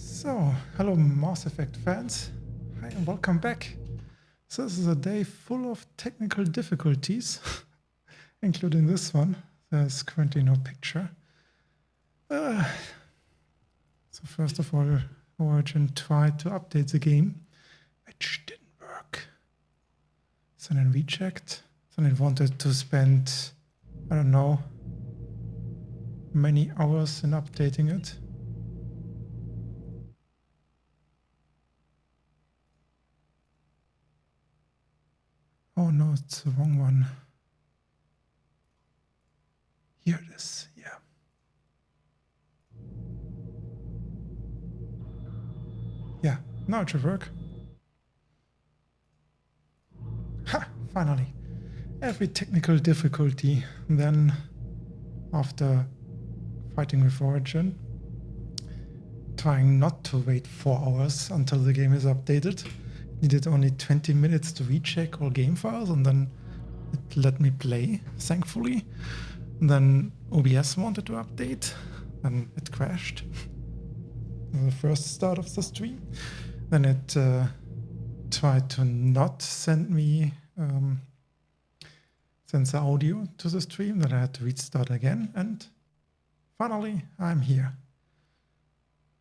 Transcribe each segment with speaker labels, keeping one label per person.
Speaker 1: So, hello Mass Effect fans. Hi and welcome back. So this is a day full of technical difficulties, including this one. There's currently no picture. So first of all, Origin tried to update the game, which didn't work. So then we checked. Then it wanted to spend, I don't know, many hours in updating it. Oh no, it's the wrong one. Here it is, yeah. Yeah, now it should work. Ha! Finally. Every technical difficulty. Then, after fighting with Origin, trying not to wait 4 hours until the game is updated. Needed only 20 minutes to recheck all game files, and then it let me play, thankfully. And then OBS wanted to update, then it crashed. The first start of the stream. Then it tried to not send me send the audio to the stream. Then I had to restart again, and finally I'm here.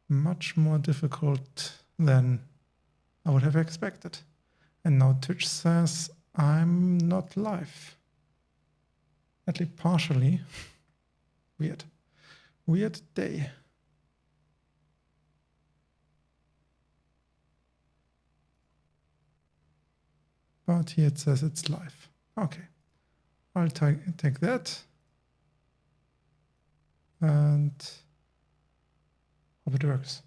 Speaker 1: Much more difficult than I would have expected. And now Twitch says I'm not live. At least partially. Weird. Weird day. But here it says it's live. Okay. I'll take that. And hope it works.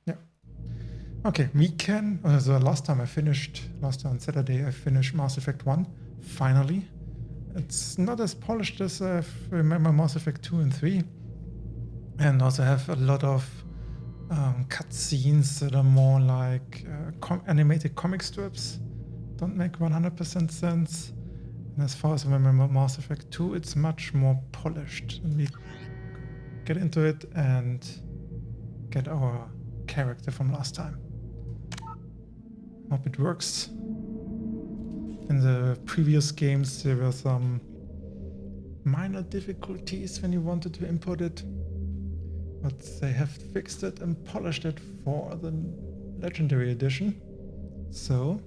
Speaker 1: Yeah. Okay, we can. So last time on Saturday, I finished Mass Effect 1. Finally. It's not as polished as I remember Mass Effect 2 and 3. And also have a lot of cutscenes that are more like animated comic strips. Don't make 100% sense. And as far as I remember Mass Effect 2, it's much more polished. And we get into it and get our character from last time. Hope it works. In the previous games, there were some minor difficulties when you wanted to import it, but they have fixed it and polished it for the Legendary Edition. So,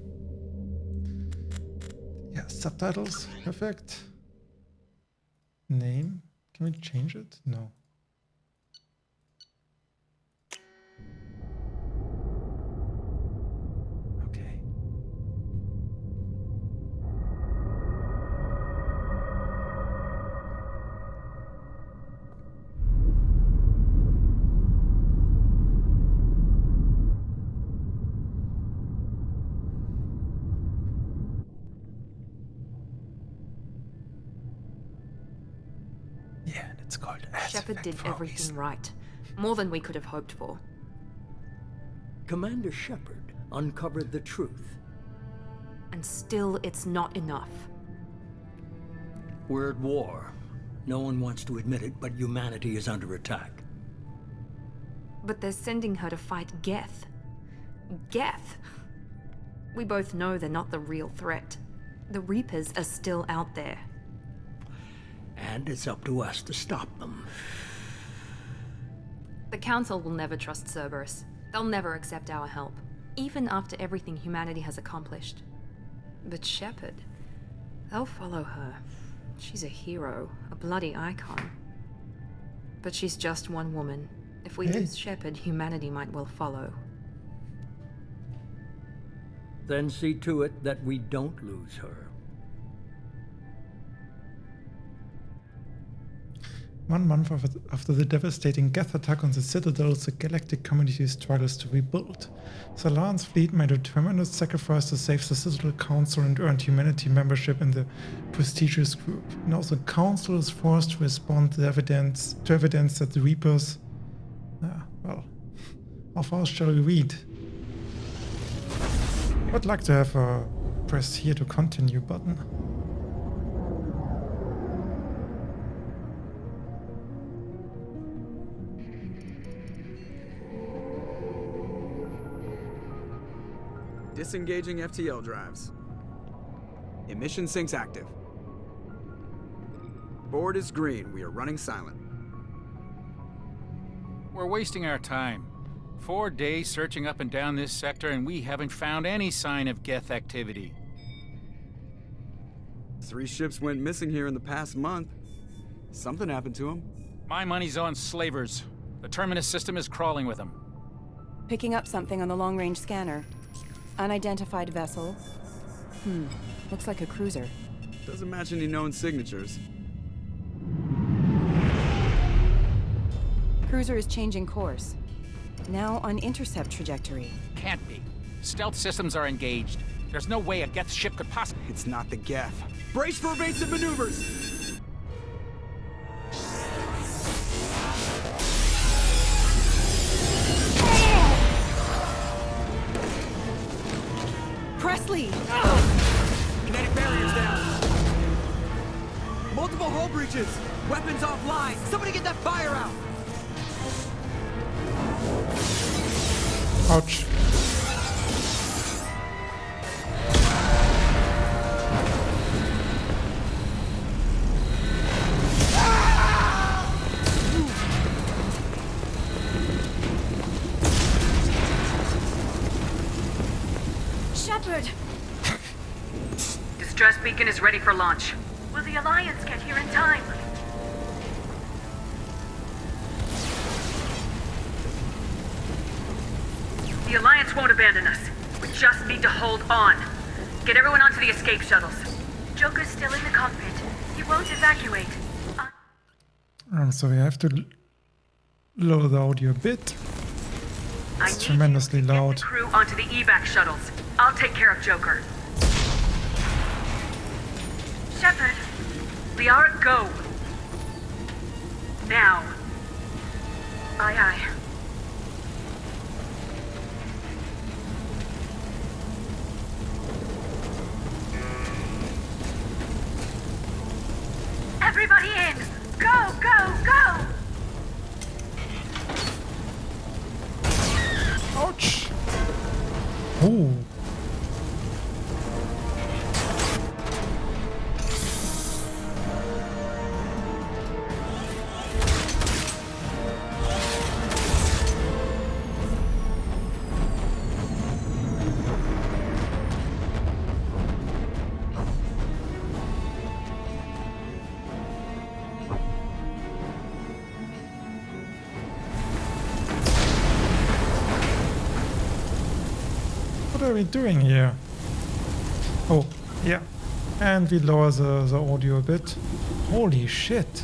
Speaker 1: yeah, subtitles, perfect. Name, can we change it? No. Okay. Yeah, it's called MassEffect.
Speaker 2: Shepard did everything right. More than we could have hoped for.
Speaker 3: Commander Shepard uncovered the truth.
Speaker 2: And still, it's not enough.
Speaker 3: We're at war. No one wants to admit it, but humanity is under attack.
Speaker 2: But they're sending her to fight Geth. Geth! We both know they're not the real threat. The Reapers are still out there.
Speaker 3: And it's up to us to stop them.
Speaker 2: The Council will never trust Cerberus. They'll never accept our help, even after everything humanity has accomplished. But Shepard, they'll follow her. She's a hero, a bloody icon. But she's just one woman. If we lose Shepard, humanity might well follow.
Speaker 3: Then see to it that we don't lose her.
Speaker 1: 1 month after the devastating Geth attack on the Citadel, the galactic community struggles to rebuild. Salan's fleet made a tremendous sacrifice to save the Citadel Council and earned humanity membership in the prestigious group. Now the Council is forced to respond to evidence that the Reapers... well, how fast shall we read? I'd like to have a press here to continue button.
Speaker 4: Disengaging FTL drives. Emission sinks active. Board is green. We are running silent.
Speaker 5: We're wasting our time. 4 days searching up and down this sector, and we haven't found any sign of Geth activity.
Speaker 4: 3 ships went missing here in the past month. Something happened to them.
Speaker 5: My money's on slavers. The Terminus system is crawling with them.
Speaker 6: Picking up something on the long-range scanner. Unidentified vessel. Looks like a cruiser.
Speaker 4: Doesn't match any known signatures.
Speaker 6: Cruiser is changing course. Now on intercept trajectory.
Speaker 5: Can't be. Stealth systems are engaged. There's no way a Geth ship could possibly...
Speaker 4: It's not the Geth. Brace for evasive maneuvers!
Speaker 6: Presley!
Speaker 4: Kinetic barriers down. Multiple hull breaches. Weapons offline. Somebody get that fire out.
Speaker 1: Ouch.
Speaker 6: Shepard!
Speaker 7: Distress beacon is ready for launch. Will the Alliance get here in time? The Alliance won't abandon us. We just need to hold on. Get everyone onto the escape shuttles. Joker's still in the cockpit. He won't evacuate.
Speaker 1: So we have to lower the audio a bit.
Speaker 7: I
Speaker 1: It's
Speaker 7: need
Speaker 1: tremendously
Speaker 7: you to
Speaker 1: loud.
Speaker 7: Get the crew onto the evac shuttles. I'll take care of Joker. Shepard. Liara, go. Now. Aye, aye. Everybody in! Go, go, go!
Speaker 1: Ouch! Oh. What are we doing here? Oh, yeah. And we lower the audio a bit. Holy shit.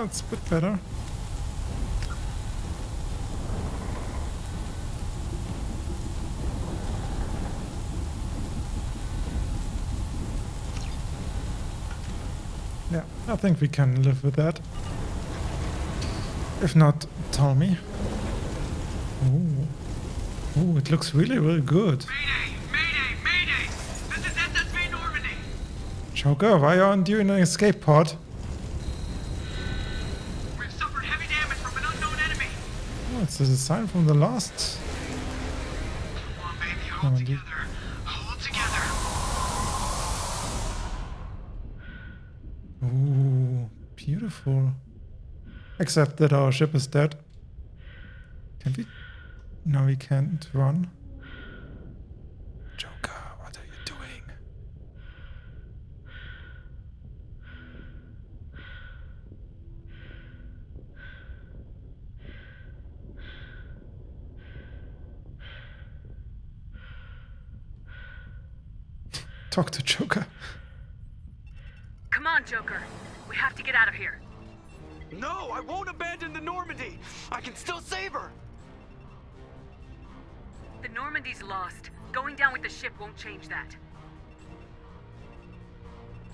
Speaker 1: It's a bit better. Yeah, I think we can live with that. If not, tell me. Ooh. Ooh, it looks really, really good.
Speaker 8: Mayday! Mayday! Mayday! This is SSV Normandy!
Speaker 1: Joker, why aren't you in an escape pod?
Speaker 8: We've suffered heavy damage from an unknown enemy!
Speaker 1: Oh, it's a sign from the last.
Speaker 8: Come on, baby, hold
Speaker 1: Normandy.
Speaker 8: together. Hold together.
Speaker 1: Ooh, beautiful. Except that our ship is dead. Can we? No, we can't run. Joker, what are you doing? Talk to Joker.
Speaker 7: Come on, Joker. We have to get out of here.
Speaker 8: No, I won't abandon the Normandy! I can still save her!
Speaker 7: The Normandy's lost. Going down with the ship won't change that.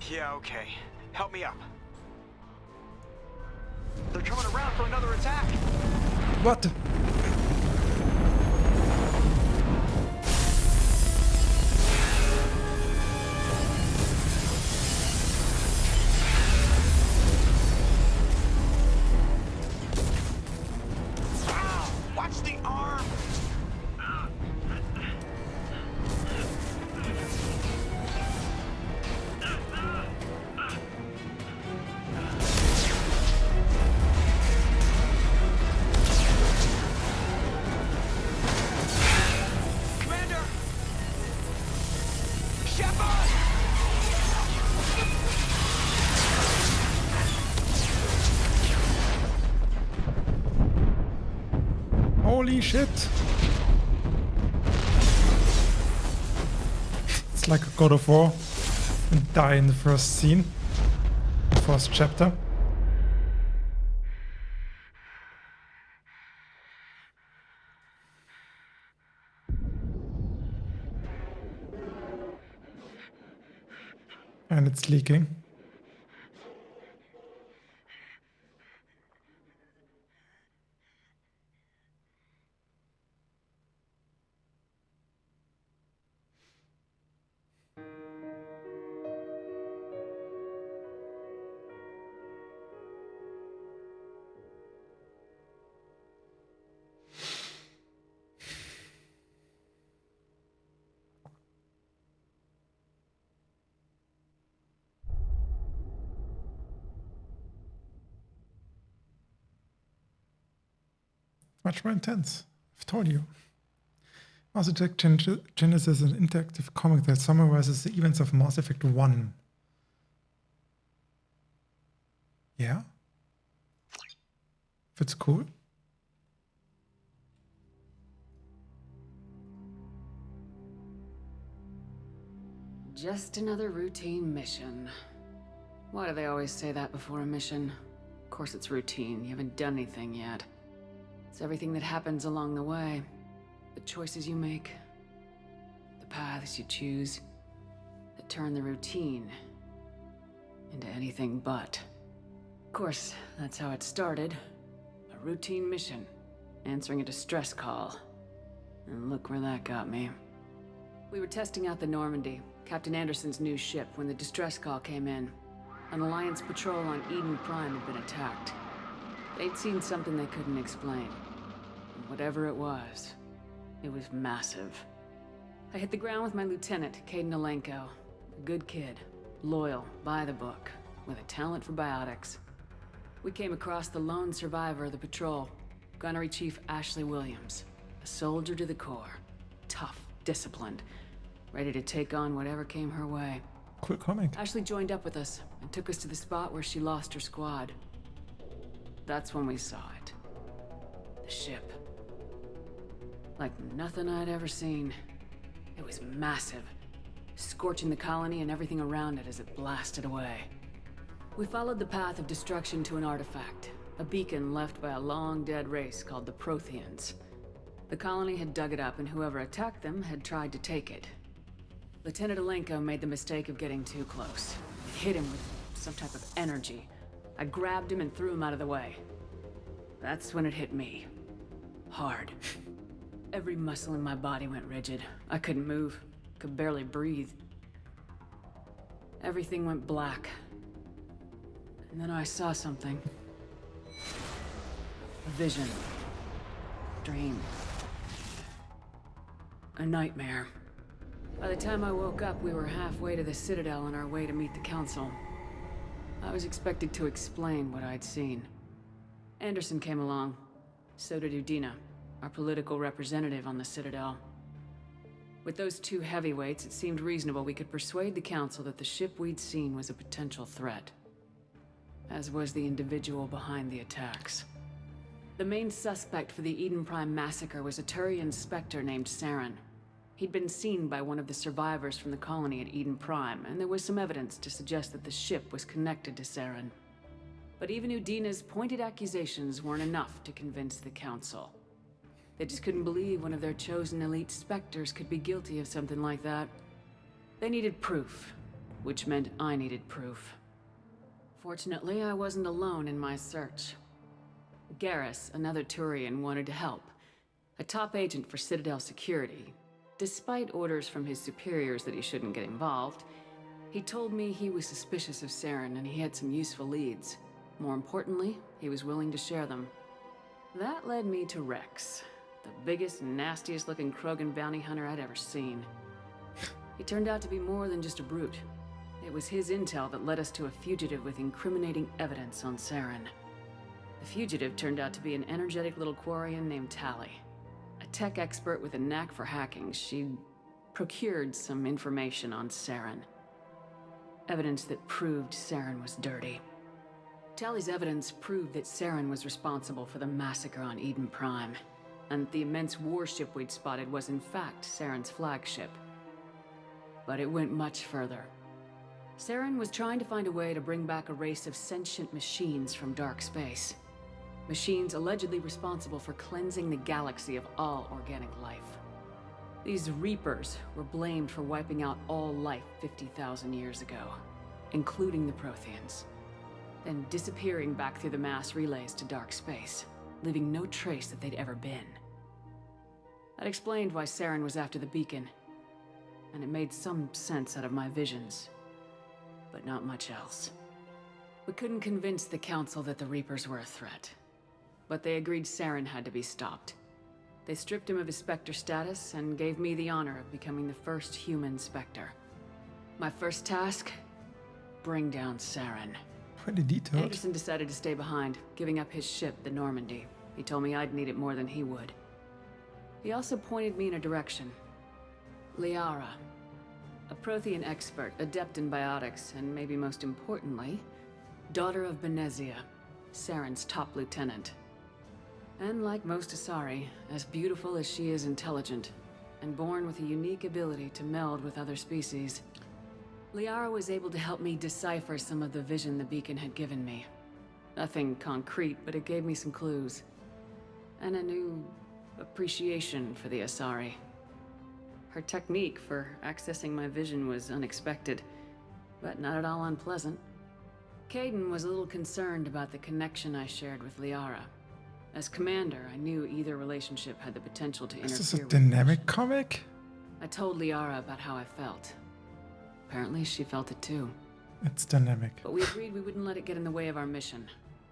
Speaker 8: Yeah, okay. Help me up. They're coming around for another attack!
Speaker 1: What? Holy shit! It's like a God of War and die in the first scene, the first chapter. And it's leaking. Much more intense. I've told you. Mass Effect Genesis is an interactive comic that summarizes the events of Mass Effect 1. Yeah? If it's cool.
Speaker 9: Just another routine mission. Why do they always say that before a mission? Of course it's routine. You haven't done anything yet. It's everything that happens along the way. The choices you make. The paths you choose. That turn the routine into anything but. Of course, that's how it started. A routine mission. Answering a distress call. And look where that got me. We were testing out the Normandy, Captain Anderson's new ship, when the distress call came in. An Alliance patrol on Eden Prime had been attacked. They'd seen something they couldn't explain. And whatever it was massive. I hit the ground with my lieutenant, Caden Alenko. A good kid, loyal, by the book, with a talent for biotics. We came across the lone survivor of the patrol, Gunnery Chief Ashley Williams. A soldier to the core. Tough, disciplined, ready to take on whatever came her way.
Speaker 1: Cool comic.
Speaker 9: Ashley joined up with us and took us to the spot where she lost her squad. That's when we saw it. The ship. Like nothing I'd ever seen. It was massive, scorching the colony and everything around it as it blasted away. We followed the path of destruction to an artifact, a beacon left by a long-dead race called the Protheans. The colony had dug it up, and whoever attacked them had tried to take it. Lieutenant Alenko made the mistake of getting too close. It hit him with some type of energy. I grabbed him and threw him out of the way. That's when it hit me. Hard. Every muscle in my body went rigid. I couldn't move. Could barely breathe. Everything went black. And then I saw something. A vision. Dream. A nightmare. By the time I woke up, we were halfway to the Citadel on our way to meet the Council. I was expected to explain what I'd seen. Anderson came along. So did Udina, our political representative on the Citadel. With those two heavyweights, it seemed reasonable we could persuade the Council that the ship we'd seen was a potential threat. As was the individual behind the attacks. The main suspect for the Eden Prime massacre was a Turian Spectre named Saren. He'd been seen by one of the survivors from the colony at Eden Prime, and there was some evidence to suggest that the ship was connected to Saren. But even Udina's pointed accusations weren't enough to convince the Council. They just couldn't believe one of their chosen elite Spectres could be guilty of something like that. They needed proof, which meant I needed proof. Fortunately, I wasn't alone in my search. Garrus, another Turian, wanted to help. A top agent for Citadel security. Despite orders from his superiors that he shouldn't get involved, he told me he was suspicious of Saren and he had some useful leads. More importantly, he was willing to share them. That led me to Rex, the biggest, nastiest looking Krogan bounty hunter I'd ever seen. He turned out to be more than just a brute. It was his intel that led us to a fugitive with incriminating evidence on Saren. The fugitive turned out to be an energetic little Quarian named Tali. A tech expert with a knack for hacking, she'd procured some information on Saren. Evidence that proved Saren was dirty. Tali's evidence proved that Saren was responsible for the massacre on Eden Prime. and the immense warship we'd spotted was in fact Saren's flagship. But it went much further. Saren was trying to find a way to bring back a race of sentient machines from dark space. Machines allegedly responsible for cleansing the galaxy of all organic life. These Reapers were blamed for wiping out all life 50,000 years ago, including the Protheans, then disappearing back through the mass relays to dark space, leaving no trace that they'd ever been. That explained why Saren was after the beacon, and it made some sense out of my visions, but not much else. We couldn't convince the Council that the Reapers were a threat, but they agreed Saren had to be stopped. They stripped him of his Spectre status and gave me the honor of becoming the first human Spectre. My first task? Bring down Saren.
Speaker 1: Pretty detailed.
Speaker 9: Anderson decided to stay behind, giving up his ship, the Normandy. He told me I'd need it more than he would. He also pointed me in a direction. Liara. A Prothean expert, adept in biotics, and maybe most importantly, daughter of Benezia, Saren's top lieutenant. And like most Asari, as beautiful as she is intelligent, and born with a unique ability to meld with other species, Liara was able to help me decipher some of the vision the beacon had given me. Nothing concrete, but it gave me some clues. And a new appreciation for the Asari. Her technique for accessing my vision was unexpected, but not at all unpleasant. Caden was a little concerned about the connection I shared with Liara. As commander, I knew either relationship had the potential to interfere
Speaker 1: Is this a
Speaker 9: with
Speaker 1: dynamic comic?
Speaker 9: I told Liara about how I felt. Apparently, she felt it too.
Speaker 1: It's dynamic.
Speaker 9: But we agreed we wouldn't let it get in the way of our mission,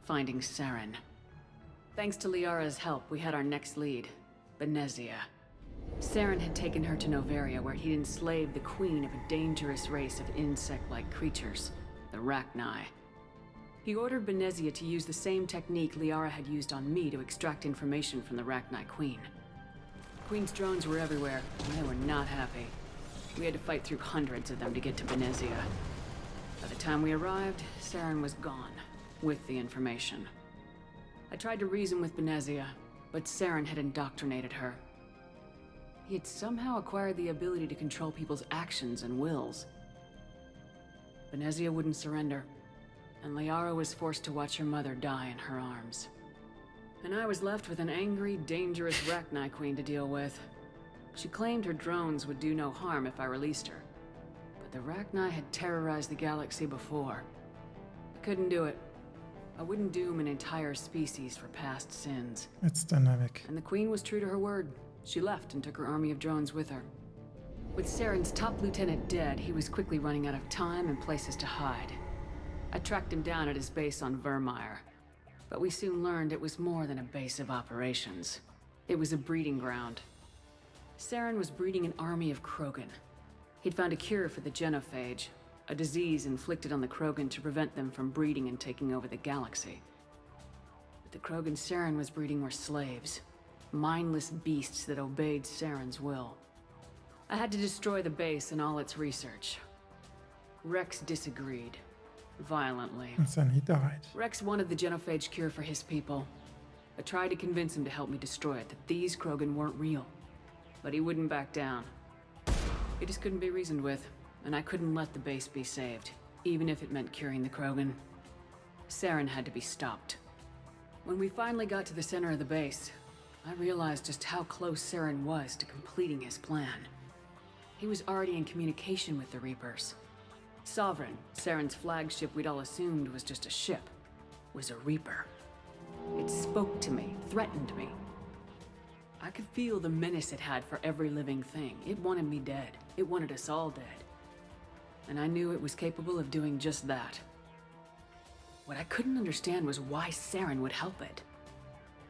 Speaker 9: finding Saren. Thanks to Liara's help, we had our next lead, Benezia. Saren had taken her to Noveria, where he'd enslaved the queen of a dangerous race of insect-like creatures, the Rachni. He ordered Benezia to use the same technique Liara had used on me to extract information from the Rachni queen. The queen's drones were everywhere, and they were not happy. We had to fight through hundreds of them to get to Benezia. By the time we arrived, Saren was gone, with the information. I tried to reason with Benezia, but Saren had indoctrinated her. He had somehow acquired the ability to control people's actions and wills. Benezia wouldn't surrender, and Liara was forced to watch her mother die in her arms. And I was left with an angry, dangerous Rachni queen to deal with. She claimed her drones would do no harm if I released her. But the Rachni had terrorized the galaxy before. I couldn't do it. I wouldn't doom an entire species for past sins.
Speaker 1: It's dynamic.
Speaker 9: And the queen was true to her word. She left and took her army of drones with her. With Saren's top lieutenant dead, he was quickly running out of time and places to hide. I tracked him down at his base on Vermeer, but we soon learned it was more than a base of operations. It was a breeding ground. Saren was breeding an army of Krogan. He'd found a cure for the genophage, a disease inflicted on the Krogan to prevent them from breeding and taking over the galaxy. But the Krogan Saren was breeding were slaves, mindless beasts that obeyed Saren's will. I had to destroy the base and all its research. Rex disagreed. Violently.
Speaker 1: And then he died.
Speaker 9: Rex wanted the genophage cure for his people. I tried to convince him to help me destroy it, that these Krogan weren't real. But he wouldn't back down. He just couldn't be reasoned with, and I couldn't let the base be saved, even if it meant curing the Krogan. Saren had to be stopped. When we finally got to the center of the base, I realized just how close Saren was to completing his plan. He was already in communication with the Reapers. Sovereign, Saren's flagship we'd all assumed was just a ship, was a Reaper. It spoke to me, threatened me. I could feel the menace it had for every living thing. It wanted me dead. It wanted us all dead. And I knew it was capable of doing just that. What I couldn't understand was why Saren would help it.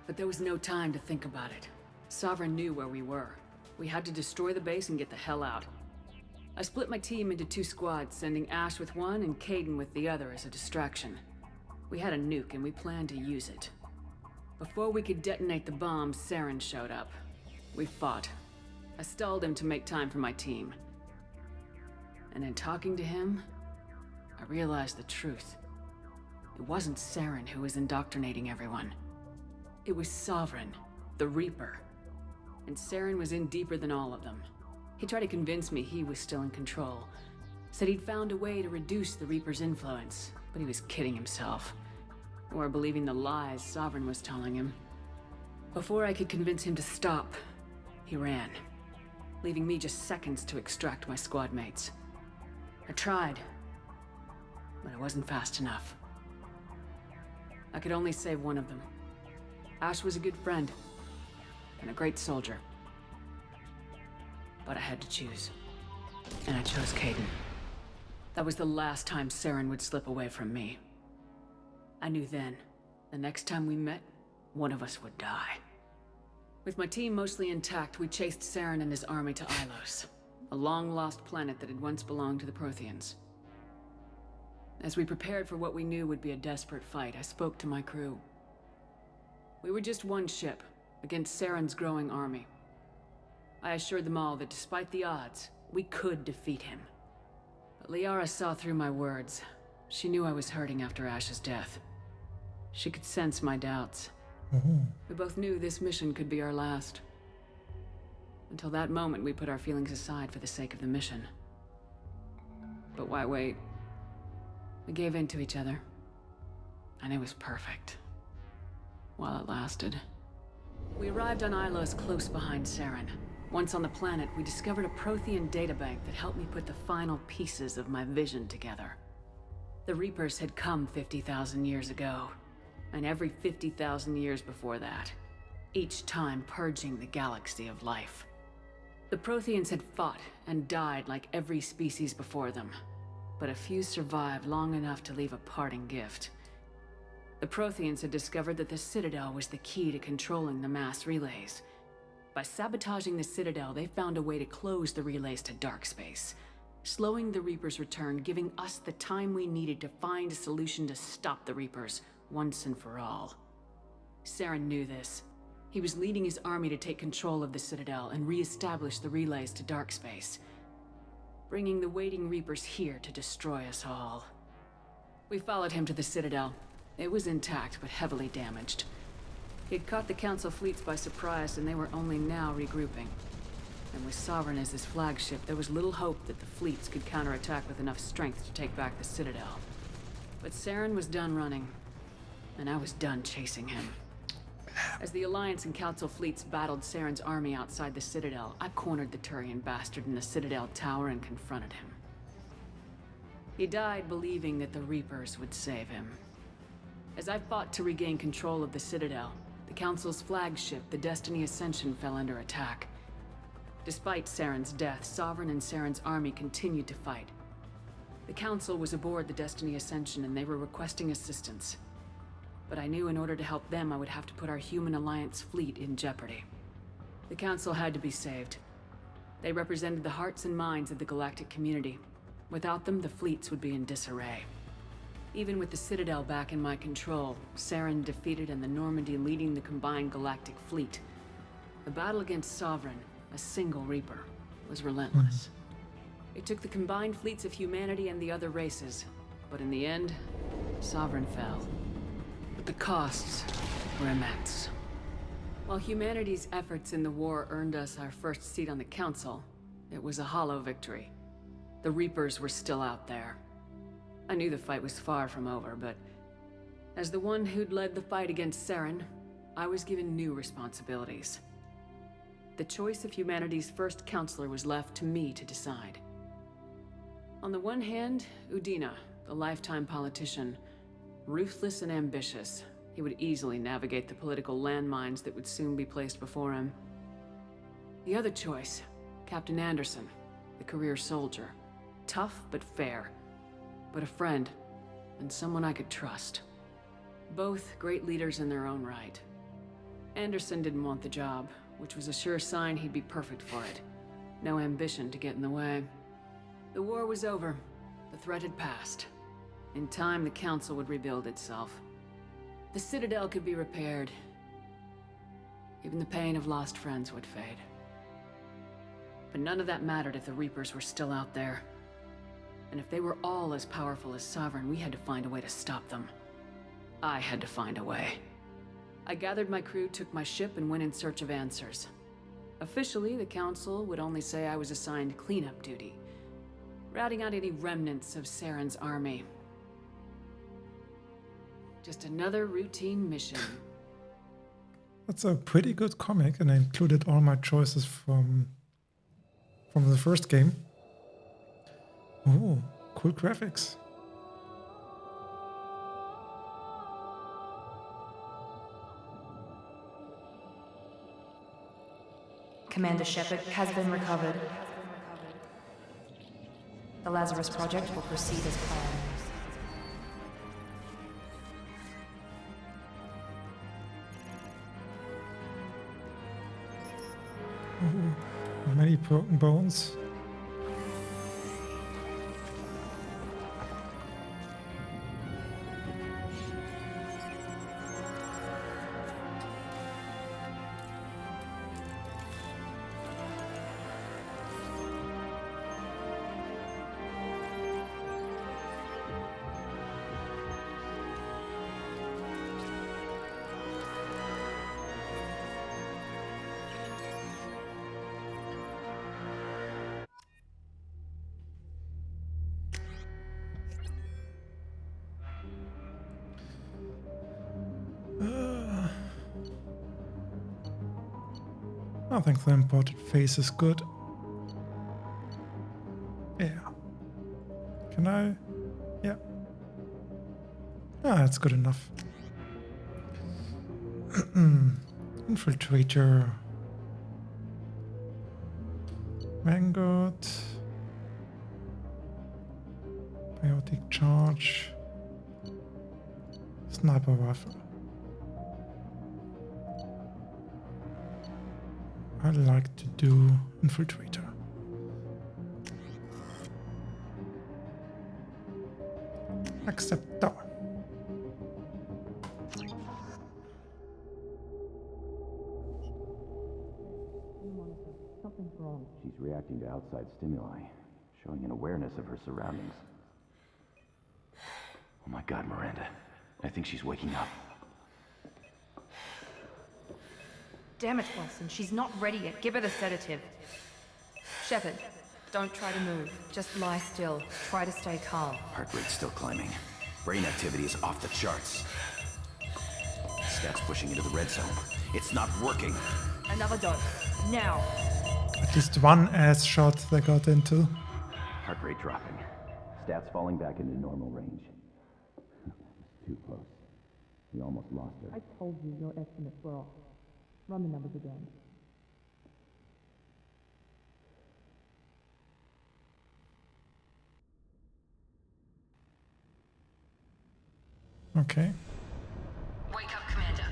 Speaker 9: But there was no time to think about it. Sovereign knew where we were. We had to destroy the base and get the hell out. I split my team into 2 squads, sending Ash with one and Caden with the other as a distraction. We had a nuke and we planned to use it. Before we could detonate the bomb, Saren showed up. We fought. I stalled him to make time for my team. And in talking to him, I realized the truth. It wasn't Saren who was indoctrinating everyone. It was Sovereign, the Reaper, and Saren was in deeper than all of them. He tried to convince me he was still in control. Said he'd found a way to reduce the Reaper's influence, but he was kidding himself. Or believing the lies Sovereign was telling him. Before I could convince him to stop, he ran, leaving me just seconds to extract my squad mates. I tried, but I wasn't fast enough. I could only save one of them. Ash was a good friend, and a great soldier. But I had to choose, and I chose Caden. That was the last time Saren would slip away from me. I knew then, the next time we met, one of us would die. With my team mostly intact, we chased Saren and his army to Ilos, a long-lost planet that had once belonged to the Protheans. As we prepared for what we knew would be a desperate fight, I spoke to my crew. We were just one ship, against Saren's growing army. I assured them all that despite the odds, we could defeat him. But Liara saw through my words. She knew I was hurting after Ash's death. She could sense my doubts. We both knew this mission could be our last. Until that moment, we put our feelings aside for the sake of the mission. But why wait? We gave in to each other. And it was perfect. While it lasted. We arrived on Ilos close behind Saren. Once on the planet, we discovered a Prothean databank that helped me put the final pieces of my vision together. The Reapers had come 50,000 years ago, and every 50,000 years before that, each time purging the galaxy of life. The Protheans had fought and died like every species before them, but a few survived long enough to leave a parting gift. The Protheans had discovered that the Citadel was the key to controlling the mass relays. By sabotaging the Citadel, they found a way to close the relays to dark space, slowing the Reapers' return, giving us the time we needed to find a solution to stop the Reapers once and for all. Saren knew this. He was leading his army to take control of the Citadel and re-establish the relays to dark space, bringing the waiting Reapers here to destroy us all. We followed him to the Citadel. It was intact, but heavily damaged. He had caught the Council fleets by surprise, and they were only now regrouping. And with Sovereign as his flagship, there was little hope that the fleets could counterattack with enough strength to take back the Citadel. But Saren was done running, and I was done chasing him. As the Alliance and Council fleets battled Saren's army outside the Citadel, I cornered the Turian bastard in the Citadel tower and confronted him. He died believing that the Reapers would save him. As I fought to regain control of the Citadel, the Council's flagship, the Destiny Ascension, fell under attack. Despite Saren's death, Sovereign and Saren's army continued to fight. The Council was aboard the Destiny Ascension and they were requesting assistance. But I knew in order to help them, I would have to put our human Alliance fleet in jeopardy. The Council had to be saved. They represented the hearts and minds of the galactic community. Without them, the fleets would be in disarray. Even with the Citadel back in my control, Saren defeated and the Normandy leading the combined galactic fleet. The battle against Sovereign, a single Reaper, was relentless. It took the combined fleets of humanity and the other races, but in the end, Sovereign fell. But the costs were immense. While humanity's efforts in the war earned us our first seat on the Council, it was a hollow victory. The Reapers were still out there. I knew the fight was far from over, but as the one who'd led the fight against Saren, I was given new responsibilities. The choice of humanity's first counselor was left to me to decide. On the one hand, Udina, the lifetime politician, ruthless and ambitious, he would easily navigate the political landmines that would soon be placed before him. The other choice, Captain Anderson, the career soldier, tough but fair, but a friend, and someone I could trust. Both great leaders in their own right. Anderson didn't want the job, which was a sure sign he'd be perfect for it. No ambition to get in the way. The war was over. The threat had passed. In time, the Council would rebuild itself. The Citadel could be repaired. Even the pain of lost friends would fade. But none of that mattered if the Reapers were still out there. And if they were all as powerful as Sovereign, we had to find a way to stop them. I had to find a way. I gathered my crew, took my ship, and went in search of answers. Officially, the Council would only say I was assigned cleanup duty, routing out any remnants of Saren's army. Just another routine mission.
Speaker 1: That's a pretty good comic, and I included all my choices from the first game. Oh, cool graphics.
Speaker 2: Commander Shepard has been recovered. The Lazarus project will proceed as planned.
Speaker 1: Ooh, many broken bones. I think the imported face is good. Yeah. Can I? Yeah. Ah, that's good enough. Infiltrator. Vanguard. Biotic charge. Sniper rifle. I'd like to do infiltrator. Acceptor.
Speaker 10: Something's wrong. She's reacting to outside stimuli, showing an awareness of her surroundings. Oh my God, Miranda. I think she's waking up.
Speaker 2: Damn it, Wilson. She's not ready yet. Give her the sedative. Shepard, don't try to move. Just lie still. Try to stay calm.
Speaker 10: Heart rate's still climbing. Brain activity is off the charts. Stats pushing into the red zone. It's not working.
Speaker 2: Another dose. Now.
Speaker 1: At least one ass shot they got into.
Speaker 10: Heart rate dropping. Stats falling back into normal range. Too close. We almost lost her.
Speaker 11: I told you your estimates were off. Run the numbers again.
Speaker 1: Okay.
Speaker 7: Wake up, Commander.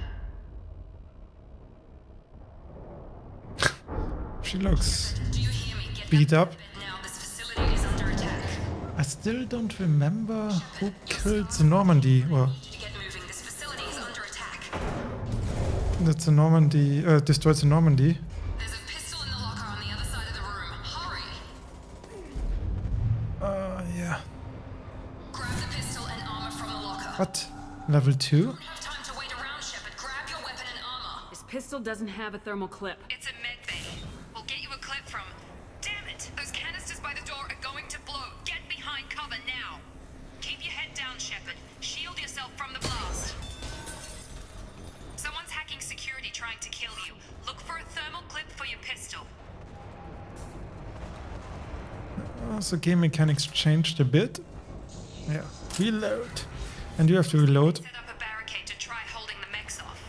Speaker 1: She looks
Speaker 7: Do you hear me? Get
Speaker 1: beat up.
Speaker 7: now. This facility is under attack.
Speaker 1: I still don't remember who killed the Normandy. Or
Speaker 7: To get moving. This facility is under attack.
Speaker 1: that's the Normandy. Destroyed the Normandy.
Speaker 7: There's a pistol in the locker on the other side of the room. Hurry!
Speaker 1: Yeah.
Speaker 7: Grab the pistol and armor from the locker.
Speaker 1: What? Level 2?
Speaker 7: Don't have time to wait around, Shepard. Grab your weapon and armor.
Speaker 9: This pistol doesn't have a thermal clip.
Speaker 7: It's a med bay. We'll get you a clip from... Damn it! Those canisters by the door are going to blow. Get behind cover now. Keep your head down, Shepard. Shield yourself from the blast. Someone's hacking security trying to kill you. Look for a thermal clip for your pistol.
Speaker 1: So game mechanics changed a bit. Yeah. Reload. And you have to reload.
Speaker 7: Set up a barricade to try holding the mechs off.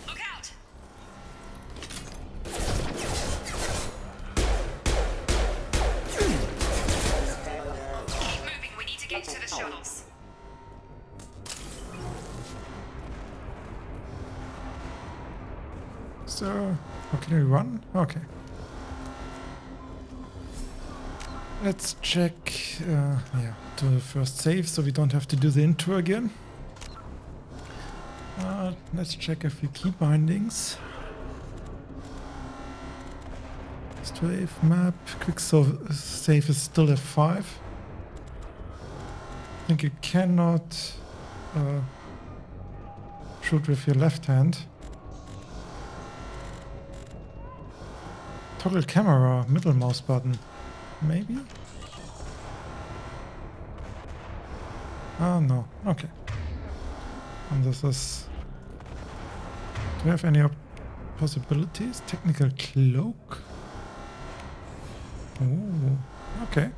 Speaker 7: Look out! Keep moving. We need to get to the shuttles.
Speaker 1: So, how can we run? Okay. Let's check, do the first save so we don't have to do the intro again. Let's check a few key bindings. Strafe map, quick save is still at 5. I think you cannot shoot with your left hand. Toggle camera, middle mouse button. Maybe? Oh no, okay. And this is... Do we have any possibilities? Technical cloak? Ooh, okay.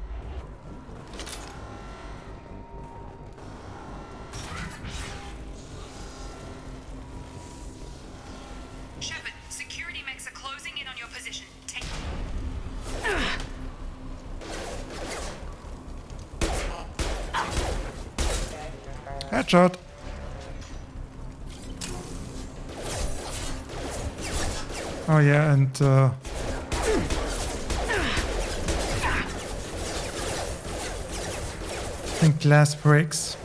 Speaker 7: Shepard, security mechs are closing in on your position. Take...
Speaker 1: Headshot! Oh yeah, and I think glass breaks.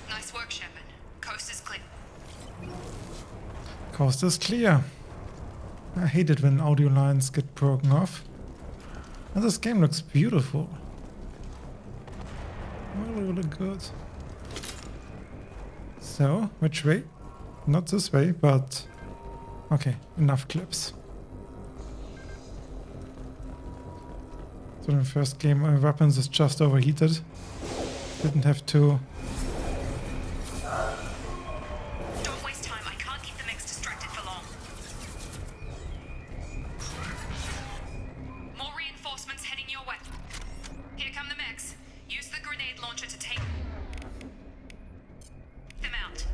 Speaker 7: Nice work, Shepard. Coast is clear.
Speaker 1: Coast is clear. I hate it when audio lines get broken off. And this game looks beautiful. Really, really good. So, which way? Not this way, but... Okay, enough clips. So in the first game, weapons is just overheated. Didn't have to...
Speaker 7: Don't waste time. I can't keep the mechs distracted for long. More reinforcements heading your way. Here come the mechs. Use the grenade launcher to take them out.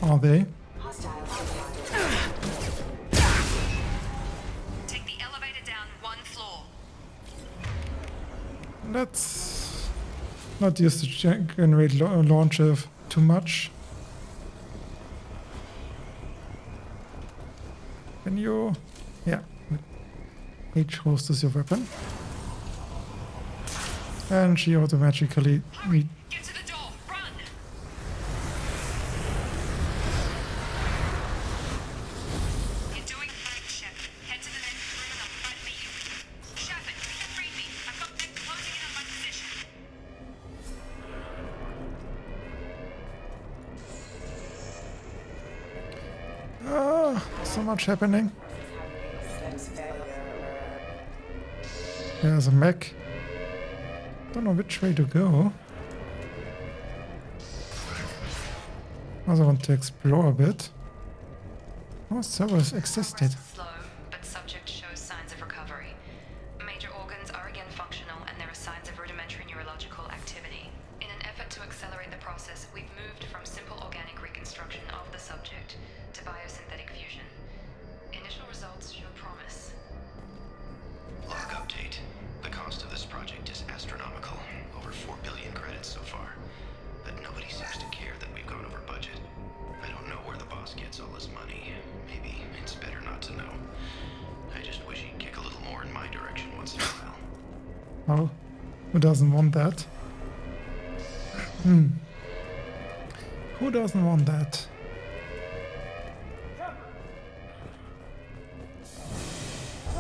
Speaker 1: Are they?
Speaker 7: Take the elevator down one floor.
Speaker 1: Let's not use the grenade launcher too much. Can you... Yeah. H host is your weapon. And she automatically...
Speaker 7: Get to the door. Run. You're doing fine, Shepard. Head to the next room and I'll try to beat you. Shepard, read me. I've got mechs closing in on my position.
Speaker 1: So much happening. There's a mech. Don't know which way to go. Also want to explore a bit. Oh, servers existed.
Speaker 2: Slow, but subject shows signs of recovery. Major organs are again functional, and there are signs of rudimentary neurological activity. In an effort to accelerate the process, we've moved from simple organic reconstruction of the subject to biosynthetic fusion. Initial results show promise.
Speaker 12: Log update. The cost of this project is astronomical. Over 4 billion credits so far. But nobody seems to care that we've gone over budget. I don't know where the boss gets all this money. Maybe it's better not to know. I just wish he'd kick a little more in my direction once in a while.
Speaker 1: Well, who doesn't want that? Who doesn't want that?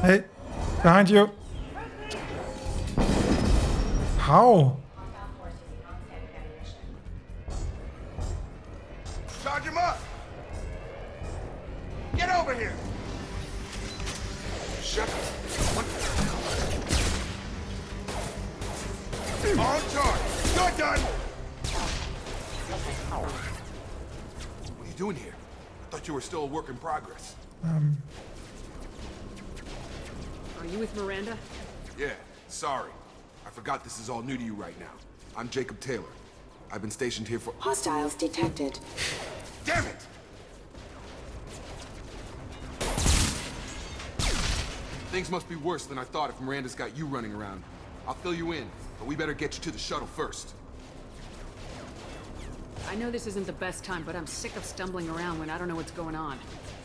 Speaker 1: Hey, behind you. How?
Speaker 13: Charge him up! Get over here! Shut up. On charge! You're done! What are you doing here? I thought you were still a work in progress.
Speaker 9: Are you with Miranda?
Speaker 13: Yeah, sorry. I forgot this is all new to you right now. I'm Jacob Taylor. I've been stationed here for—
Speaker 14: Hostiles detected.
Speaker 13: Damn it! Things must be worse than I thought if Miranda's got you running around. I'll fill you in, but we better get you to the shuttle first.
Speaker 9: I know this isn't the best time, but I'm sick of stumbling around when I don't know what's going on.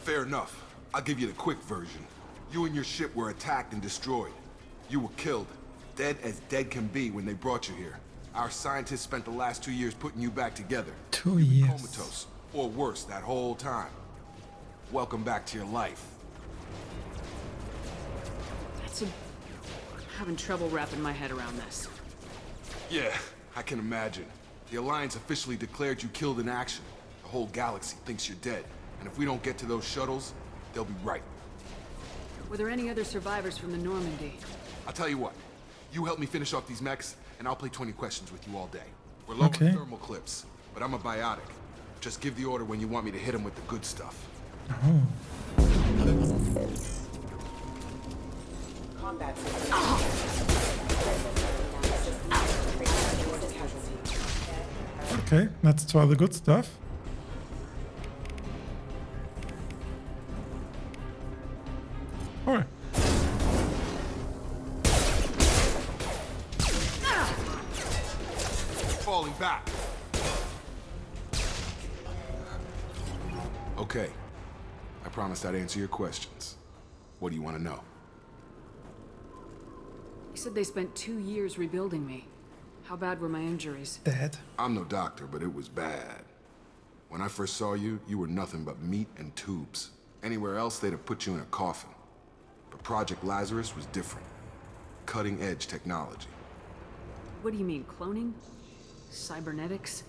Speaker 13: Fair enough. I'll give you the quick version. You and your ship were attacked and destroyed. You were killed. Dead as dead can be when they brought you here. Our scientists spent the last 2 years putting you back together.
Speaker 1: 2 years.
Speaker 13: Comatose, or worse, that whole time. Welcome back to your life.
Speaker 9: That's a Having trouble wrapping my head around this.
Speaker 13: Yeah, I can imagine. The Alliance officially declared you killed in action. The whole galaxy thinks you're dead. And if we don't get to those shuttles, they'll be right.
Speaker 9: Were there any other survivors from the Normandy?
Speaker 13: I'll tell you what. You help me finish off these mechs, and I'll play 20 questions with you all day. We're low on thermal clips, but I'm a biotic. Just give the order when you want me to hit them with the good stuff.
Speaker 1: Oh.
Speaker 11: Combat.
Speaker 1: Okay, let's try the good stuff. Alright.
Speaker 13: Falling back. Okay. I promised I'd answer your questions. What do you want to know?
Speaker 9: You said they spent 2 years rebuilding me. How bad were my injuries?
Speaker 1: Dead.
Speaker 13: I'm no doctor, but it was bad. When I first saw you, you were nothing but meat and tubes. Anywhere else, they'd have put you in a coffin. But Project Lazarus was different. Cutting-edge technology.
Speaker 9: What do you mean, cloning? Cybernetics?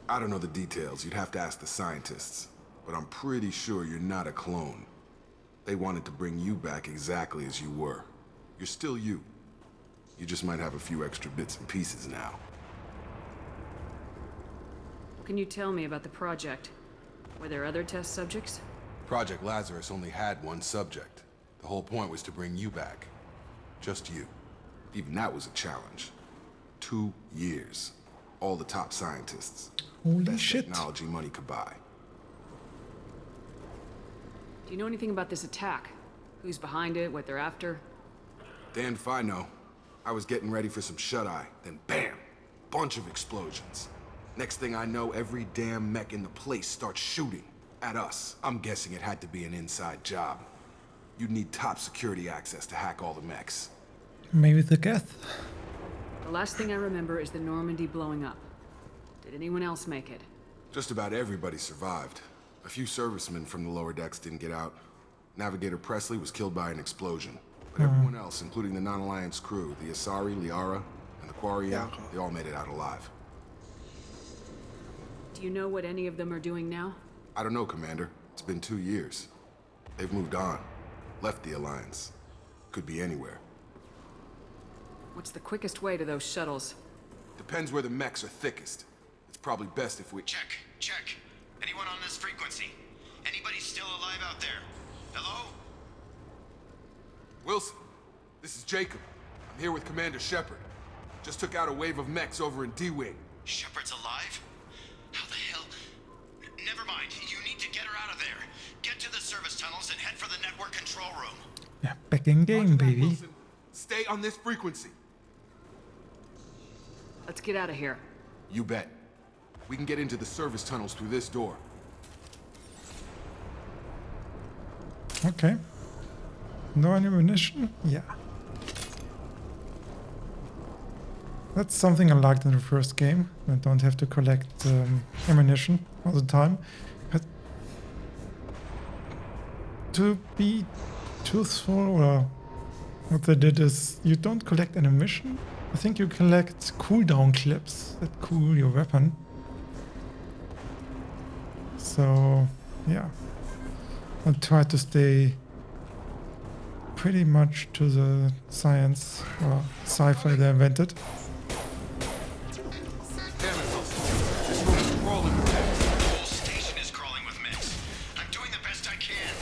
Speaker 13: I don't know the details. You'd have to ask the scientists. But I'm pretty sure you're not a clone. They wanted to bring you back exactly as you were. You're still you. You just might have a few extra bits and pieces now.
Speaker 9: What can you tell me about the project? Were there other test subjects?
Speaker 13: Project Lazarus only had one subject. The whole point was to bring you back. Just you. Even that was a challenge. 2 years. All the top scientists.
Speaker 1: Holy
Speaker 13: Best
Speaker 1: shit.
Speaker 13: technology money could buy.
Speaker 9: Do you know anything about this attack? Who's behind it, what they're after?
Speaker 13: Damned if I know. I was getting ready for some shut-eye, then bam! Bunch of explosions. Next thing I know, every damn mech in the place starts shooting. At us. I'm guessing it had to be an inside job. You'd need top security access to hack all the mechs.
Speaker 1: Maybe the Geth.
Speaker 9: The last thing I remember is the Normandy blowing up. Did anyone else make it?
Speaker 13: Just about everybody survived. A few servicemen from the lower decks didn't get out. Navigator Presley was killed by an explosion. But everyone else, including the non-Alliance crew, the Asari, Liara, and the Quarian, they all made it out alive.
Speaker 9: Do you know what any of them are doing now?
Speaker 13: I don't know, Commander. It's been 2 years. They've moved on. Left the Alliance. Could be anywhere.
Speaker 9: What's the quickest way to those shuttles?
Speaker 13: Depends where the mechs are thickest. It's probably best if we...
Speaker 12: Check. Anyone on this frequency? Anybody still alive out there? Hello?
Speaker 13: Wilson, this is Jacob. I'm here with Commander Shepard. Just took out a wave of mechs over in D-Wing.
Speaker 12: Shepard's alive? How the hell? Never mind. You need to get her out of there. Get to the service tunnels and head for the network control room.
Speaker 1: Yeah, back in game, baby.
Speaker 13: Wilson, stay on this frequency.
Speaker 9: Let's get out of here.
Speaker 13: You bet. We can get into the service tunnels through this door.
Speaker 1: Okay. No ammunition? Yeah. That's something I liked in the first game. I don't have to collect ammunition all the time. But to be truthful, or what they did is you don't collect ammunition. I think you collect cooldown clips that cool your weapon. So, yeah. I'll try to stay pretty much to the science or sci-fi they invented.
Speaker 13: Damn it, Wilson. This room is crawling with mechs.
Speaker 12: The whole station is crawling with mechs. I'm doing the best I can.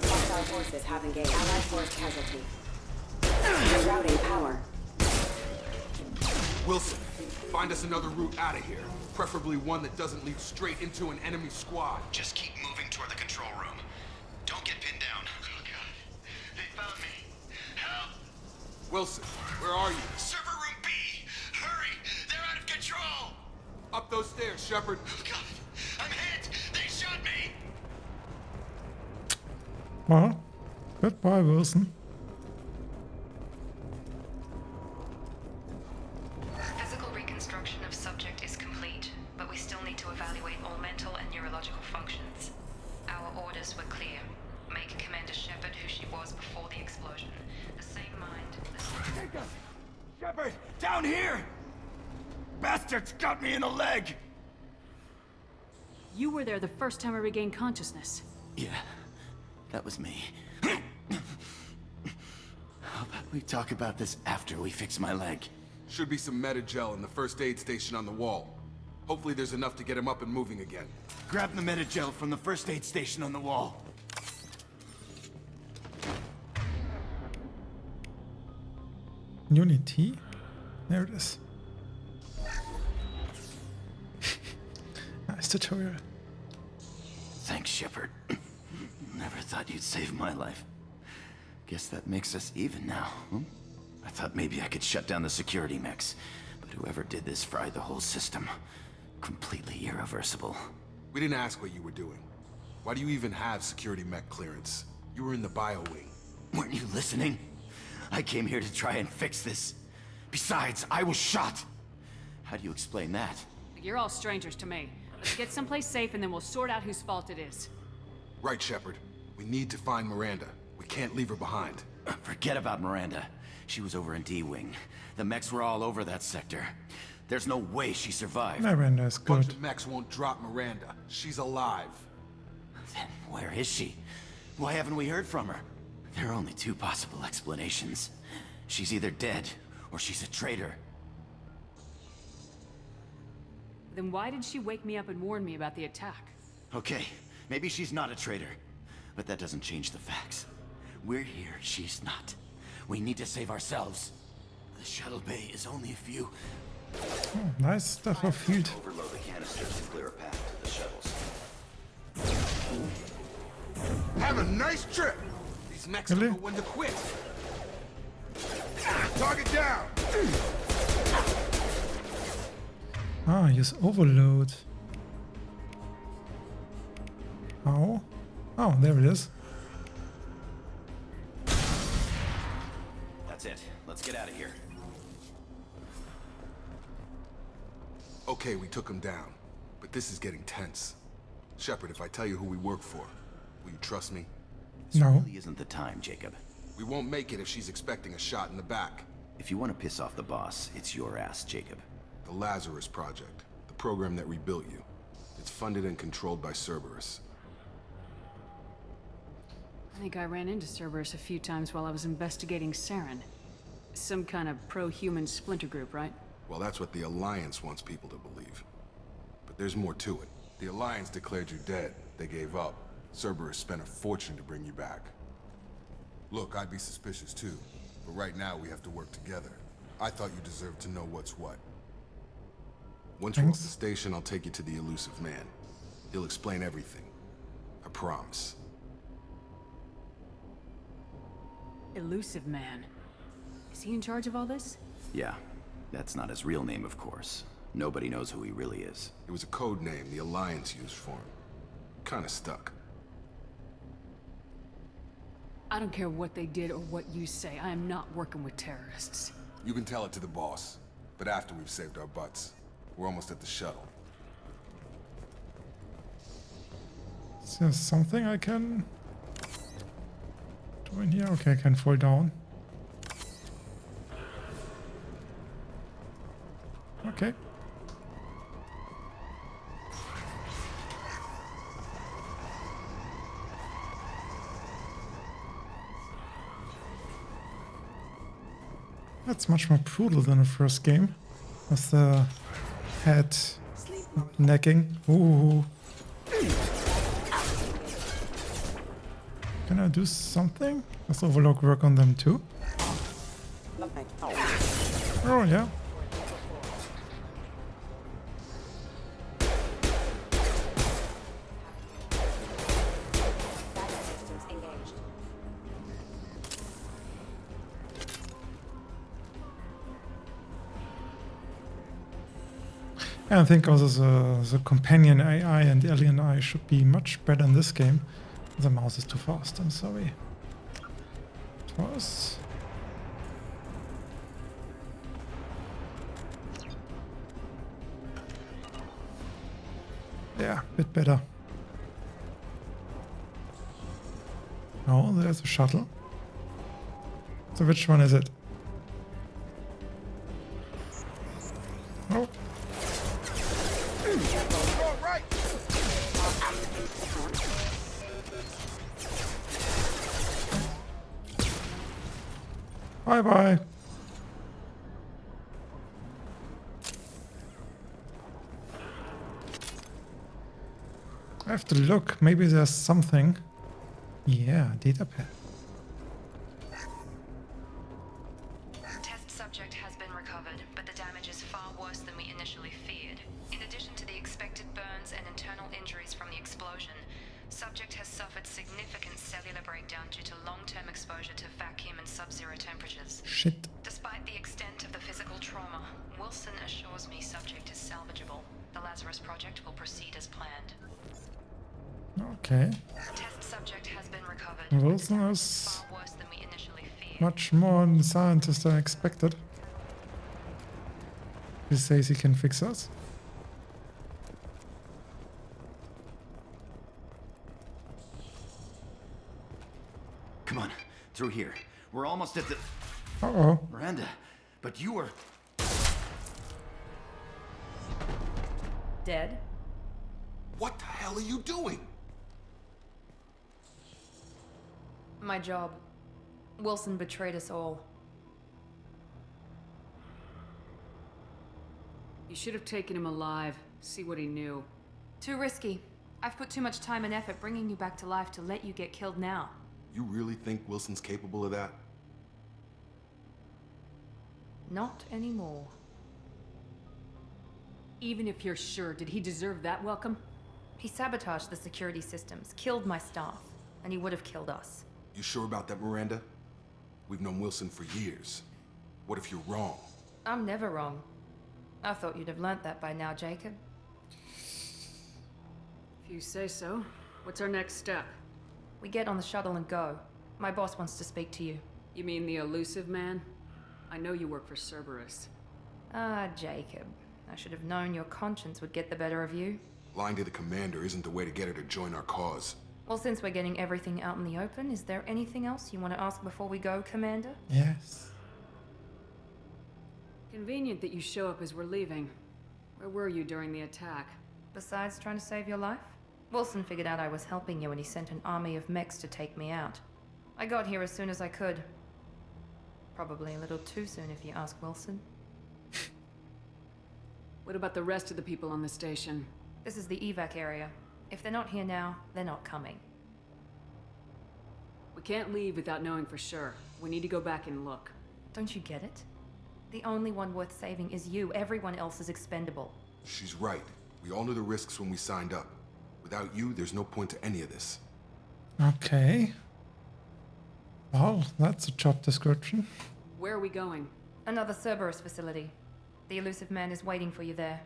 Speaker 11: Hostile forces have engaged. Allied force casualty. Rerouting power.
Speaker 13: Wilson, find us another route out of here. Preferably one that doesn't lead straight into an enemy squad.
Speaker 12: Just keep moving toward the control room. Don't get pinned down. Oh god. They found me. Help!
Speaker 13: Wilson, where are you?
Speaker 12: Server room B! Hurry! They're out of control!
Speaker 13: Up those stairs, Shepard.
Speaker 12: Oh god! I'm hit! They shot me!
Speaker 1: Well, goodbye, Wilson.
Speaker 7: Physical reconstruction of subject is complete, but we still need to evaluate all mental and neurological functions. Our orders were clear. Make make Commander Shepard who she was before the explosion. The same mind.
Speaker 10: Jacob! Shepard! Down here! Bastards got me in the leg!
Speaker 9: You were there the first time I regained consciousness.
Speaker 10: Yeah, that was me. How about we talk about this after we fix my leg?
Speaker 13: Should be some Metagel in the first aid station on the wall. Hopefully there's enough to get him up and moving again.
Speaker 10: Grab the Metagel from the first aid station on the wall.
Speaker 1: Unity? There it is. Nice tutorial.
Speaker 10: Thanks, Shepard. Never thought you'd save my life. Guess that makes us even now, huh? I thought maybe I could shut down the security mechs, but whoever did this fried the whole system. Completely irreversible.
Speaker 13: We didn't ask what you were doing. Why do you even have security mech clearance? You were in the bio wing.
Speaker 10: Weren't you listening? I came here to try and fix this. Besides, I was shot. How do you explain that?
Speaker 9: You're all strangers to me. Let's get someplace safe and then we'll sort out whose fault it is.
Speaker 13: Right, Shepard. We need to find Miranda. We can't leave her behind.
Speaker 10: Forget about Miranda. She was over in D-Wing. The mechs were all over that sector. There's no way she survived.
Speaker 1: Miranda is good.
Speaker 13: Bunch of mechs won't drop Miranda. She's alive.
Speaker 10: Then where is she? Why haven't we heard from her? There are only two possible explanations. She's either dead, or she's a traitor.
Speaker 9: Then why did she wake me up and warn me about the attack?
Speaker 10: Okay, maybe she's not a traitor. But that doesn't change the facts. We're here, she's not. We need to save ourselves. The shuttle bay is only a few...
Speaker 1: Oh, nice stuff of field.
Speaker 10: Overload the canisters to clear a path to the shuttles.
Speaker 13: Have a nice trip! These mechs don't know when to quit. Target down!
Speaker 1: Ah, use overload. How? Oh, there it is.
Speaker 10: That's it. Let's get out of here.
Speaker 13: Okay, we took him down. But this is getting tense. Shepard, if I tell you who we work for, will you trust me?
Speaker 10: This
Speaker 1: No.
Speaker 10: really isn't the time, Jacob.
Speaker 13: We won't make it if she's expecting a shot in the back.
Speaker 10: If you want to piss off the boss, it's your ass, Jacob.
Speaker 13: The Lazarus project. The program that rebuilt you. It's funded and controlled by Cerberus.
Speaker 9: I think I ran into Cerberus a few times while I was investigating Saren. Some kind of pro-human splinter group, right?
Speaker 13: Well, that's what the Alliance wants people to believe. But there's more to it. The Alliance declared you dead. They gave up. Cerberus spent a fortune to bring you back. Look, I'd be suspicious too. But right now, we have to work together. I thought you deserved to know what's what. Once we're off the station, I'll take you to the elusive man. He'll explain everything. I promise.
Speaker 9: Elusive man. Is he in charge of all this?
Speaker 10: Yeah. That's not his real name, of course. Nobody knows who he really is.
Speaker 13: It was a code name the Alliance used for him. Kinda stuck.
Speaker 9: I don't care what they did or what you say. I am not working with terrorists.
Speaker 13: You can tell it to the boss. But after we've saved our butts. We're almost at the shuttle.
Speaker 1: Is there something I can do in here? Okay, I can fall down. Okay. That's much more brutal than the first game. With the head necking. Ooh. Can I do something? Does Overload work on them too? Oh yeah. I think also the companion AI and the alien AI should be much better in this game. The mouse is too fast, I'm sorry. It was. Yeah, a bit better. Oh, there's a shuttle. So which one is it? Oh. Bye bye. I have to look. Maybe there's something. Yeah, data pad.
Speaker 7: Test subject has been recovered, but the damage is far worse than we initially feared. In addition to the expected burns and internal injuries from the explosion, subject has suffered significant cellular breakdown due to long-term exposure to vacuum and sub-zero temperatures.
Speaker 1: Shit.
Speaker 7: Despite the extent of the physical trauma, Wilson assures me subject is salvageable. The Lazarus project will proceed as planned.
Speaker 1: Okay.
Speaker 7: Test subject has been recovered.
Speaker 1: Wilson is
Speaker 7: Far worse than we initially feared.
Speaker 1: much more than scientist than I expected. He says he can fix us.
Speaker 10: Come on, through here. We're almost at the...
Speaker 1: Uh-oh.
Speaker 10: Miranda, but you were...
Speaker 6: Dead?
Speaker 13: What the hell are you doing?
Speaker 2: My job. Wilson betrayed us all.
Speaker 9: You should have taken him alive. See what he knew.
Speaker 2: Too risky. I've put too much time and effort bringing you back to life to let you get killed now.
Speaker 13: You really think Wilson's capable of that?
Speaker 2: Not anymore.
Speaker 9: Even if you're sure, did he deserve that welcome?
Speaker 2: He sabotaged the security systems, killed my staff, and he would have killed us.
Speaker 13: You sure about that, Miranda? We've known Wilson for years. What if you're wrong?
Speaker 2: I'm never wrong. I thought you'd have learnt that by now, Jacob.
Speaker 9: If you say so. What's our next step?
Speaker 2: We get on the shuttle and go. My boss wants to speak to you.
Speaker 9: You mean the elusive man? I know you work for Cerberus.
Speaker 2: Ah, Jacob. I should have known your conscience would get the better of you.
Speaker 13: Lying to the commander isn't the way to get her to join our cause.
Speaker 2: Well, since we're getting everything out in the open, is there anything else you want to ask before we go, Commander?
Speaker 1: Yes.
Speaker 9: Convenient that you show up as we're leaving. Where were you during the attack?
Speaker 2: Besides trying to save your life? Wilson figured out I was helping you and he sent an army of mechs to take me out. I got here as soon as I could. Probably a little too soon if you ask Wilson.
Speaker 9: What about the rest of the people on the station?
Speaker 2: This is the evac area. If they're not here now, they're not coming.
Speaker 9: We can't leave without knowing for sure. We need to go back and look.
Speaker 2: Don't you get it? The only one worth saving is you. Everyone else is expendable.
Speaker 13: She's right. We all knew the risks when we signed up. Without you, there's no point to any of this.
Speaker 1: Okay. Well, that's a job description.
Speaker 9: Where are we going?
Speaker 2: Another Cerberus facility. The elusive man is waiting for you there.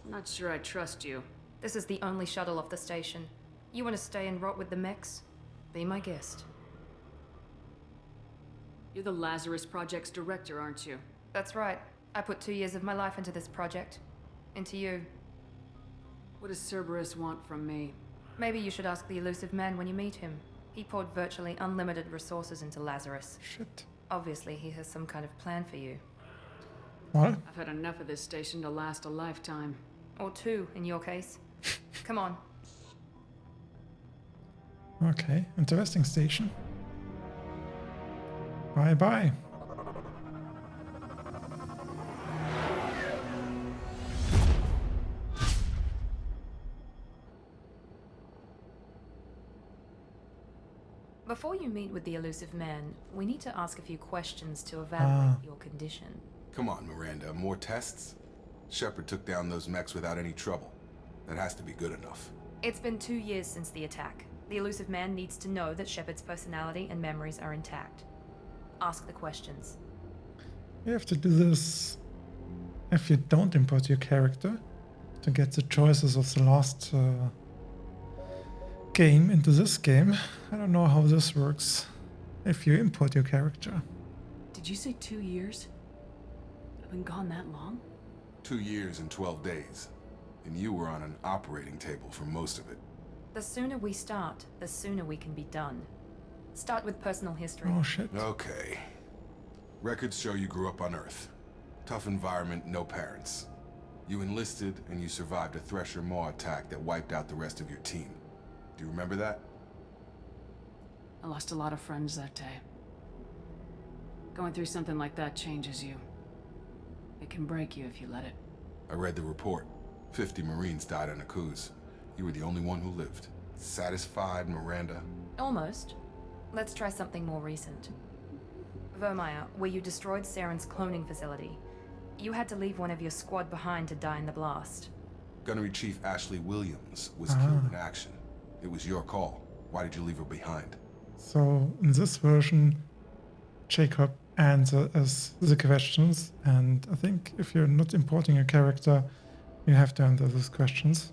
Speaker 9: I'm not sure I trust you.
Speaker 2: This is the only shuttle off the station. You want to stay and rot with the mechs? Be my guest.
Speaker 9: You're the Lazarus Project's director, aren't you?
Speaker 2: That's right. I put 2 years of my life into this project. Into you.
Speaker 9: What does Cerberus want from me?
Speaker 2: Maybe you should ask the elusive man when you meet him. He poured virtually unlimited resources into Lazarus.
Speaker 1: Shit.
Speaker 2: Obviously, he has some kind of plan for you.
Speaker 1: What?
Speaker 9: I've had enough of this station to last a lifetime.
Speaker 2: Or 2, in your case. Come on.
Speaker 1: Okay, interesting station. Bye-bye.
Speaker 2: Before you meet with the elusive man, we need to ask a few questions to evaluate your condition.
Speaker 13: Come on, Miranda. More tests? Shepard took down those mechs without any trouble. That has to be good enough.
Speaker 2: It's been 2 years since the attack. The elusive man needs to know that Shepard's personality and memories are intact. Ask the questions.
Speaker 1: You have to do this if you don't import your character to get the choices of the last game into this game. I don't know how this works if you import your character.
Speaker 9: Did you say 2 years? I've been gone that long?
Speaker 13: 2 years and 12 days. And you were on an operating table for most of it.
Speaker 2: The sooner we start, the sooner we can be done. Start with personal history.
Speaker 1: Oh shit.
Speaker 13: Okay. Records show you grew up on Earth. Tough environment, no parents. You enlisted and you survived a Thresher Maw attack that wiped out the rest of your team. Do you remember that?
Speaker 9: I lost a lot of friends that day. Going through something like that changes you. It can break you if you let it.
Speaker 13: I read the report. 50 Marines died on a cruise. You were the only one who lived. Satisfied, Miranda?
Speaker 2: Almost. Let's try something more recent. Vermeer, where you destroyed Saren's cloning facility. You had to leave one of your squad behind to die in the blast.
Speaker 13: Gunnery Chief Ashley Williams was killed in action. It was your call. Why did you leave her behind?
Speaker 1: So in this version, Jacob answers the questions, and I think if you're not importing a character, you have to answer those questions.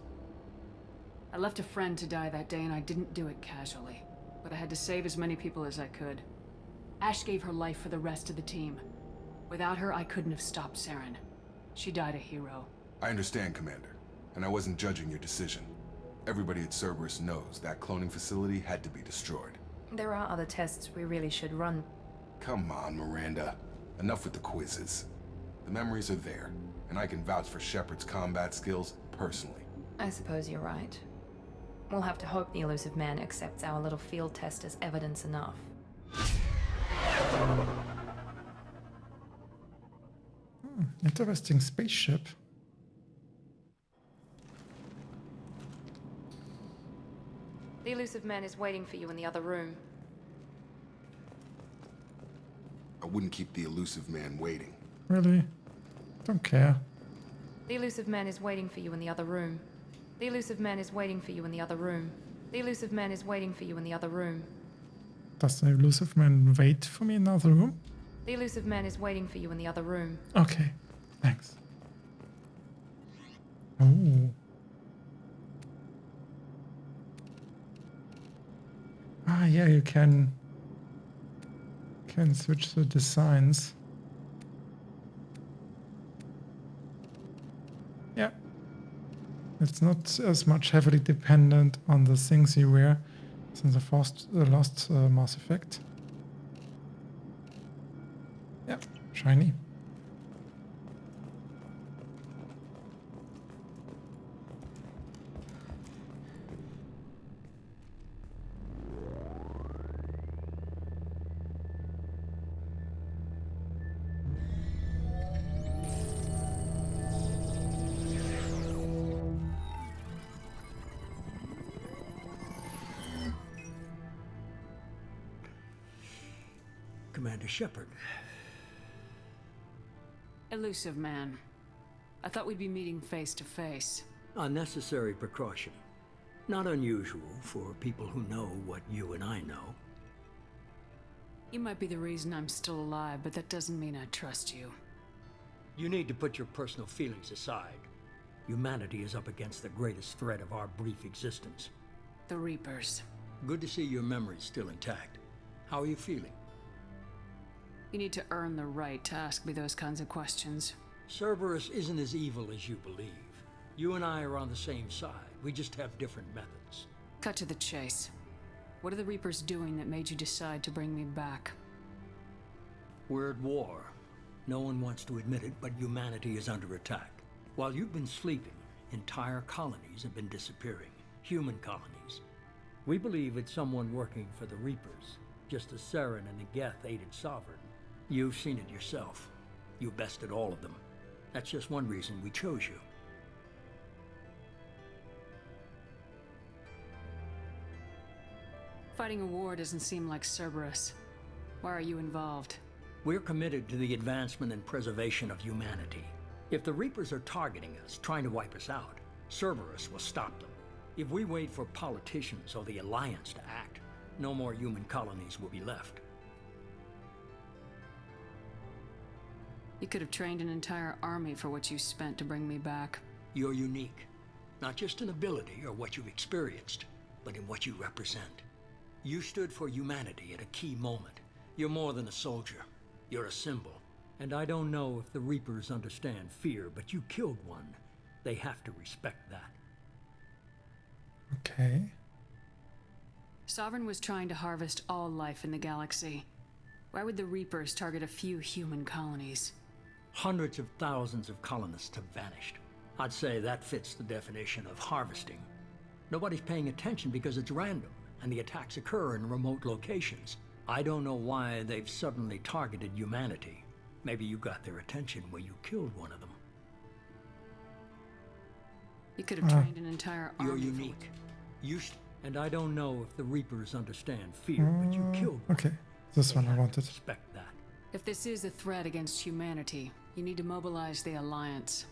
Speaker 9: I left a friend to die that day and I didn't do it casually. But I had to save as many people as I could. Ash gave her life for the rest of the team. Without her, I couldn't have stopped Saren. She died a hero.
Speaker 13: I understand, Commander, and I wasn't judging your decision. Everybody at Cerberus knows that cloning facility had to be destroyed.
Speaker 2: There are other tests we really should run.
Speaker 13: Come on, Miranda. Enough with the quizzes. The memories are there, and I can vouch for Shepard's combat skills personally.
Speaker 2: I suppose you're right. We'll have to hope the elusive man accepts our little field test as evidence enough.
Speaker 1: Interesting spaceship.
Speaker 2: The elusive man is waiting for you in the other room.
Speaker 13: I wouldn't keep the elusive man waiting.
Speaker 1: Really? Don't care.
Speaker 2: The elusive man is waiting for you in the other room. The elusive man is waiting for you in the other room. The elusive man is waiting for you in the other room.
Speaker 1: Does the elusive man wait for me in another room?
Speaker 2: The elusive man is waiting for you in the other room.
Speaker 1: Okay, thanks. Oh. Ah, yeah, you can switch the designs. Yeah. It's not as much heavily dependent on the things you wear since the last Mass Effect. Yeah, shiny.
Speaker 3: Commander Shepard.
Speaker 9: Elusive man. I thought we'd be meeting face to face.
Speaker 3: Unnecessary precaution. Not unusual for people who know what you and I know.
Speaker 9: You might be the reason I'm still alive, but that doesn't mean I trust you.
Speaker 3: You need to put your personal feelings aside. Humanity is up against the greatest threat of our brief existence.
Speaker 9: The Reapers.
Speaker 3: Good to see your memory's still intact. How are you feeling?
Speaker 9: You need to earn the right to ask me those kinds of questions.
Speaker 3: Cerberus isn't as evil as you believe. You and I are on the same side. We just have different methods.
Speaker 9: Cut to the chase. What are the Reapers doing that made you decide to bring me back?
Speaker 3: We're at war. No one wants to admit it, but humanity is under attack. While you've been sleeping, entire colonies have been disappearing. Human colonies. We believe it's someone working for the Reapers, just as Saren and the Geth aided Sovereign. You've seen it yourself. You bested all of them. That's just one reason we chose you.
Speaker 9: Fighting a war doesn't seem like Cerberus. Why are you involved?
Speaker 3: We're committed to the advancement and preservation of humanity. If the Reapers are targeting us, trying to wipe us out, Cerberus will stop them. If we wait for politicians or the Alliance to act, no more human colonies will be left.
Speaker 9: You could have trained an entire army for what you spent to bring me back.
Speaker 3: You're unique. Not just in ability or what you've experienced, but in what you represent. You stood for humanity at a key moment. You're more than a soldier. You're a symbol. And I don't know if the Reapers understand fear, but you killed one. They have to respect that.
Speaker 1: Okay.
Speaker 9: Sovereign was trying to harvest all life in the galaxy. Why would the Reapers target a few human colonies?
Speaker 3: Hundreds of thousands of colonists have vanished. I'd say that fits the definition of harvesting. Nobody's paying attention because it's random, and the attacks occur in remote locations. I don't know why they've suddenly targeted humanity. Maybe you got their attention when you killed one of them.
Speaker 9: You could have trained an entire army.
Speaker 3: You're unique. And I don't know if the Reapers understand fear, but you killed one.
Speaker 1: Okay, this one I wanted.
Speaker 3: Respect that.
Speaker 9: If this is a threat against humanity, you need to mobilize the Alliance.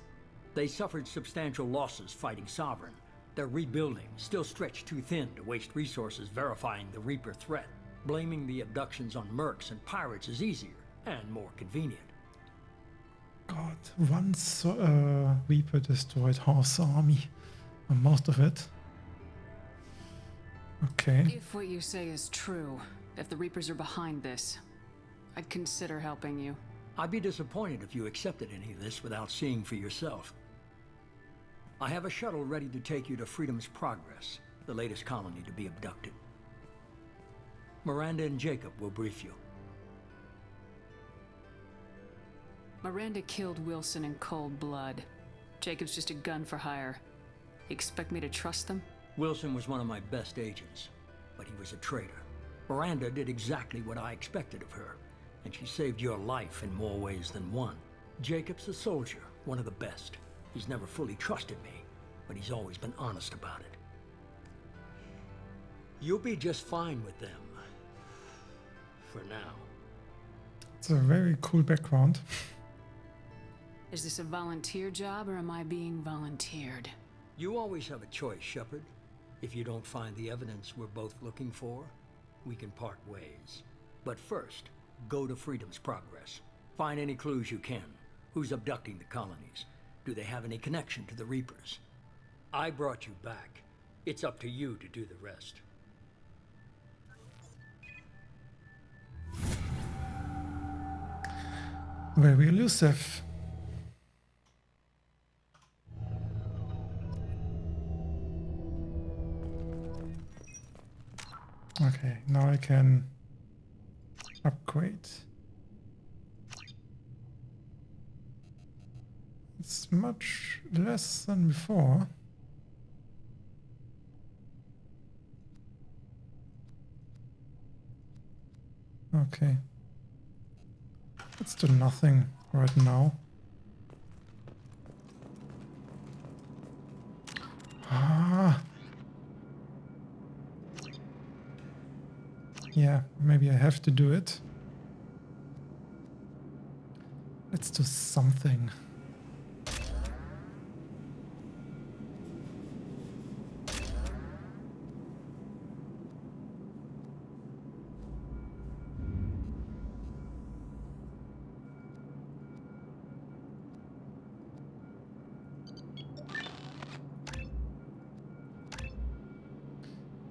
Speaker 3: They suffered substantial losses fighting Sovereign. They're rebuilding, still stretched too thin to waste resources verifying the Reaper threat. Blaming the abductions on mercs and pirates is easier and more convenient.
Speaker 1: God, once Reaper destroyed half the army, or most of it. Okay.
Speaker 9: If what you say is true, if the Reapers are behind this, I'd consider helping you.
Speaker 3: I'd be disappointed if you accepted any of this without seeing for yourself. I have a shuttle ready to take you to Freedom's Progress, the latest colony to be abducted. Miranda and Jacob will brief you.
Speaker 9: Miranda killed Wilson in cold blood. Jacob's just a gun for hire. You expect me to trust them?
Speaker 3: Wilson was one of my best agents, but he was a traitor. Miranda did exactly what I expected of her, and she saved your life in more ways than one. Jacob's a soldier, one of the best. He's never fully trusted me, but he's always been honest about it. You'll be just fine with them. For now.
Speaker 1: It's a very cool background.
Speaker 9: Is this a volunteer job, or am I being volunteered?
Speaker 3: You always have a choice, Shepard. If you don't find the evidence we're both looking for, we can part ways. But first, go to Freedom's Progress. Find any clues you can. Who's abducting the colonies? Do they have any connection to the Reapers? I brought you back. It's up to you to do the rest.
Speaker 1: Very elusive. Okay, now I can upgrade. It's much less than before. Okay. Let's do nothing right now. Yeah, maybe I have to do it. Let's do something.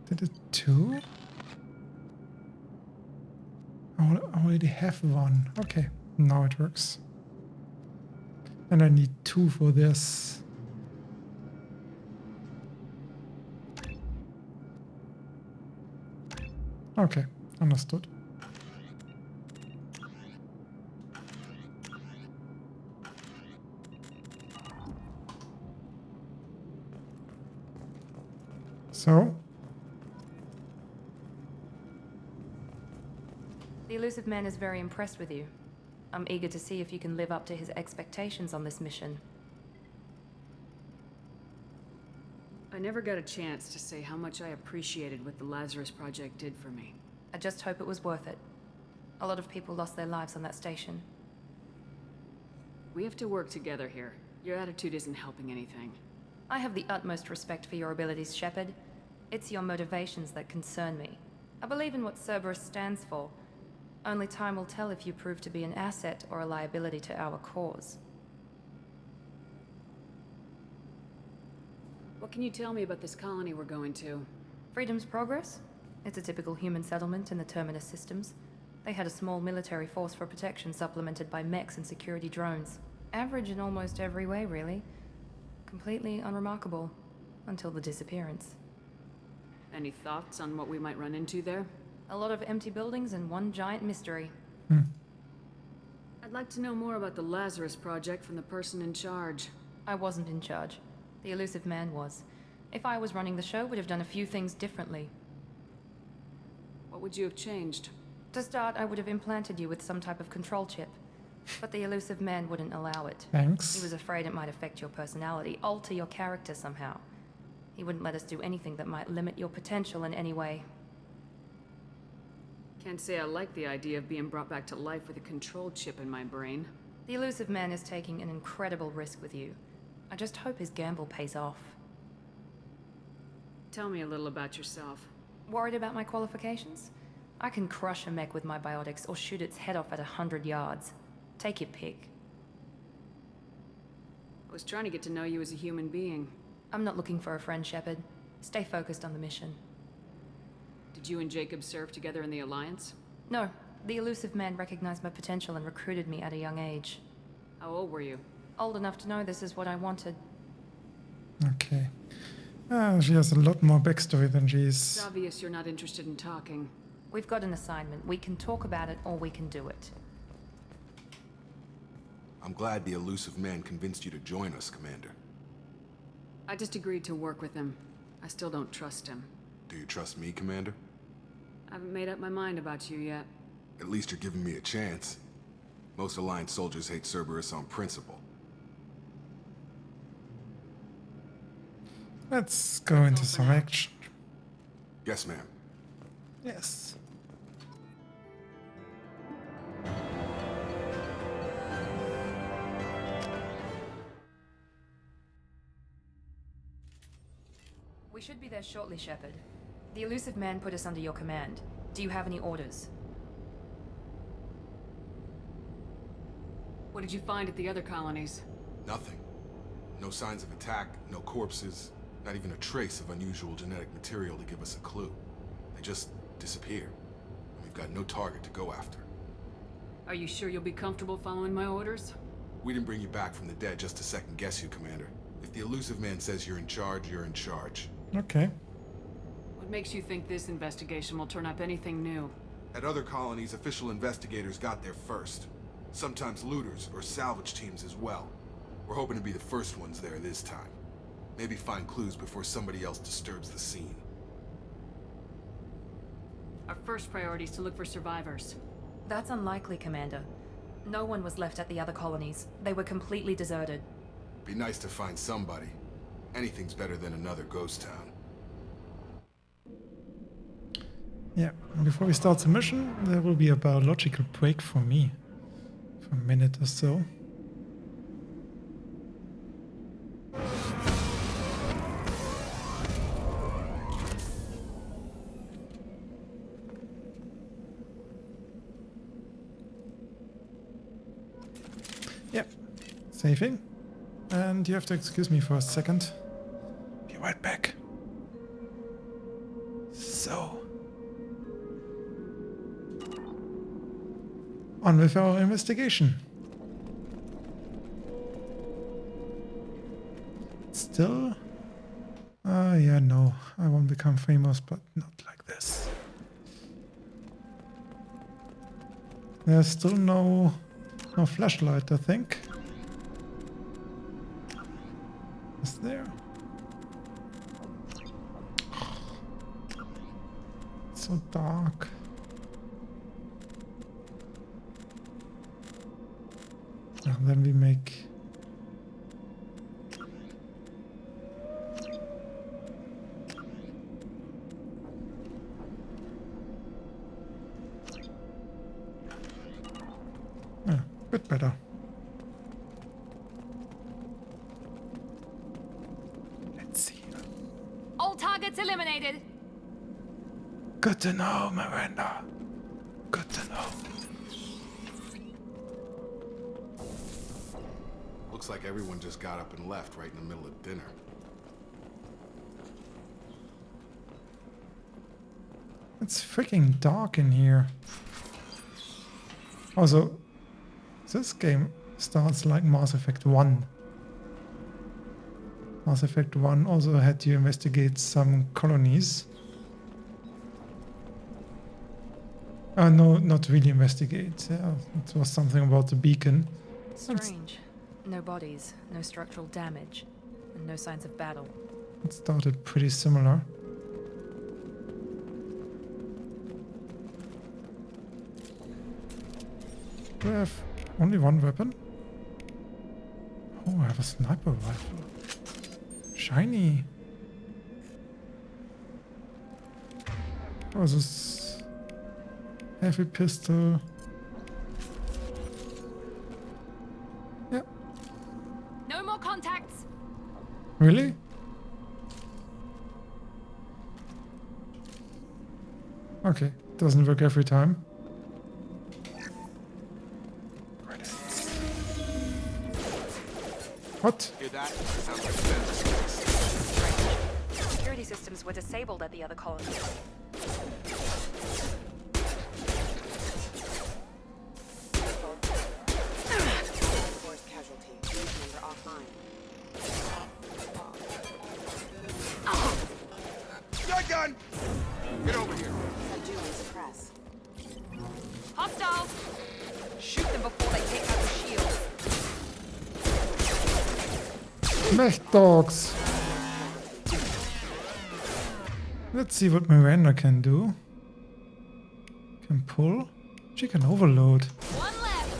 Speaker 1: Did it two? I already have one. Okay, now it works. And I need two for this. Okay, understood. So?
Speaker 2: The elusive man is very impressed with you. I'm eager to see if you can live up to his expectations on this mission.
Speaker 9: I never got a chance to say how much I appreciated what the Lazarus project did for me.
Speaker 2: I just hope it was worth it. A lot of people lost their lives on that station.
Speaker 9: We have to work together here. Your attitude isn't helping anything.
Speaker 2: I have the utmost respect for your abilities, Shepard. It's your motivations that concern me. I believe in what Cerberus stands for. Only time will tell if you prove to be an asset or a liability to our cause.
Speaker 9: What can you tell me about this colony we're going to?
Speaker 2: Freedom's Progress? It's a typical human settlement in the Terminus systems. They had a small military force for protection supplemented by mechs and security drones. Average in almost every way, really. Completely unremarkable. Until the disappearance.
Speaker 9: Any thoughts on what we might run into there?
Speaker 2: A lot of empty buildings and one giant mystery.
Speaker 9: I'd like to know more about the Lazarus project from the person in charge.
Speaker 2: I wasn't in charge. The elusive man was. If I was running the show, would have done a few things differently.
Speaker 9: What would you have changed?
Speaker 2: To start, I would have implanted you with some type of control chip. But the elusive man wouldn't allow it.
Speaker 1: Thanks.
Speaker 2: He was afraid it might affect your personality, alter your character somehow. He wouldn't let us do anything that might limit your potential in any way.
Speaker 9: Can't say I like the idea of being brought back to life with a control chip in my brain.
Speaker 2: The elusive man is taking an incredible risk with you. I just hope his gamble pays off.
Speaker 9: Tell me a little about yourself.
Speaker 2: Worried about my qualifications? I can crush a mech with my biotics or shoot its head off at 100 yards. Take your pick.
Speaker 9: I was trying to get to know you as a human being.
Speaker 2: I'm not looking for a friend, Shepard. Stay focused on the mission.
Speaker 9: Did you and Jacob serve together in the Alliance?
Speaker 2: No. The elusive man recognized my potential and recruited me at a young age.
Speaker 9: How old were you?
Speaker 2: Old enough to know this is what I wanted.
Speaker 1: Okay. She has a lot more backstory than she's...
Speaker 9: It's obvious you're not interested in talking.
Speaker 2: We've got an assignment. We can talk about it or we can do it.
Speaker 13: I'm glad the elusive man convinced you to join us, Commander.
Speaker 9: I just agreed to work with him. I still don't trust him.
Speaker 13: Do you trust me, Commander?
Speaker 9: I haven't made up my mind about you yet.
Speaker 13: At least you're giving me a chance. Most Alliance soldiers hate Cerberus on principle.
Speaker 1: Let's go into some action.
Speaker 13: Yes, ma'am.
Speaker 1: Yes.
Speaker 2: We should be there shortly, Shepard. The elusive man put us under your command. Do you have any orders?
Speaker 9: What did you find at the other colonies?
Speaker 13: Nothing. No signs of attack, no corpses, not even a trace of unusual genetic material to give us a clue. They just disappear. And we've got no target to go after.
Speaker 9: Are you sure you'll be comfortable following my orders?
Speaker 13: We didn't bring you back from the dead just to second guess you, Commander. If the elusive man says you're in charge, you're in charge.
Speaker 1: Okay.
Speaker 9: What makes you think this investigation will turn up anything new?
Speaker 13: At other colonies, official investigators got there first. Sometimes looters or salvage teams as well. We're hoping to be the first ones there this time. Maybe find clues before somebody else disturbs the scene.
Speaker 9: Our first priority is to look for survivors.
Speaker 2: That's unlikely, Commander. No one was left at the other colonies. They were completely deserted.
Speaker 13: Be nice to find somebody. Anything's better than another ghost town.
Speaker 1: Yeah, before we start the mission, there will be a biological break for me. For a minute or so. Yeah, saving. And you have to excuse me for a second. Be right back. So. On with our investigation. Still? Yeah, no. I won't become famous, but not like this. There's still no flashlight, I think. Is there? It's so dark. And then we make a bit better. Let's see.
Speaker 2: All targets eliminated.
Speaker 1: Good to know, Miranda. Good to know.
Speaker 13: Looks like everyone just got up and left right in the middle of dinner.
Speaker 1: It's freaking dark in here. Also, this game starts like Mass Effect 1. Mass Effect 1 also had you investigate some colonies. No, not really investigate. Yeah, it was something about the beacon.
Speaker 2: Strange. No bodies, no structural damage, and no signs of battle.
Speaker 1: It started pretty similar. Do I have only one weapon? Oh, I have a sniper rifle. Shiny. Oh, this heavy pistol. Yeah.
Speaker 2: No more contacts!
Speaker 1: Really? Okay, doesn't work every time. What?
Speaker 8: Hear that? Sounds like sense.
Speaker 2: Security systems were disabled at the other colony.
Speaker 11: Force casualty. Unit member offline.
Speaker 8: Shotgun! Get over here.
Speaker 11: Subduing suppress.
Speaker 2: Hostiles! Shoot them before they take out the shield.
Speaker 1: Mech dogs. Let's see what Miranda can do. Can pull. She can overload.
Speaker 2: One left.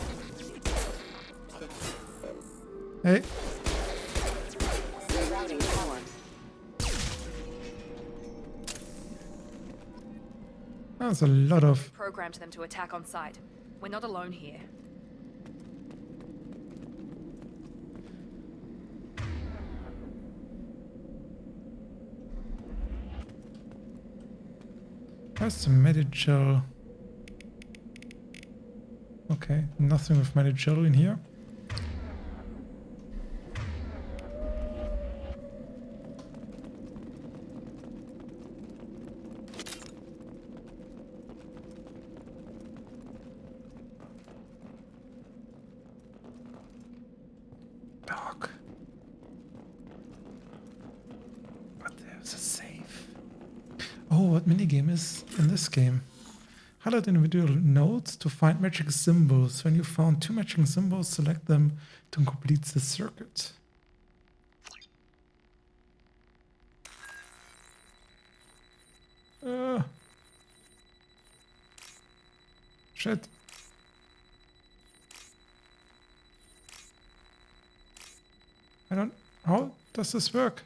Speaker 1: Hey.
Speaker 11: Rerouting power.
Speaker 1: That's a lot of.
Speaker 2: Programmed them to attack on sight. We're not alone here.
Speaker 1: Where's the Medicel? Okay, nothing with Medicel in here. Dog. But there's a safe. Oh, what minigame is in this game? Highlight individual nodes to find magic symbols. When you found 2 matching symbols, select them to complete the circuit. Shit. I don't... How does this work?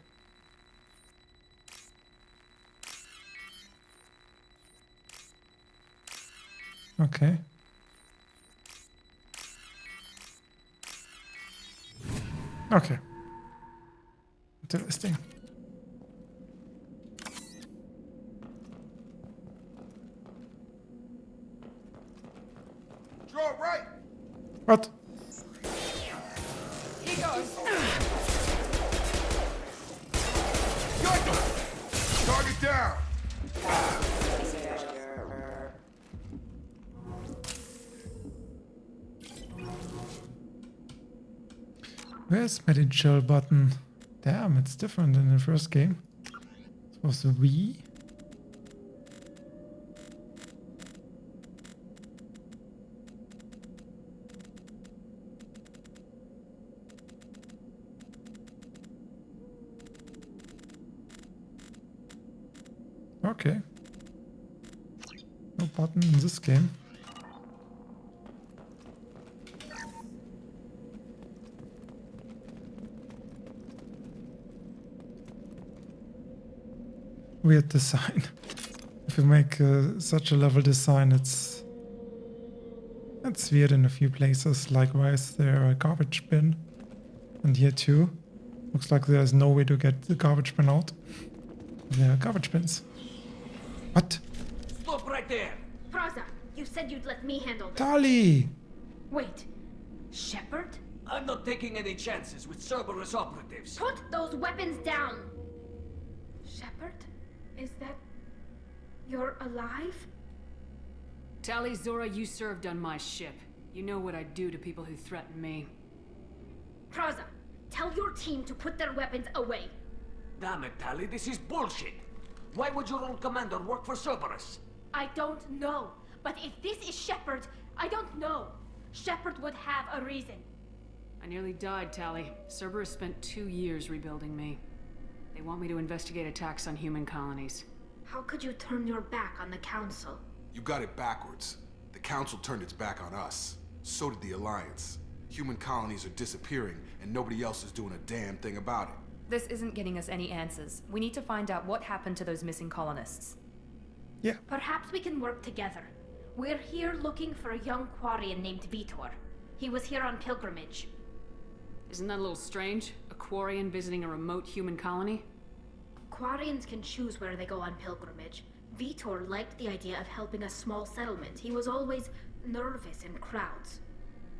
Speaker 1: Okay. Okay. Interesting.
Speaker 8: Draw right!
Speaker 1: What?
Speaker 2: He goes.
Speaker 8: Target down!
Speaker 1: Where's Medicel button? Damn, it's different than the first game. It was a V. Okay. No button in this game. Weird design. If you make such a level design, it's weird in a few places. Likewise, there are a garbage bin, and here too. Looks like there's no way to get the garbage bin out. There are garbage bins. What?
Speaker 14: Stop right there!
Speaker 15: Praza, you said you'd let me handle this.
Speaker 1: Tali!
Speaker 15: Wait, Shepard?
Speaker 14: I'm not taking any chances with Cerberus operatives.
Speaker 15: Put those weapons down! Shepard? Is that... you're alive?
Speaker 9: Tali, Zora, you served on my ship. You know what I do to people who threaten me.
Speaker 15: Praza, tell your team to put their weapons away.
Speaker 14: Damn it, Tali, this is bullshit. Why would your old commander work for Cerberus?
Speaker 15: I don't know, But if this is Shepard, I don't know. Shepard would have a reason.
Speaker 9: I nearly died, Tally. Cerberus spent 2 years rebuilding me. They want me to investigate attacks on human colonies.
Speaker 15: How could you turn your back on the Council?
Speaker 13: You got it backwards. The Council turned its back on us. So did the Alliance. Human colonies are disappearing, and nobody else is doing a damn thing about it.
Speaker 2: This isn't getting us any answers. We need to find out what happened to those missing colonists.
Speaker 1: Yeah.
Speaker 15: Perhaps we can work together. We're here looking for a young Quarian named Vitor. He was here on pilgrimage.
Speaker 9: Isn't that a little strange? A Quarian visiting a remote human colony?
Speaker 15: Quarians can choose where they go on pilgrimage. Vitor liked the idea of helping a small settlement. He was always nervous in crowds.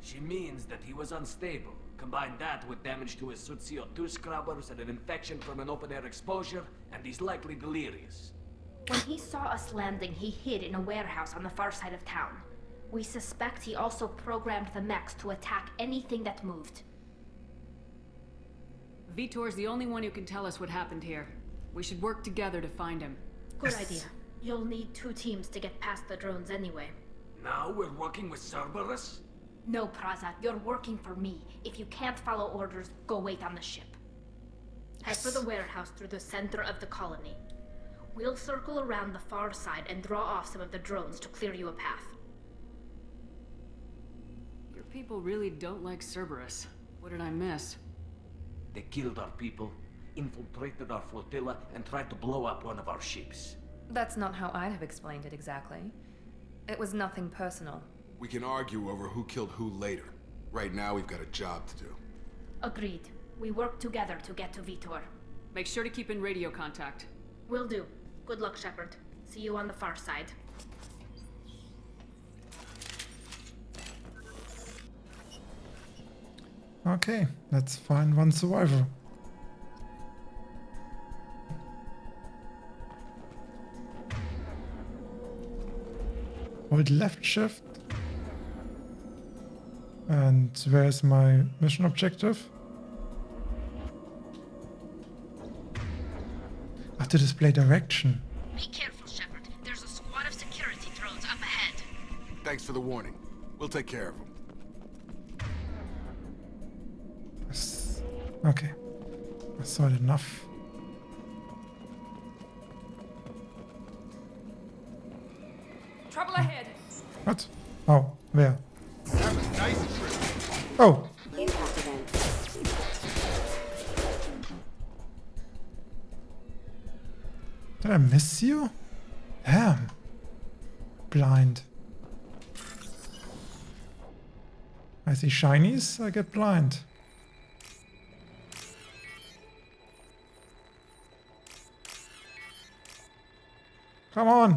Speaker 14: She means that he was unstable. Combine that with damage to his suit CO2 scrubbers and an infection from an open-air exposure, and he's likely delirious.
Speaker 15: When he saw us landing, he hid in a warehouse on the far side of town. We suspect he also programmed the mechs to attack anything that moved.
Speaker 9: Vitor's the only one who can tell us what happened here. We should work together to find him.
Speaker 15: Good idea. You'll need 2 teams to get past the drones anyway.
Speaker 14: Now we're working with Cerberus?
Speaker 15: No, Praza, you're working for me. If you can't follow orders, go wait on the ship. Head for the warehouse through the center of the colony. We'll circle around the far side and draw off some of the drones to clear you a path.
Speaker 9: Your people really don't like Cerberus. What did I miss?
Speaker 14: They killed our people, infiltrated our flotilla, and tried to blow up one of our ships.
Speaker 2: That's not how I'd have explained it exactly. It was nothing personal.
Speaker 13: We can argue over who killed who later. Right now, we've got a job to do.
Speaker 15: Agreed. We work together to get to Vitor.
Speaker 9: Make sure to keep in radio contact.
Speaker 15: Will do. Good luck, Shepard. See you on the far side.
Speaker 1: Okay, let's find one survivor. Hold left shift. And where's my mission objective? To display direction.
Speaker 15: Be careful, Shepard. There's a squad of security drones up ahead.
Speaker 13: Thanks for the warning. We'll take care of them.
Speaker 1: Okay. I saw it enough.
Speaker 2: Trouble ahead.
Speaker 1: What? Oh, where?
Speaker 13: That was nice.
Speaker 1: Oh.
Speaker 11: Impact event.
Speaker 1: Did I miss you? Damn. Blind. I see shinies, I get blind. Come on.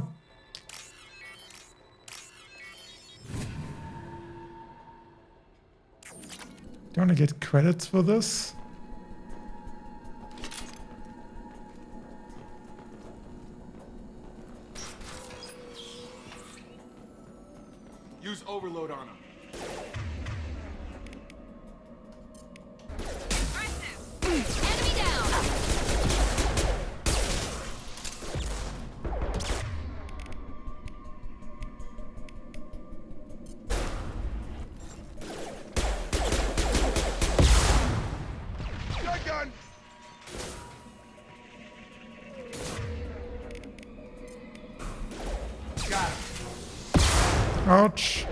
Speaker 1: Do you want to get credits for this?
Speaker 13: Use overload on him.
Speaker 15: Enemy down!
Speaker 13: Shotgun! Got him.
Speaker 1: Ouch.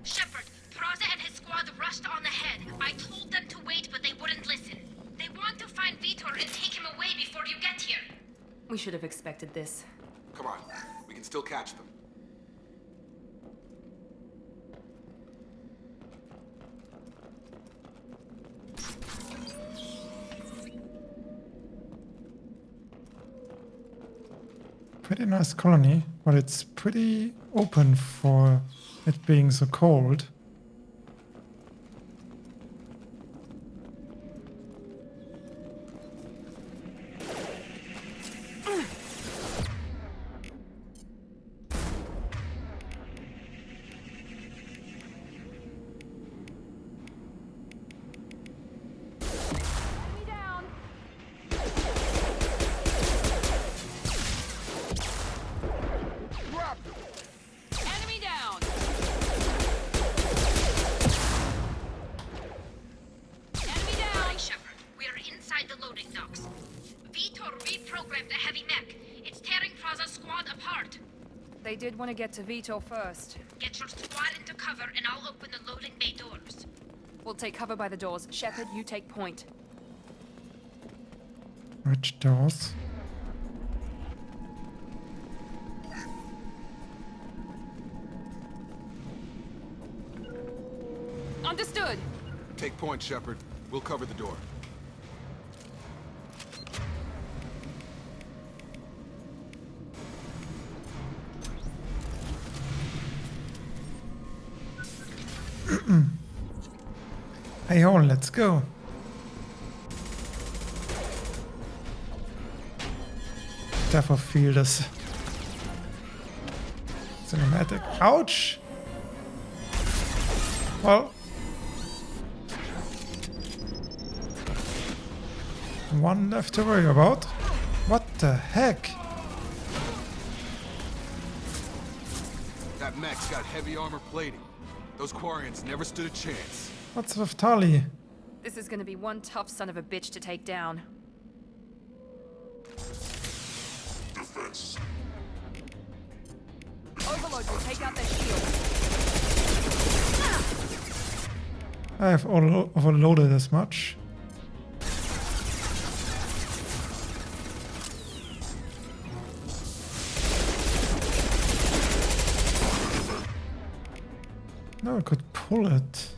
Speaker 15: Shepard, Praza and his squad rushed on ahead. I told them to wait, but they wouldn't listen. They want to find Vitor and take him away before you get here.
Speaker 2: We should have expected this.
Speaker 13: Come on. We can still catch them.
Speaker 1: Pretty nice colony, but it's pretty open for it being so cold.
Speaker 15: reprogrammed the heavy mech. It's tearing Fraza's squad apart.
Speaker 2: They did want to get to Vito first.
Speaker 15: Get your squad into cover and I'll open the loading bay doors.
Speaker 2: We'll take cover by the doors. Shepard, you take point.
Speaker 1: Which doors?
Speaker 2: Understood.
Speaker 13: Take point, Shepard. We'll cover the door.
Speaker 1: Hey, on, let's go. Therefore, feel this cinematic. Ouch! Well, one left to worry about. What the heck?
Speaker 13: That mech's got heavy armor plating. Those Quarians never stood a chance.
Speaker 1: What's with Tali?
Speaker 2: This is gonna be one tough son of a bitch to take down.
Speaker 16: Defense.
Speaker 2: Overload will take out their shield.
Speaker 1: I have overloaded as much. No, I could pull it.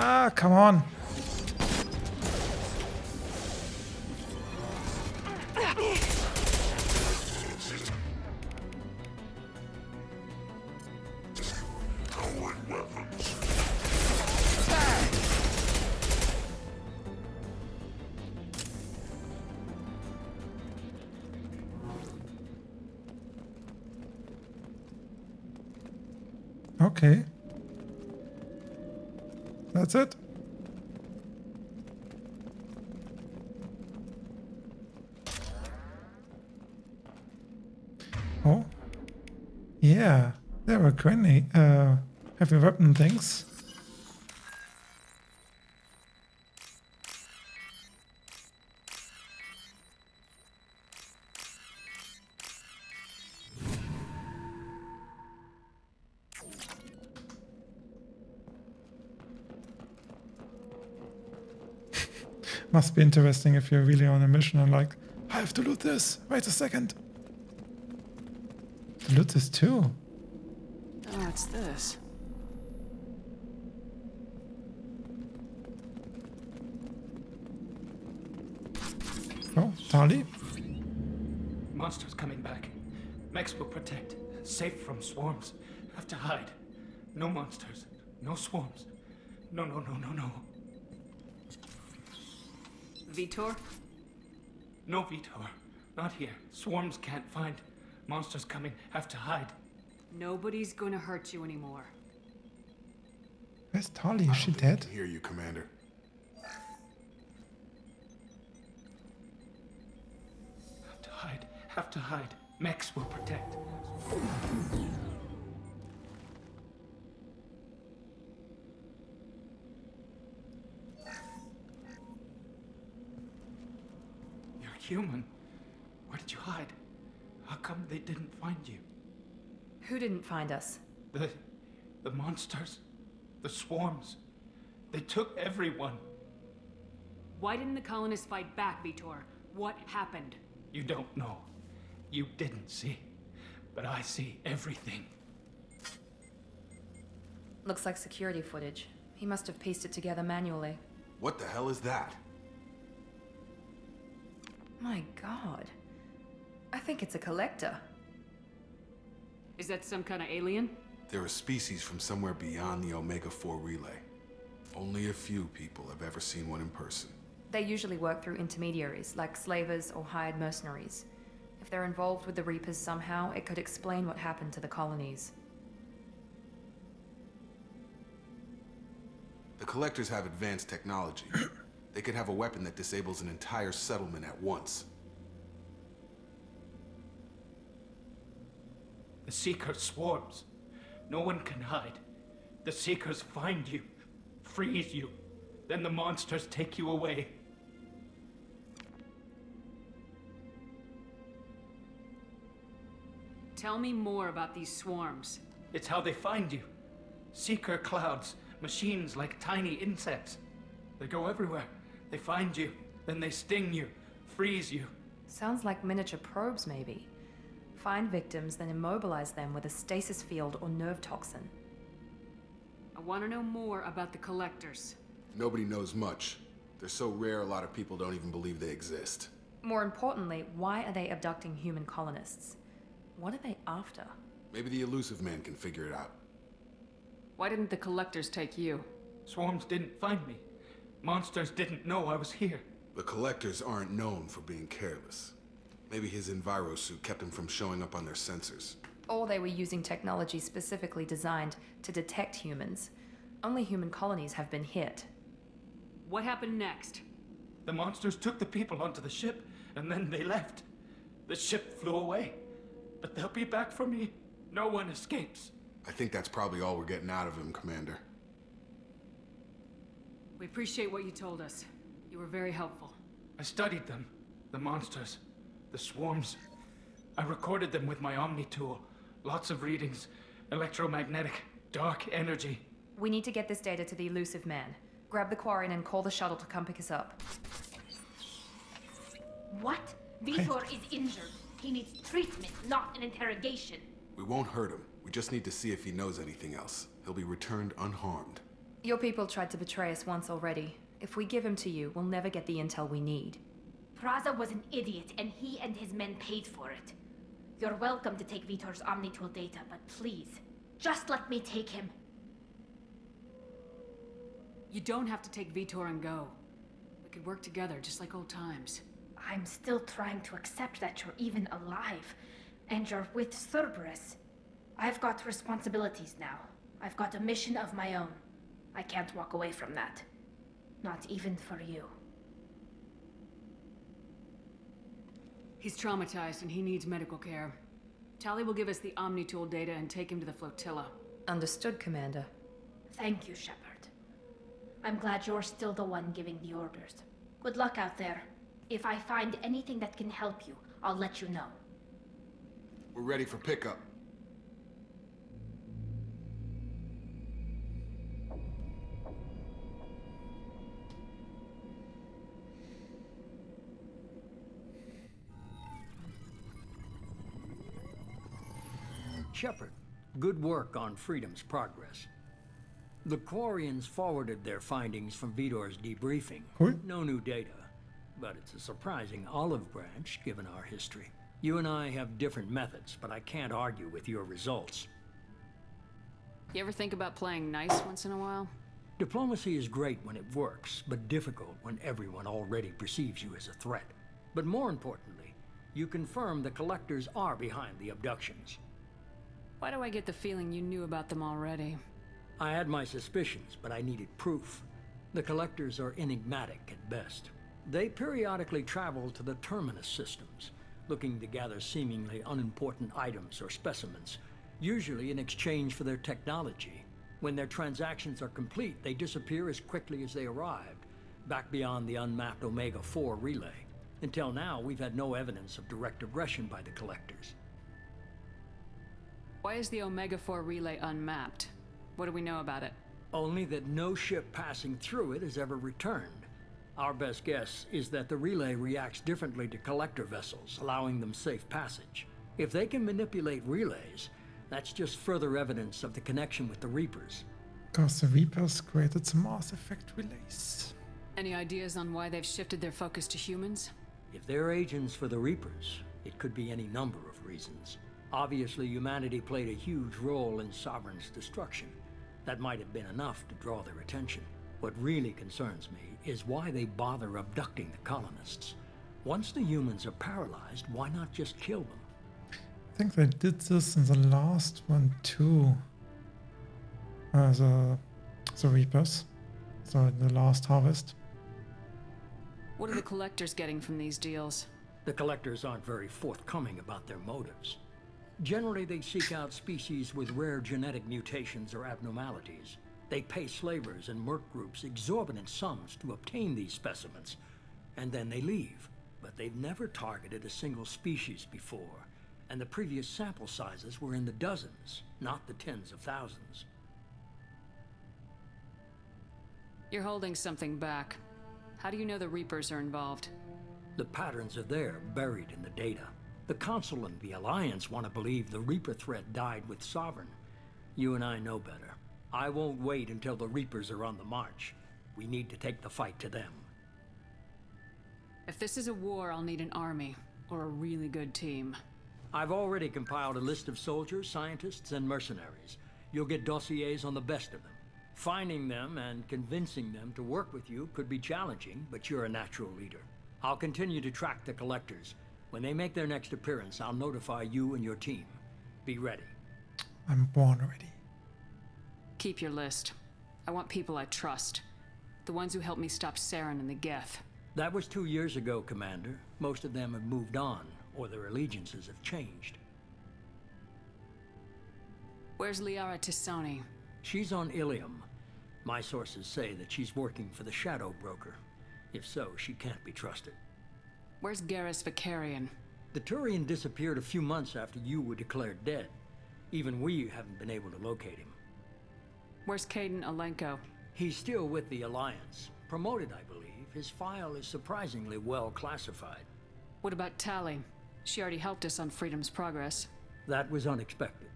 Speaker 1: Ah, come on. Okay. That's it. Oh. Yeah, there were grenade, heavy weapon things. Must be interesting if you're really on a mission and like, I have to loot this. Wait a second. To loot this too.
Speaker 9: Oh, it's this.
Speaker 1: Oh, Tali?
Speaker 14: Monsters coming back. Mechs will protect. Safe from swarms. Have to hide. No monsters. No swarms. No.
Speaker 9: Vitor?
Speaker 14: No, Vitor. Not here. Swarms can't find. Monsters coming. Have to hide.
Speaker 9: Nobody's gonna hurt you anymore.
Speaker 1: Where's Tali? Is she dead?
Speaker 13: I hear you, Commander.
Speaker 14: Have to hide. Have to hide. Mechs will protect. You're human. Where did you hide? How come they didn't find you?
Speaker 2: Who didn't find us?
Speaker 14: The monsters. The swarms. They took everyone.
Speaker 9: Why didn't the colonists fight back, Vitor? What happened?
Speaker 14: You don't know. You didn't see. But I see everything.
Speaker 2: Looks like security footage. He must have pieced it together manually.
Speaker 13: What the hell is that?
Speaker 2: My god. I think it's a collector.
Speaker 9: Is that some kind of alien?
Speaker 13: They're a species from somewhere beyond the Omega-4 relay. Only a few people have ever seen one in person.
Speaker 2: They usually work through intermediaries, like slavers or hired mercenaries. If they're involved with the Reapers somehow, it could explain what happened to the colonies.
Speaker 13: The collectors have advanced technology. They could have a weapon that disables an entire settlement at once.
Speaker 14: The Seeker swarms. No one can hide. The Seekers find you, freeze you, then the monsters take you away.
Speaker 9: Tell me more about these swarms.
Speaker 14: It's how they find you. Seeker clouds, machines like tiny insects. They go everywhere. They find you, then they sting you, freeze you.
Speaker 2: Sounds like miniature probes, maybe. Find victims, then immobilize them with a stasis field or nerve toxin.
Speaker 9: I want to know more about the collectors.
Speaker 13: Nobody knows much. They're so rare, a lot of people don't even believe they exist.
Speaker 2: More importantly, why are they abducting human colonists? What are they after?
Speaker 13: Maybe the elusive man can figure it out.
Speaker 9: Why didn't the collectors take you?
Speaker 14: Swarms didn't find me. Monsters didn't know I was here.
Speaker 13: The collectors aren't known for being careless. Maybe his enviro suit kept him from showing up on their sensors.
Speaker 2: Or they were using technology specifically designed to detect humans. Only human colonies have been hit.
Speaker 9: What happened next?
Speaker 14: The monsters took the people onto the ship, and then they left. The ship flew away. But they'll be back for me. No one escapes.
Speaker 13: I think that's probably all we're getting out of him, Commander.
Speaker 9: We appreciate what you told us. You were very helpful.
Speaker 14: I studied them. The monsters. The swarms. I recorded them with my Omni tool. Lots of readings. Electromagnetic. Dark energy.
Speaker 2: We need to get this data to the elusive man. Grab the Quarian and call the shuttle to come pick us up.
Speaker 15: What? Vitor is injured. He needs treatment, not an interrogation.
Speaker 13: We won't hurt him. We just need to see if he knows anything else. He'll be returned unharmed.
Speaker 2: Your people tried to betray us once already. If we give him to you, we'll never get the intel we need.
Speaker 15: Praza was an idiot, and he and his men paid for it. You're welcome to take Vitor's Omnitool data, but please, just let me take him.
Speaker 9: You don't have to take Vitor and go. We could work together, just like old times.
Speaker 15: I'm still trying to accept that you're even alive, and you're with Cerberus. I've got responsibilities now. I've got a mission of my own. I can't walk away from that. Not even for you.
Speaker 9: He's traumatized and he needs medical care. Tali will give us the Omnitool data and take him to the flotilla.
Speaker 2: Understood, Commander.
Speaker 15: Thank you, Shepard. I'm glad you're still the one giving the orders. Good luck out there. If I find anything that can help you, I'll let you know.
Speaker 13: We're ready for pickup.
Speaker 3: Shepard, good work on Freedom's progress. The Quarians forwarded their findings from Vitor's debriefing. No new data, but it's a surprising olive branch given our history. You and I have different methods, but I can't argue with your results.
Speaker 9: You ever think about playing nice once in a while?
Speaker 3: Diplomacy is great when it works, but difficult when everyone already perceives you as a threat. But more importantly, you confirm the collectors are behind the abductions.
Speaker 9: Why do I get the feeling you knew about them already?
Speaker 3: I had my suspicions, but I needed proof. The collectors are enigmatic at best. They periodically travel to the terminus systems, looking to gather seemingly unimportant items or specimens, usually in exchange for their technology. When their transactions are complete, they disappear as quickly as they arrived, back beyond the unmapped Omega-4 relay. Until now, we've had no evidence of direct aggression by the collectors.
Speaker 9: Why is the Omega-4 relay unmapped? What do we know about it?
Speaker 3: Only that no ship passing through it has ever returned. Our best guess is that the relay reacts differently to collector vessels, allowing them safe passage. If they can manipulate relays, that's just further evidence of the connection with the Reapers.
Speaker 1: Because the Reapers created some MassEffect relays.
Speaker 9: Any ideas on why they've shifted their focus to humans?
Speaker 3: If they're agents for the Reapers, it could be any number of reasons. Obviously, humanity played a huge role in Sovereign's destruction. That might have been enough to draw their attention. What really concerns me is why they bother abducting the colonists. Once the humans are paralyzed, why not just kill them?
Speaker 1: I think they did this in the last one too. The Reapers. So in the last harvest.
Speaker 9: What are the collectors getting from these deals?
Speaker 3: The collectors aren't very forthcoming about their motives. Generally, they seek out species with rare genetic mutations or abnormalities. They pay slavers and merc groups exorbitant sums to obtain these specimens, and then they leave. But they've never targeted a single species before, and the previous sample sizes were in the dozens, not the tens of thousands.
Speaker 9: You're holding something back. How do you know the Reapers are involved?
Speaker 3: The patterns are there, buried in the data. The Council and the Alliance want to believe the Reaper threat died with Sovereign. You and I know better. I won't wait until the Reapers are on the march. We need to take the fight to them.
Speaker 9: If this is a war, I'll need an army, or a really good team.
Speaker 3: I've already compiled a list of soldiers, scientists, and mercenaries. You'll get dossiers on the best of them. Finding them and convincing them to work with you could be challenging, but you're a natural leader. I'll continue to track the collectors. When they make their next appearance, I'll notify you and your team. Be ready.
Speaker 1: I'm born ready.
Speaker 9: Keep your list. I want people I trust. The ones who helped me stop Saren and the Geth.
Speaker 3: That was 2 years ago, Commander. Most of them have moved on, or their allegiances have changed.
Speaker 9: Where's Liara Tisoni?
Speaker 3: She's on Ilium. My sources say that she's working for the Shadow Broker. If so, she can't be trusted.
Speaker 9: Where's Garrus Vicarian?
Speaker 3: The Turian disappeared a few months after you were declared dead. Even we haven't been able to locate him.
Speaker 9: Where's Caden Alenko?
Speaker 3: He's still with the Alliance. Promoted, I believe. His file is surprisingly well classified.
Speaker 9: What about Tali? She already helped us on Freedom's Progress.
Speaker 3: That was unexpected.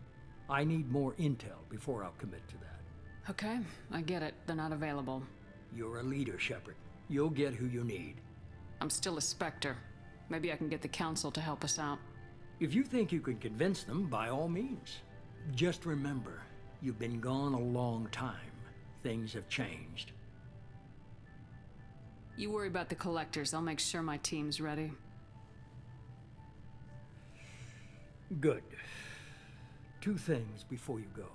Speaker 3: I need more intel before I'll commit to that.
Speaker 9: Okay, I get it. They're not available.
Speaker 3: You're a leader, Shepard. You'll get who you need.
Speaker 9: I'm still a Spectre. Maybe I can get the Council to help us out.
Speaker 3: If you think you can convince them, by all means. Just remember, you've been gone a long time. Things have changed.
Speaker 9: You worry about the collectors. I'll make sure my team's ready.
Speaker 3: Good. 2 things before you go.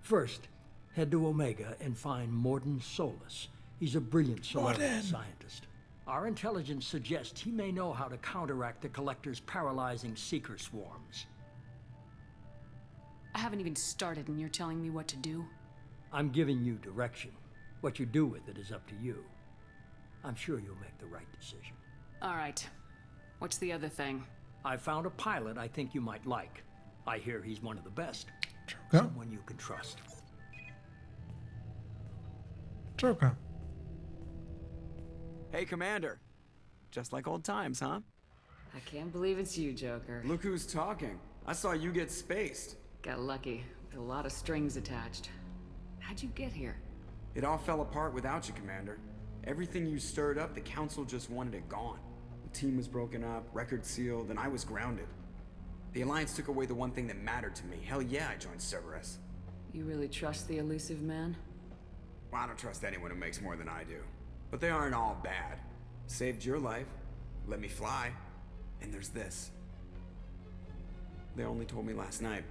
Speaker 3: First, head to Omega and find Morden Solus. He's a brilliant Solarian scientist. Our intelligence suggests he may know how to counteract the Collector's paralyzing Seeker swarms.
Speaker 9: I haven't even started and you're telling me what to do?
Speaker 3: I'm giving you direction. What you do with it is up to you. I'm sure you'll make the right decision.
Speaker 9: All right. What's the other thing?
Speaker 3: I found a pilot I think you might like. I hear he's one of the best.
Speaker 1: Joker.
Speaker 3: Someone you can trust.
Speaker 1: Joker.
Speaker 4: Hey, Commander. Just like old times, huh?
Speaker 9: I can't believe it's you, Joker.
Speaker 4: Look who's talking. I saw you get spaced.
Speaker 9: Got lucky, with a lot of strings attached. How'd you get here?
Speaker 4: It all fell apart without you, Commander. Everything you stirred up, the Council just wanted it gone. The team was broken up, record sealed, and I was grounded. The Alliance took away the one thing that mattered to me. Hell yeah, I joined Cerberus.
Speaker 9: You really trust the elusive man?
Speaker 4: Well, I don't trust anyone who makes more than I do. But they aren't all bad. Saved your life, let me fly, and there's this. They only told me last night.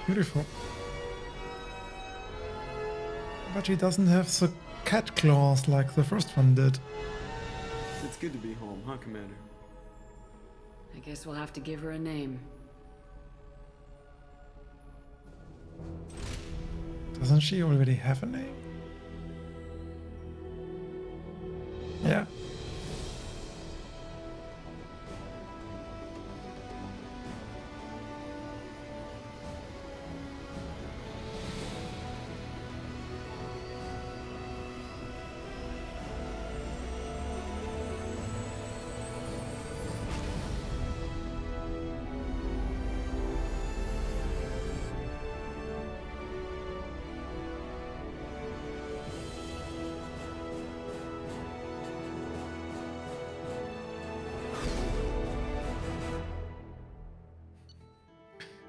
Speaker 1: Beautiful. But she doesn't have the cat claws like the first one did.
Speaker 4: It's good to be home, huh, Commander?
Speaker 9: I guess we'll have to give her a name.
Speaker 1: Doesn't she already have a name? Yeah.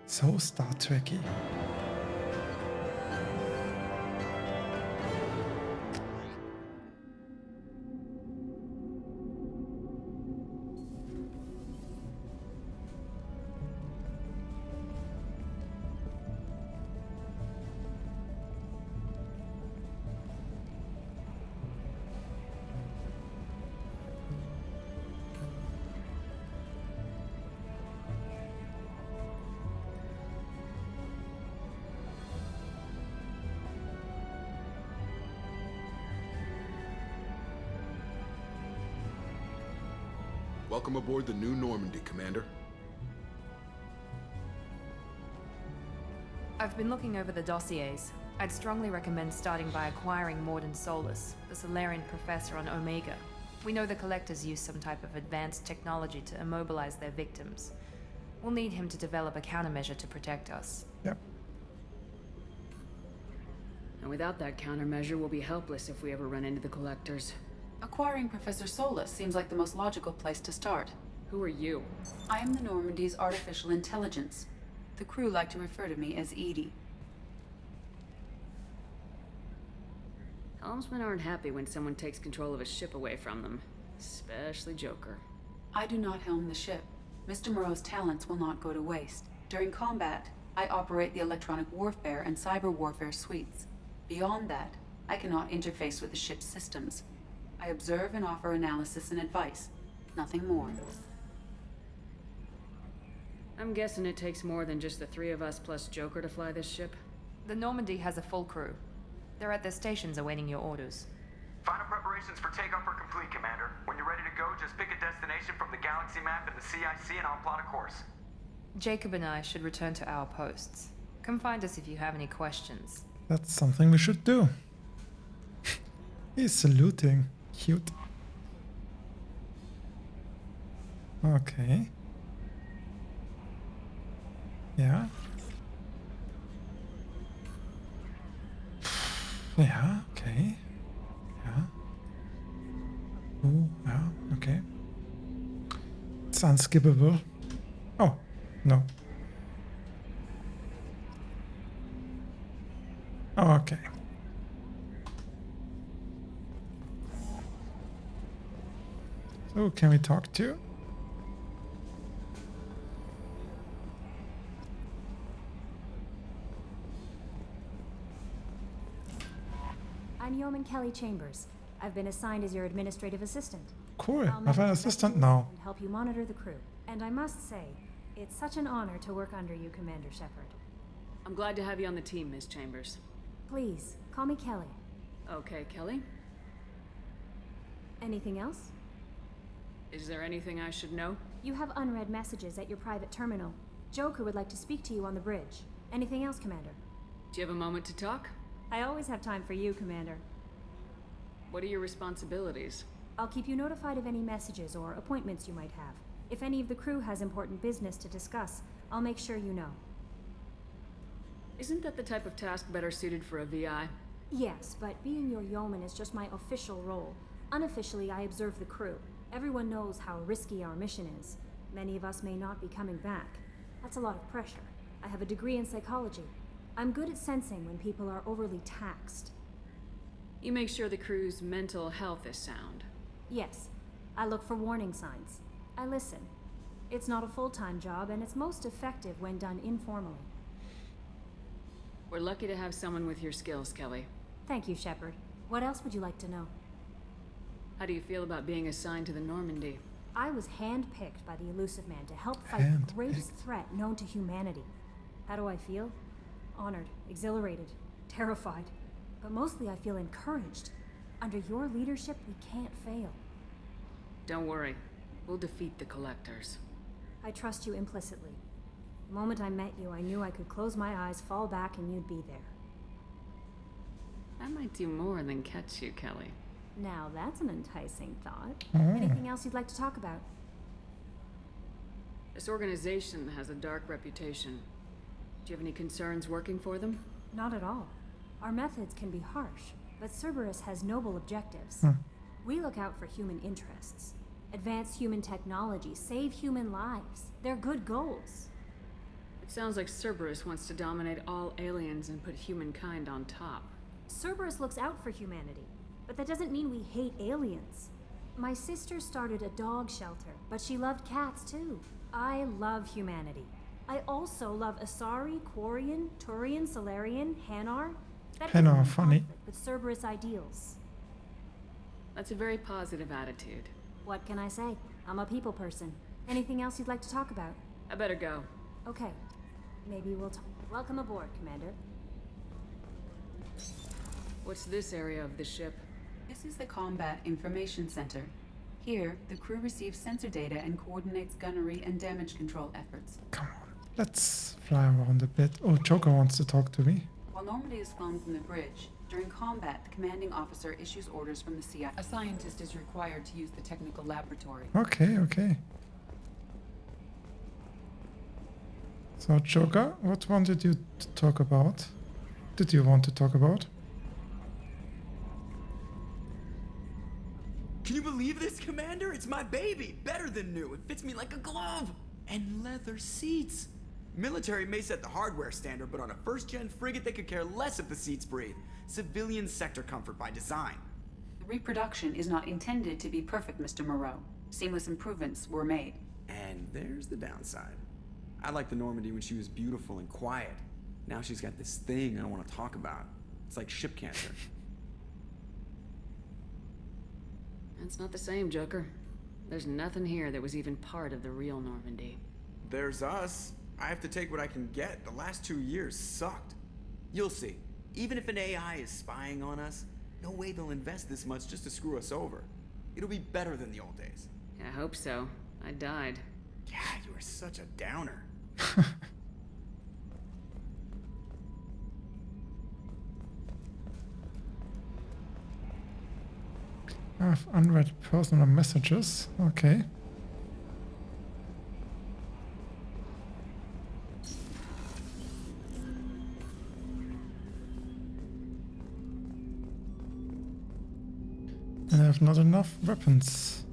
Speaker 1: So Star Trekky.
Speaker 13: Welcome aboard the new Normandy, Commander.
Speaker 2: I've been looking over the dossiers. I'd strongly recommend starting by acquiring Morden Solus, the Solarian professor on Omega. We know the Collectors use some type of advanced technology to immobilize their victims. We'll need him to develop a countermeasure to protect us.
Speaker 1: Yep.
Speaker 9: And without that countermeasure, we'll be helpless if we ever run into the Collectors.
Speaker 6: Acquiring Professor Solus seems like the most logical place to start.
Speaker 9: Who are you?
Speaker 6: I am the Normandy's artificial intelligence. The crew like to refer to me as Edie.
Speaker 9: Helmsmen aren't happy when someone takes control of a ship away from them. Especially Joker.
Speaker 6: I do not helm the ship. Mr. Moreau's talents will not go to waste. During combat, I operate the electronic warfare and cyber warfare suites. Beyond that, I cannot interface with the ship's systems. I observe and offer analysis and advice. Nothing more.
Speaker 9: I'm guessing it takes more than just the three of us plus Joker to fly this ship?
Speaker 2: The Normandy has a full crew. They're at their stations awaiting your orders.
Speaker 8: Final preparations for takeoff are complete, Commander. When you're ready to go, just pick a destination from the galaxy map in the CIC and I'll plot a course.
Speaker 2: Jacob and I should return to our posts. Come find us if you have any questions.
Speaker 1: That's something we should do. He's saluting. Cute. Okay. Yeah. Yeah, okay. Yeah. Oh, yeah, okay. It's unskippable. Oh, no. Oh, okay. So, can we talk to?
Speaker 17: I'm Yeoman Kelly Chambers. I've been assigned as your administrative assistant.
Speaker 1: Cool.
Speaker 17: I'll
Speaker 1: I've an
Speaker 17: manage
Speaker 1: assistant
Speaker 17: vessels
Speaker 1: now.
Speaker 17: and help you monitor the crew. And I must say, it's such an honor to work under you, Commander Shepard.
Speaker 9: I'm glad to have you on the team, Ms. Chambers.
Speaker 17: Please, call me Kelly.
Speaker 9: Okay, Kelly.
Speaker 17: Anything else?
Speaker 9: Is there anything I should know?
Speaker 17: You have unread messages at your private terminal. Joker would like to speak to you on the bridge. Anything else, Commander?
Speaker 9: Do you have a moment to talk?
Speaker 17: I always have time for you, Commander.
Speaker 9: What are your responsibilities?
Speaker 17: I'll keep you notified of any messages or appointments you might have. If any of the crew has important business to discuss, I'll make sure you know.
Speaker 9: Isn't that the type of task better suited for a VI?
Speaker 17: Yes, but being your yeoman is just my official role. Unofficially, I observe the crew. Everyone knows how risky our mission is. Many of us may not be coming back. That's a lot of pressure. I have a degree in psychology. I'm good at sensing when people are overly taxed.
Speaker 9: You make sure the crew's mental health is sound.
Speaker 17: Yes. I look for warning signs. I listen. It's not a full-time job, and it's most effective when done informally.
Speaker 9: We're lucky to have someone with your skills, Kelly.
Speaker 17: Thank you, Shepard. What else would you like to know?
Speaker 9: How do you feel about being assigned to the Normandy?
Speaker 17: I was handpicked by the Elusive Man to help fight the greatest threat known to humanity. How do I feel? Honored, exhilarated, terrified. But mostly I feel encouraged. Under your leadership, we can't fail.
Speaker 9: Don't worry. We'll defeat the Collectors.
Speaker 17: I trust you implicitly. The moment I met you, I knew I could close my eyes, fall back, and you'd be there.
Speaker 9: I might do more than catch you, Kelly.
Speaker 17: Now that's an enticing thought.
Speaker 1: Mm.
Speaker 17: Anything else you'd like to talk about?
Speaker 9: This organization has a dark reputation. Do you have any concerns working for them?
Speaker 17: Not at all. Our methods can be harsh, but Cerberus has noble objectives. We look out for human interests. Advance human technology, save human lives. They're good goals.
Speaker 9: It sounds like Cerberus wants to dominate all aliens and put humankind on top.
Speaker 17: Cerberus looks out for humanity, but that doesn't mean we hate aliens. My sister started a dog shelter, but she loved cats too. I love humanity. I also love Asari, Quarian, Turian, Solarian, Hanar.
Speaker 1: Hanar, funny.
Speaker 17: With Cerberus ideals.
Speaker 9: That's a very positive attitude.
Speaker 17: What can I say? I'm a people person. Anything else you'd like to talk about?
Speaker 9: I better go.
Speaker 17: Okay. Maybe we'll talk. Welcome aboard, Commander.
Speaker 9: What's this area of the ship?
Speaker 6: This is the Combat Information Center. Here, the crew receives sensor data and coordinates gunnery and damage control efforts.
Speaker 1: Come on, let's fly around a bit. Oh, Joker wants to talk to me.
Speaker 6: While Normandy is flown from the bridge, during combat, the commanding officer issues orders from the CIA. A scientist is required to use the technical laboratory.
Speaker 1: Okay, okay. So, Joker, what wanted you to talk about? Did you want to talk about?
Speaker 4: Can you believe this, Commander? It's my baby! Better than new. It fits me like a glove! And leather seats! Military may set the hardware standard, but on a first-gen frigate, they could care less if the seats breathe. Civilian sector comfort by design.
Speaker 6: The reproduction is not intended to be perfect, Mr. Moreau. Seamless improvements were made.
Speaker 4: And there's the downside. I liked the Normandy when she was beautiful and quiet. Now she's got this thing I don't want to talk about. It's like ship cancer.
Speaker 9: That's not the same, Joker. There's nothing here that was even part of the real Normandy.
Speaker 4: There's us. I have to take what I can get. The last 2 years sucked. You'll see. Even if an AI is spying on us, no way they'll invest this much just to screw us over. It'll be better than the old days.
Speaker 9: I hope so. I died.
Speaker 4: Yeah, you were such a downer.
Speaker 1: I have unread personal messages. Okay. I have not enough weapons.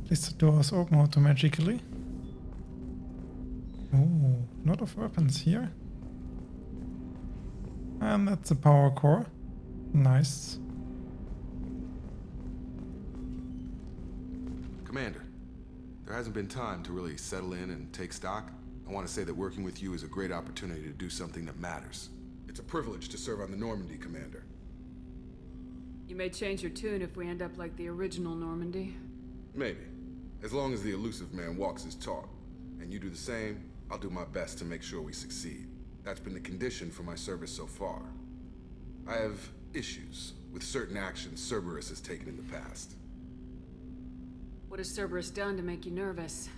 Speaker 1: At least the doors open automatically. Oh, lot of weapons here. And that's a power core. Nice.
Speaker 13: Commander, there hasn't been time to really settle in and take stock. I want to say that working with you is a great opportunity to do something that matters. It's a privilege to serve on the Normandy, Commander.
Speaker 9: You may change your tune if we end up like the original Normandy.
Speaker 13: Maybe. As long as the elusive man walks his talk. And you do the same, I'll do my best to make sure we succeed. That's been the condition for my service so far. I have issues with certain actions Cerberus has taken in the past.
Speaker 9: What has Cerberus done to make you nervous?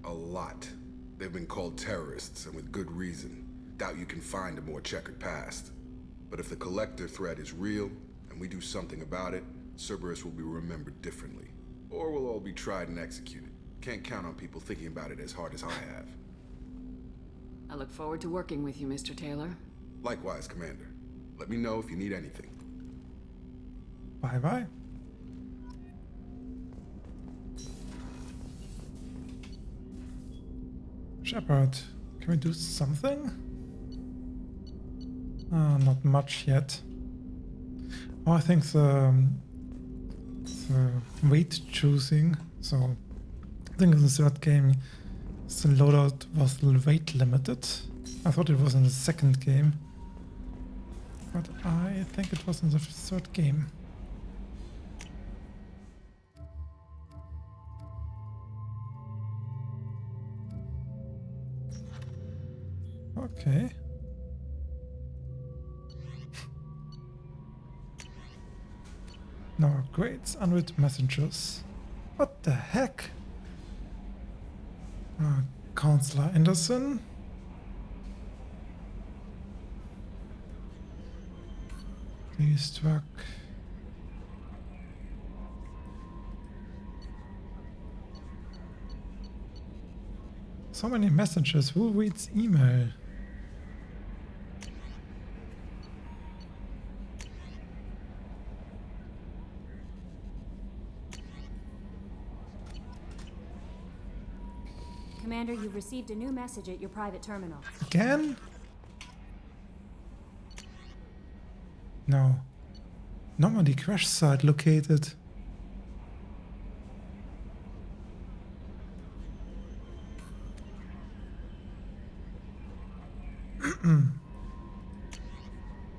Speaker 13: A lot. They've been called terrorists, and with good reason. Doubt you can find a more checkered past. But if the Collector threat is real, and we do something about it, Cerberus will be remembered differently. Or we'll all be tried and executed. Can't count on people thinking about it as hard as I have.
Speaker 9: I look forward to working with you, Mr. Taylor.
Speaker 13: Likewise, Commander. Let me know if you need anything.
Speaker 1: Bye-bye. Shepard, can we do something? Not much yet. Oh, I think the weight choosing. So I think in the third game the loadout was weight limited. I thought it was in the second game, but I think it was in the third game. Okay. No upgrades, unread messengers. What the heck? Counselor Anderson. Please struck. So many messages. Who reads email?
Speaker 17: Commander, you've received a new message at your private terminal.
Speaker 1: Again? No. Normandy crash site located.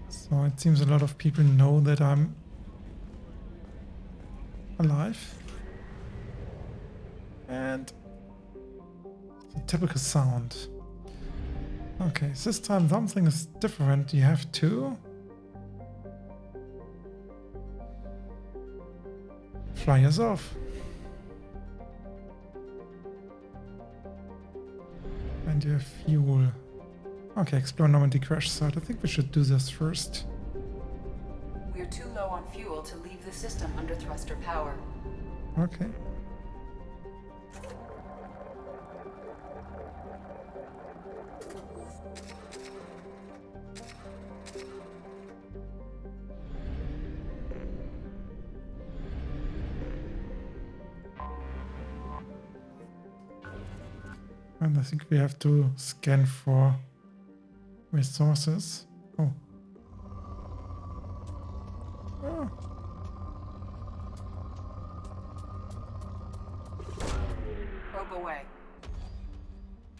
Speaker 1: So it seems a lot of people know that I'm alive. And the typical sound. Okay, this time something is different. You have to fly us off. And you have fuel. Okay, explore Normandy crash site. I think we should do this first.
Speaker 6: We're too low on fuel to leave the system under thruster power.
Speaker 1: Okay. And I think we have to scan for resources. Oh. Oh.
Speaker 6: Probe away.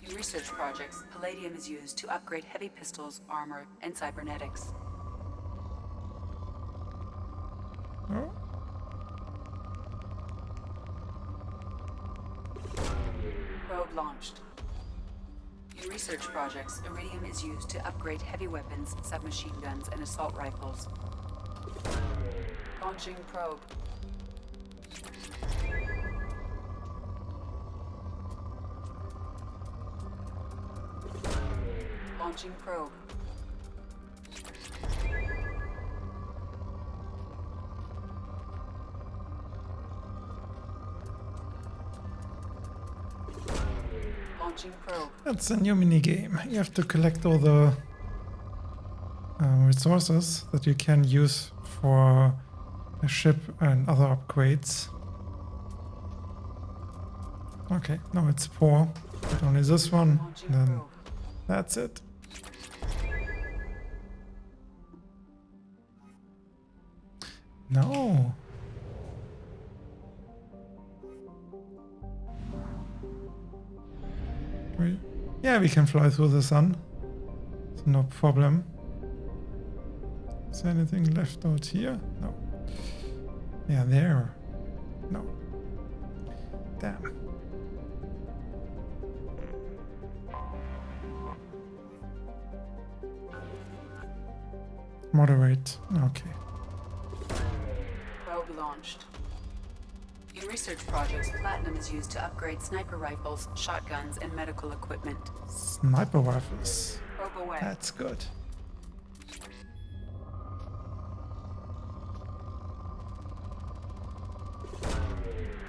Speaker 6: In research projects, palladium is used to upgrade heavy pistols, armor, and cybernetics.
Speaker 1: Oh.
Speaker 6: Probe launched. In research projects, iridium is used to upgrade heavy weapons, submachine guns, and assault rifles. Launching probe. Launching probe. Launching probe.
Speaker 1: That's a new mini game. You have to collect all the resources that you can use for a ship and other upgrades. Okay, no, it's 4. But only this one. Then that's it. No. Yeah, we can fly through the sun. It's no problem. Is there anything left out here? No. Yeah, there. No. Damn. Moderate. Okay.
Speaker 6: Probe launched. In research projects, platinum is used to upgrade sniper rifles, shotguns, and medical equipment.
Speaker 1: Sniper rifles.
Speaker 6: Probe away.
Speaker 1: That's good.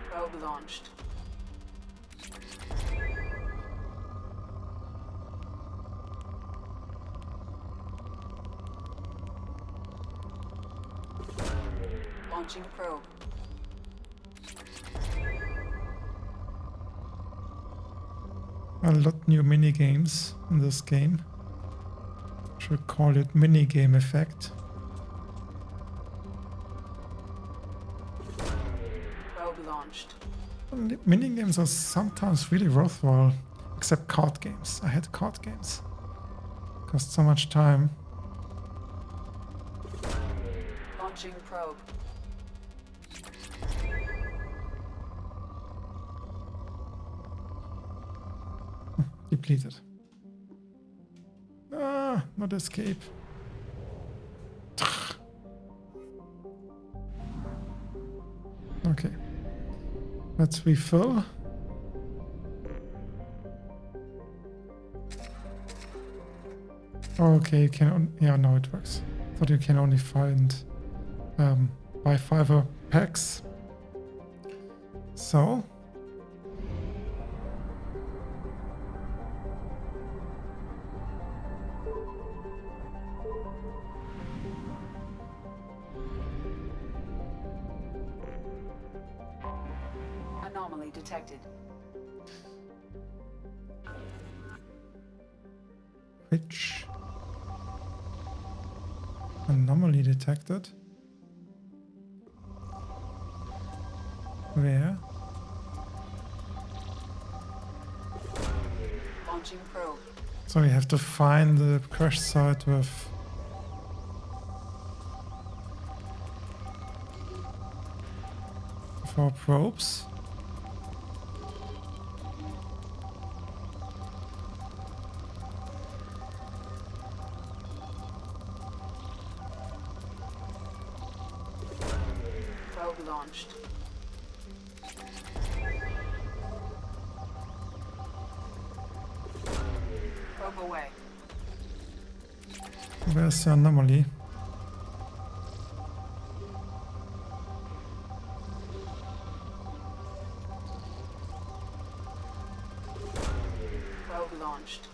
Speaker 6: Probe launched. Launching probe.
Speaker 1: A lot new mini games in this game. Should call it mini game effect.
Speaker 6: Probe launched.
Speaker 1: Mini games are sometimes really worthwhile, except card games. I had card games. Cost so much time.
Speaker 6: Launching probe.
Speaker 1: Depleted. Ah, not escape. Okay. Let's refill. Okay, you can. Yeah, no, it works. Thought you can only find buy 5 packs. So.
Speaker 6: Anomaly detected.
Speaker 1: Which anomaly detected? Where?
Speaker 6: Launching probe.
Speaker 1: So we have to find the crash site with 4 probes.
Speaker 6: Probe launched. Probe away.
Speaker 1: Where's the anomaly?
Speaker 6: Probe launched.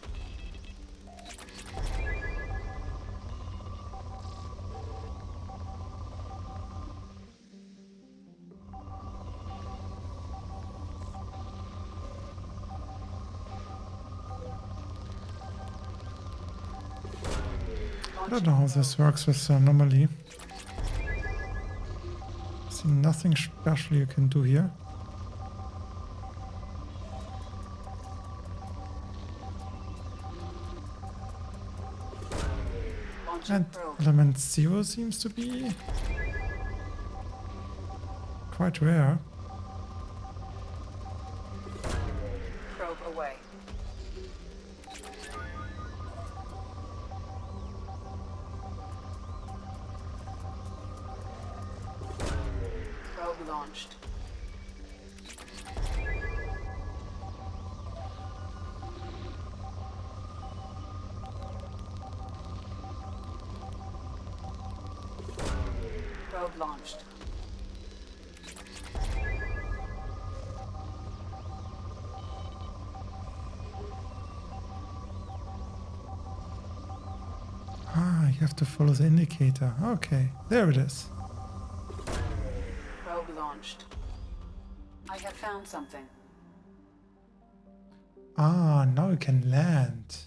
Speaker 1: I don't know how this works with the anomaly. See nothing special you can do here. And element 0 seems to be quite rare.
Speaker 6: Probe away. Probe launched. Probe launched.
Speaker 1: Ah, you have to follow the indicator. Okay, there it is.
Speaker 6: Probe launched. I have found something.
Speaker 1: Ah, now you can land.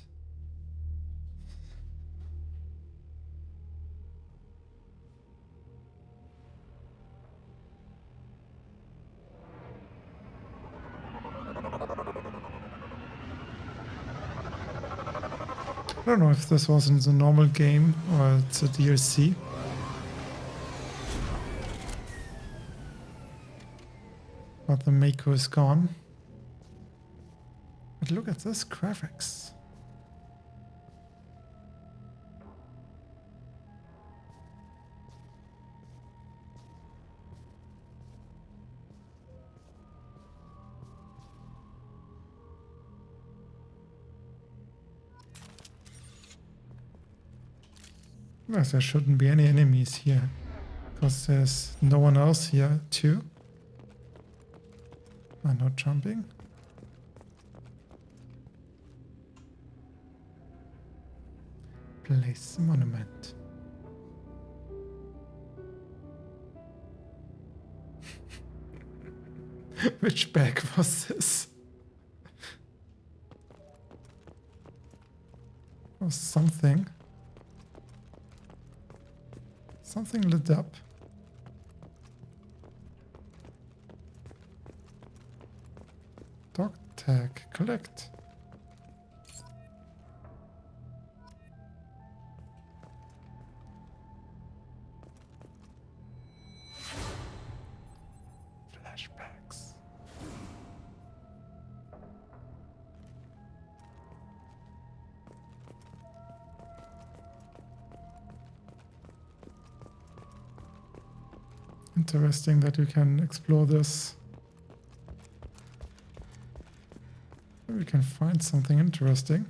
Speaker 1: I don't know if this was in the normal game or it's a DLC. But the Mako is gone. But look at this graphics. Yes, there shouldn't be any enemies here, because there's no one else here too. I'm not jumping. Place the monument. Which bag was this? Or something. Something lit up. Dog tag. Collect. Flashbacks. Interesting that you can explore this. Maybe we can find something interesting.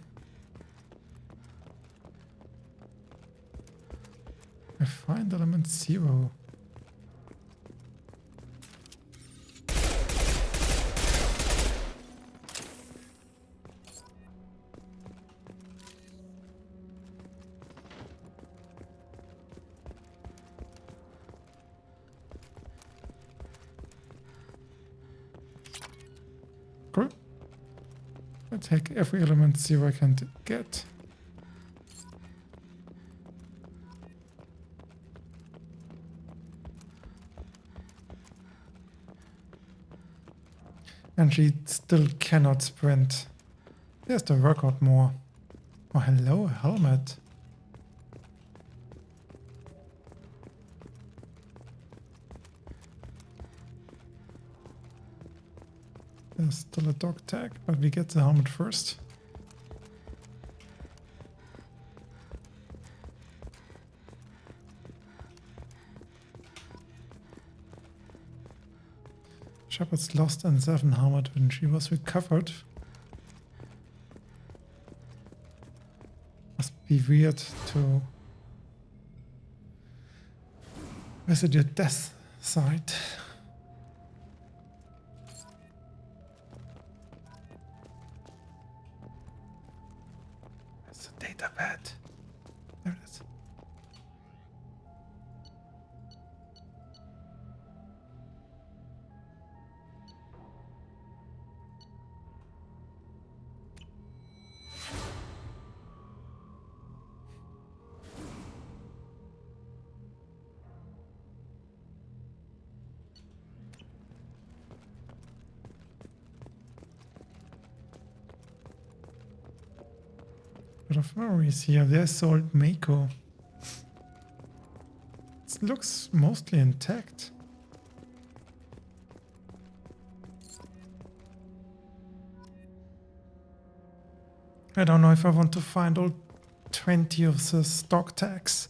Speaker 1: I find element 0. Cool. I take every element 0 I can get. And she still cannot sprint. She has to work out more. Oh, hello, helmet. There's still a dog tag, but we get the helmet first. Shepard's lost and Seven hammered when she was recovered. Must be weird to visit your death site. It's a data pad. There it is. Bit of memories here. There's old Mako. It looks mostly intact. I don't know if I want to find all 20 of the stock tags.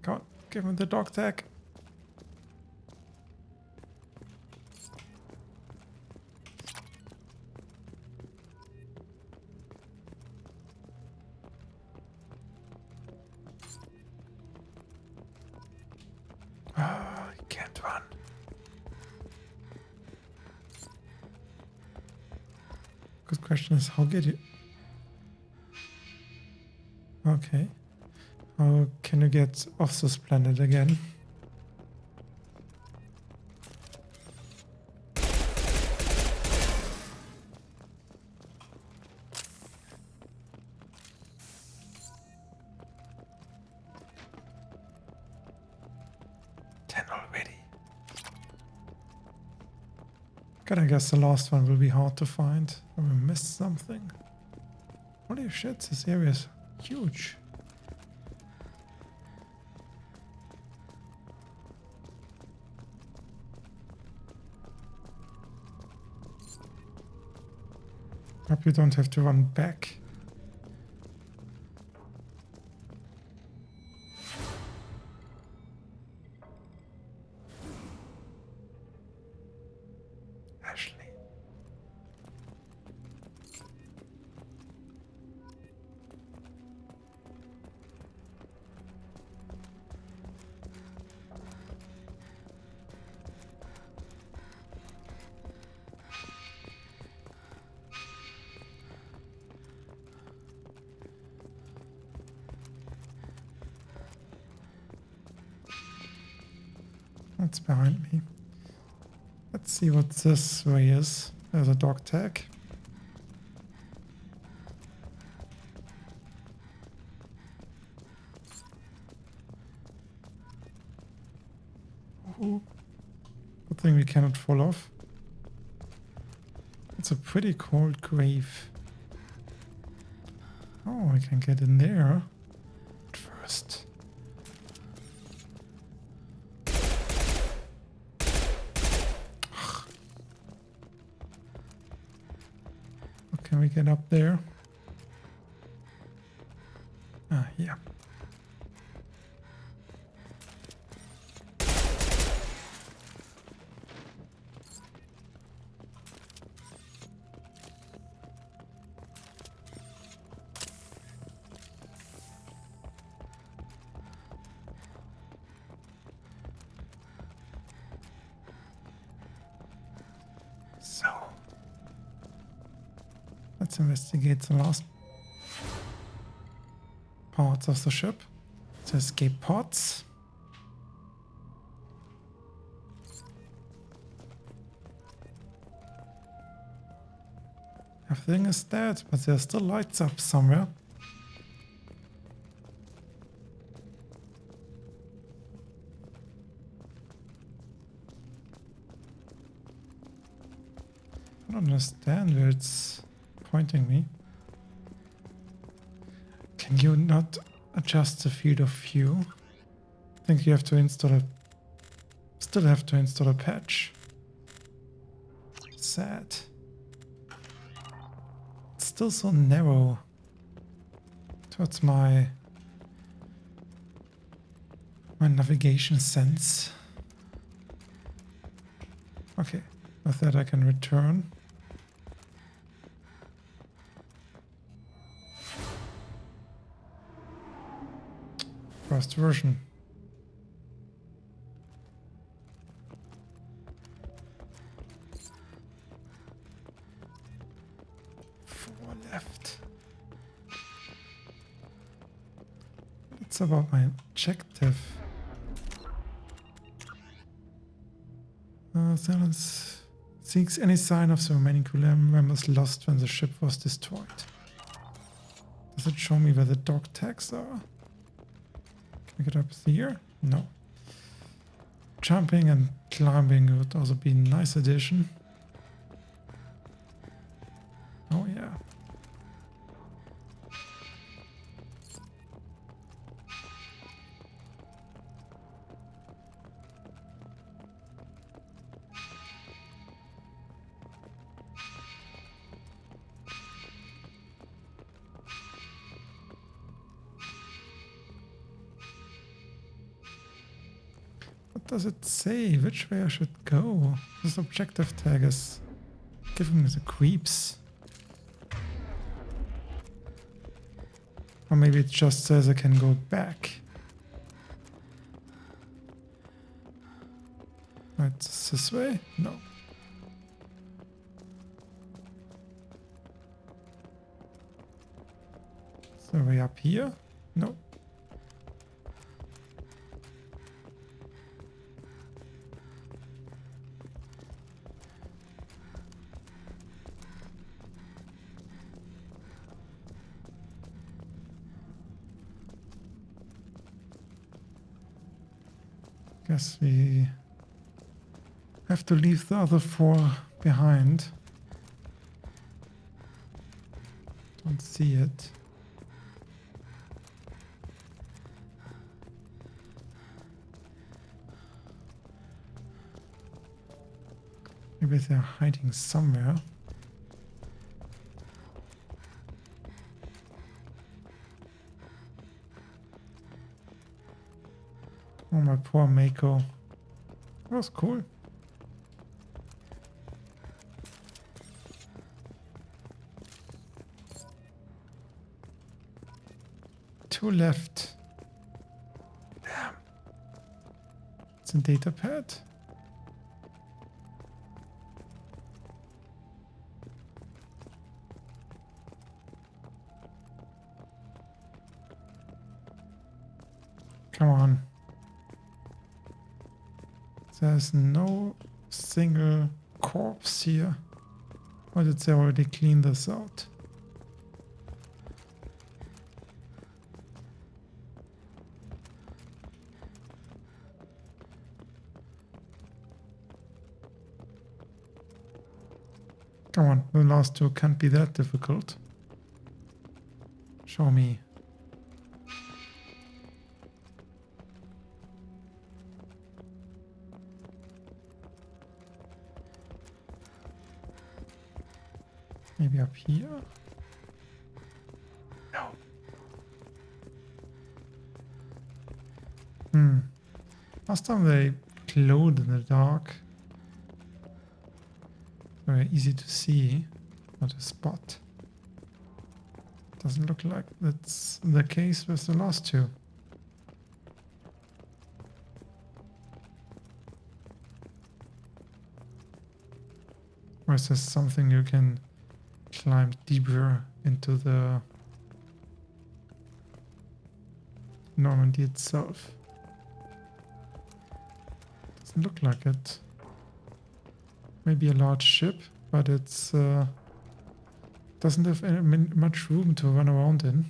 Speaker 1: God, give him the dog tag. Oh, you can't run. Good question is, how get you? Okay. How can you get off this planet again? Already. God, I guess the last one will be hard to find. Or we missed something. Holy shit, this area is huge. Hope you don't have to run back. Ashley. That's behind me. Let's see what this way is. There's a dog tag. Ooh. Good thing we cannot fall off. It's a pretty cold grave. Oh, I can get in there. But first. Can we get up there? Ah, yeah. So. Let's investigate the last parts of the ship. The escape pods. Everything is dead, but there's still lights up somewhere. I don't understand where it's pointing me. Can you not adjust the field of view? I think you have to install a still have to install a patch. Sad. It's still so narrow towards my navigation sense. Okay, with that I can return. First version. Four left. It's about my objective. Silence seeks any sign of the remaining crew members lost when the ship was destroyed. Does it show me where the dog tags are? Can I get up here? No. Jumping and climbing would also be a nice addition. Oh yeah. What does it say? Which way I should go? This objective tag is giving me the creeps. Or maybe it just says I can go back. Right, this way? No. So way up here? No. Guess we have to leave the other four behind. Don't see it. Maybe they're hiding somewhere. Oh, my poor Mako. That was cool. Two left. Damn. It's a data pad. Come on. There's no single corpse here. Or did they already clean this out? Come on, the last two can't be that difficult. Show me. Maybe up here? No. Last time they glowed in the dark. Very easy to see, not to spot. Doesn't look like that's the case with the last two. Or is this something you can climb deeper into the Normandy itself? Doesn't look like it. Maybe a large ship, but it's doesn't have much room to run around in.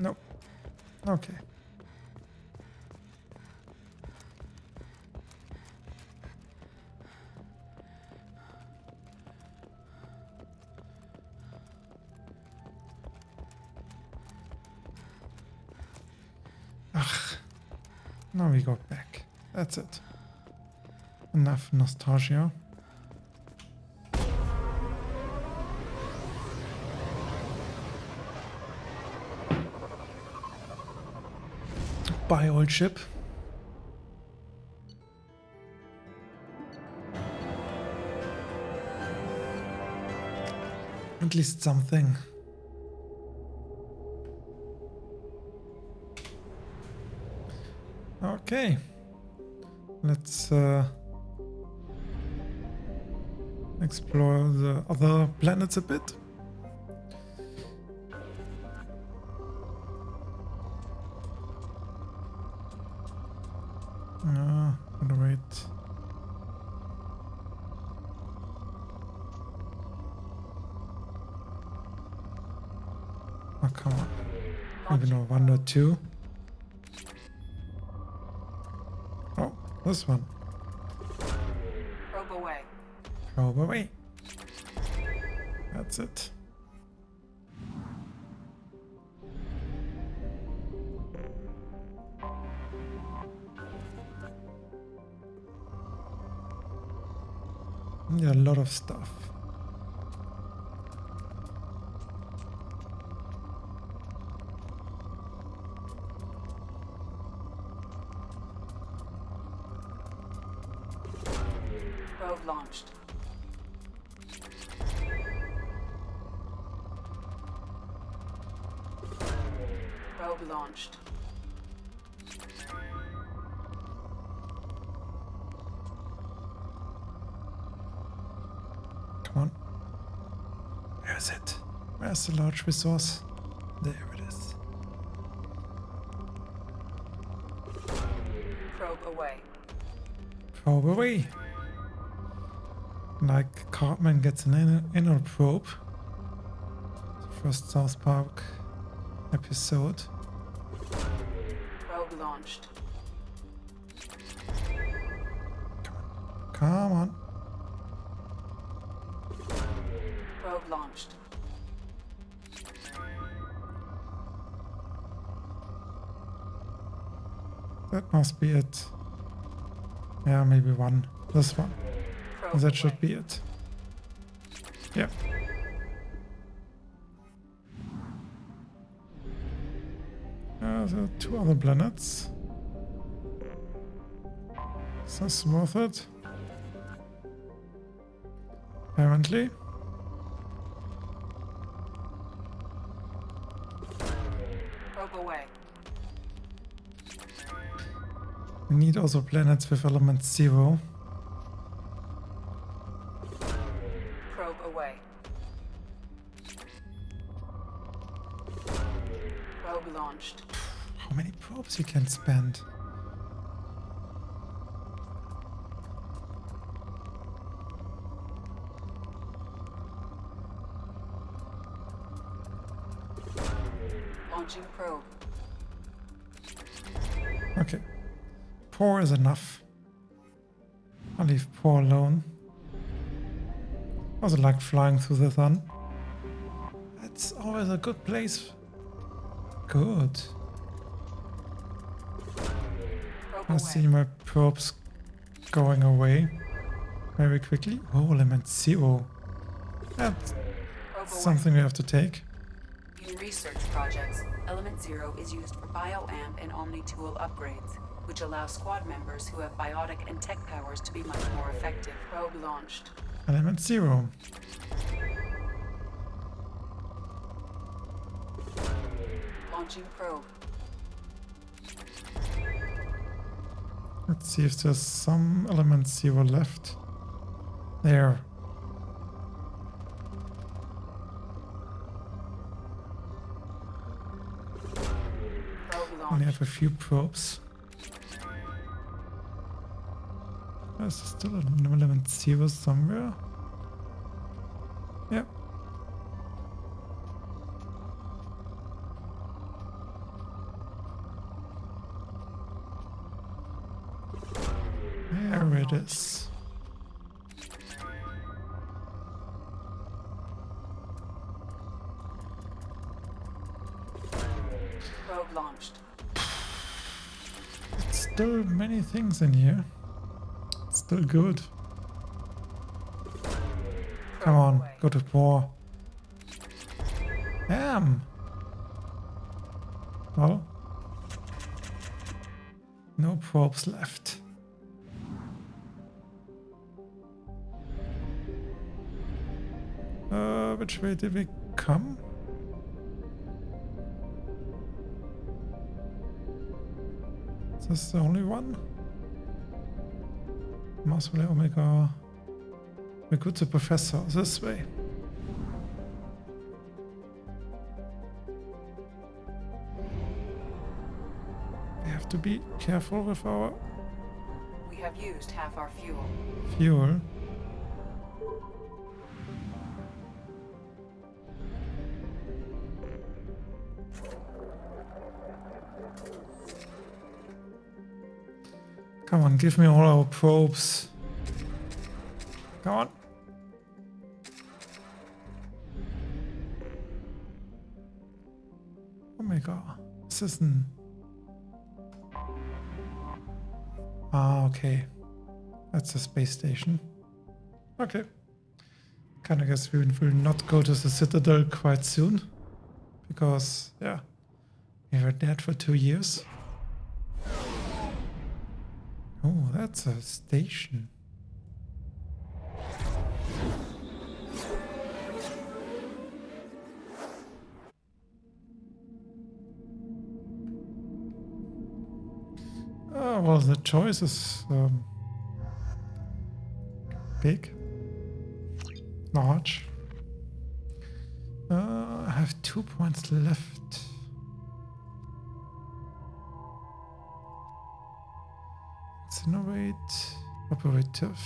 Speaker 1: No. Okay. Ugh, Now we go back. That's it. Enough nostalgia. Bye, old ship. At least something. Okay. Let's explore the other planets a bit. Gotta wait. Oh, come on. Maybe no, 1 or 2. Oh, this one.
Speaker 6: Probe away.
Speaker 1: Probe away. That's it. Yeah, a lot of stuff.
Speaker 6: Probe launched. Probe launched.
Speaker 1: Come on. Where is it? Where's the large resource? There it is.
Speaker 6: Probe away.
Speaker 1: Probe away. Like Cartman gets an inner probe. The first South Park episode.
Speaker 6: Probe launched.
Speaker 1: Come on.
Speaker 6: Probe launched.
Speaker 1: That must be it. Yeah, maybe one. This one. That should be it. Yeah. There are 2 other planets. Is this worth it? Apparently.
Speaker 6: Probe away.
Speaker 1: We need also planets with element 0.
Speaker 6: Probe away. Probe launched.
Speaker 1: How many probes you can spend?
Speaker 6: Launching probe.
Speaker 1: Okay. 4 is enough. I'll leave 4 alone. Also like flying through the sun. It's always a good place. Good. I see my probes going away very quickly. Oh, element 0. That's something we have to take.
Speaker 6: In research projects, Element 0 is used for bioamp and omni-tool upgrades, which allow squad members who have biotic and tech powers to be much more effective. Probe launched.
Speaker 1: Element 0.
Speaker 6: Launching probe.
Speaker 1: Let's see if there's some element 0 left. There. Only have a few probes. There's still an element 0 somewhere. Yep. There it is.
Speaker 6: Probe launched.
Speaker 1: It's still many things in here. It's still good. Come on, go to war. Well, no probes left. Which way did we come? Is this the only one? Maswell Omega. We go to Professor this way. We have to be careful with our
Speaker 6: We have used half our fuel.
Speaker 1: fuel. Come on, give me all our probes. Come on. Oh my god. This isn't... Ah, okay. That's the space station. Okay. Kinda guess we will not go to the Citadel quite soon. Because, yeah, we were dead for 2 years. Oh, that's a station. Oh, well, the choice is big, large. I have 2 points left. Incinerate, operative.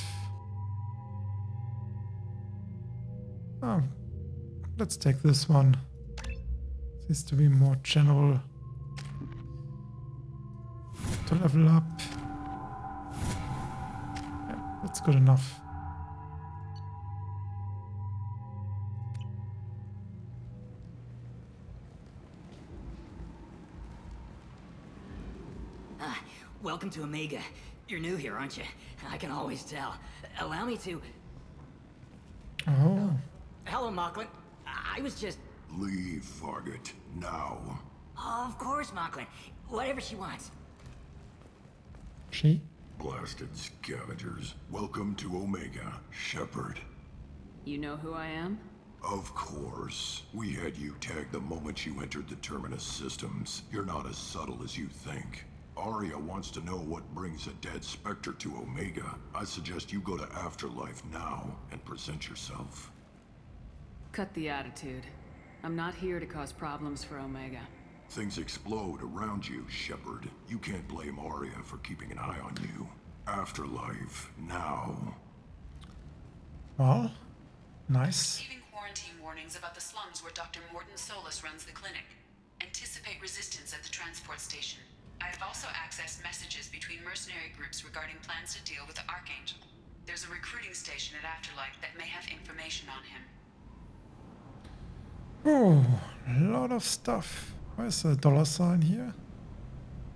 Speaker 1: Let's take this one. Seems to be more general to level up. Yeah, that's good enough.
Speaker 18: Welcome to Omega. You're new here, aren't you? I can always tell. Allow me to...
Speaker 1: Oh.
Speaker 18: Hello, Mocklin. I was just...
Speaker 16: Leave, Fargate. Now.
Speaker 18: Oh, of course, Mocklin. Whatever she wants.
Speaker 1: She?
Speaker 16: Blasted scavengers. Welcome to Omega, Shepard.
Speaker 9: You know who I am?
Speaker 16: Of course. We had you tagged the moment you entered the Terminus systems. You're not as subtle as you think. Aria wants to know what brings a dead Spectre to Omega. I suggest you go to Afterlife now and present yourself.
Speaker 9: Cut the attitude. I'm not here to cause problems for Omega.
Speaker 16: Things explode around you, Shepard. You can't blame Aria for keeping an eye on you. Afterlife, now.
Speaker 1: Well, nice.
Speaker 6: Receiving quarantine warnings about the slums where Dr. Morton Solus runs the clinic. Anticipate resistance at the transport station. I have also accessed messages between mercenary groups regarding plans to deal with the Archangel. There's a recruiting station at Afterlife that may have information on him.
Speaker 1: Oh, a lot of stuff. Where's the $sign here?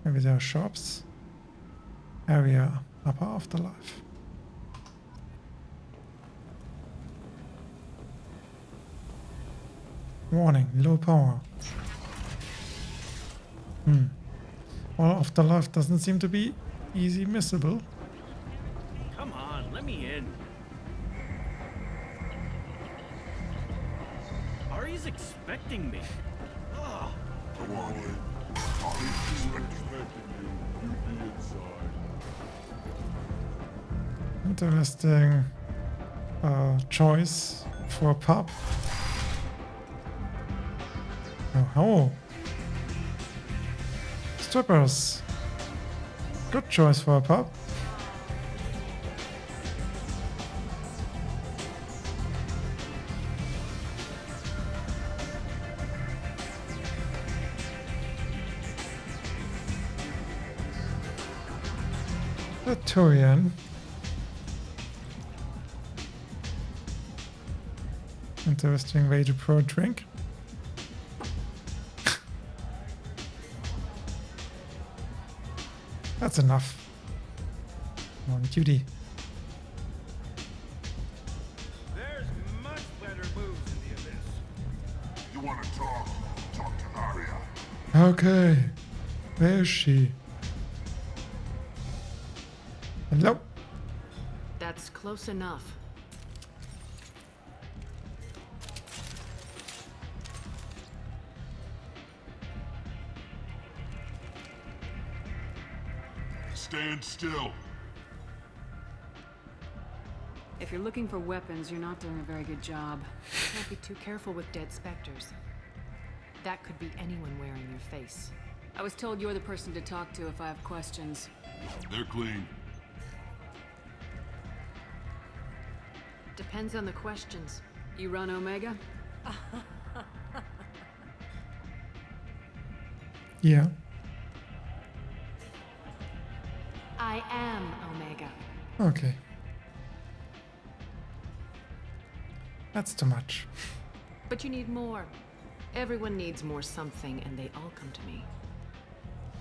Speaker 1: Maybe there are shops. Area upper Afterlife. Warning, low power. Well, Afterlife doesn't seem to be easy missable.
Speaker 19: Come on, let me in. Ari's expecting me. Ugh.
Speaker 16: Come on in.
Speaker 19: Ari's expecting you. You be inside.
Speaker 1: Interesting choice for a pub. Oh. Strippers. Good choice for a pub. A Turian. Interesting way to pour a drink. That's enough. I'm on duty.
Speaker 19: There's much better moves in the abyss.
Speaker 16: You want to talk? Talk to Aria.
Speaker 1: Okay. Where is she? Hello?
Speaker 9: That's close enough.
Speaker 16: Stand still.
Speaker 9: If you're looking for weapons, you're not doing a very good job.
Speaker 2: Can't be too careful with dead specters. That could be anyone wearing your face.
Speaker 9: I was told you're the person to talk to if I have questions.
Speaker 16: They're clean.
Speaker 2: Depends on the questions.
Speaker 9: You run Omega?
Speaker 1: Yeah.
Speaker 2: I am Omega.
Speaker 1: Okay. That's too much.
Speaker 2: But you need more. Everyone needs more something, and they all come to me.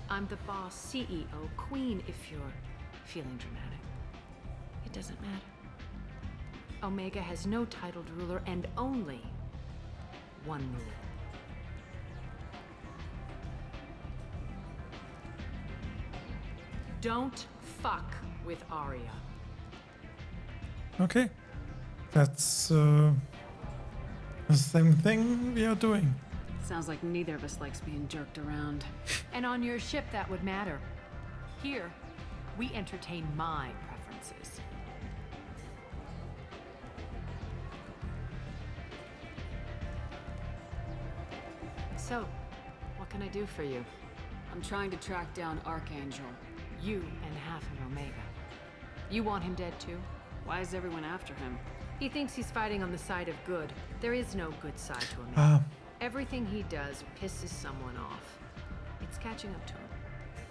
Speaker 2: I'm the boss, CEO, queen, if you're feeling dramatic. It doesn't matter. Omega has no titled ruler and only one rule. Don't fuck with Aria.
Speaker 1: Okay. That's the same thing we are doing.
Speaker 9: Sounds like neither of us likes being jerked around.
Speaker 2: And on your ship, that would matter. Here, we entertain my preferences. So, what can I do for you?
Speaker 9: I'm trying to track down Archangel.
Speaker 2: You and half of Omega. You want him dead too?
Speaker 9: Why is everyone after him?
Speaker 2: He thinks he's fighting on the side of good. There is no good side to Omega. Everything he does pisses someone off. It's catching up to him.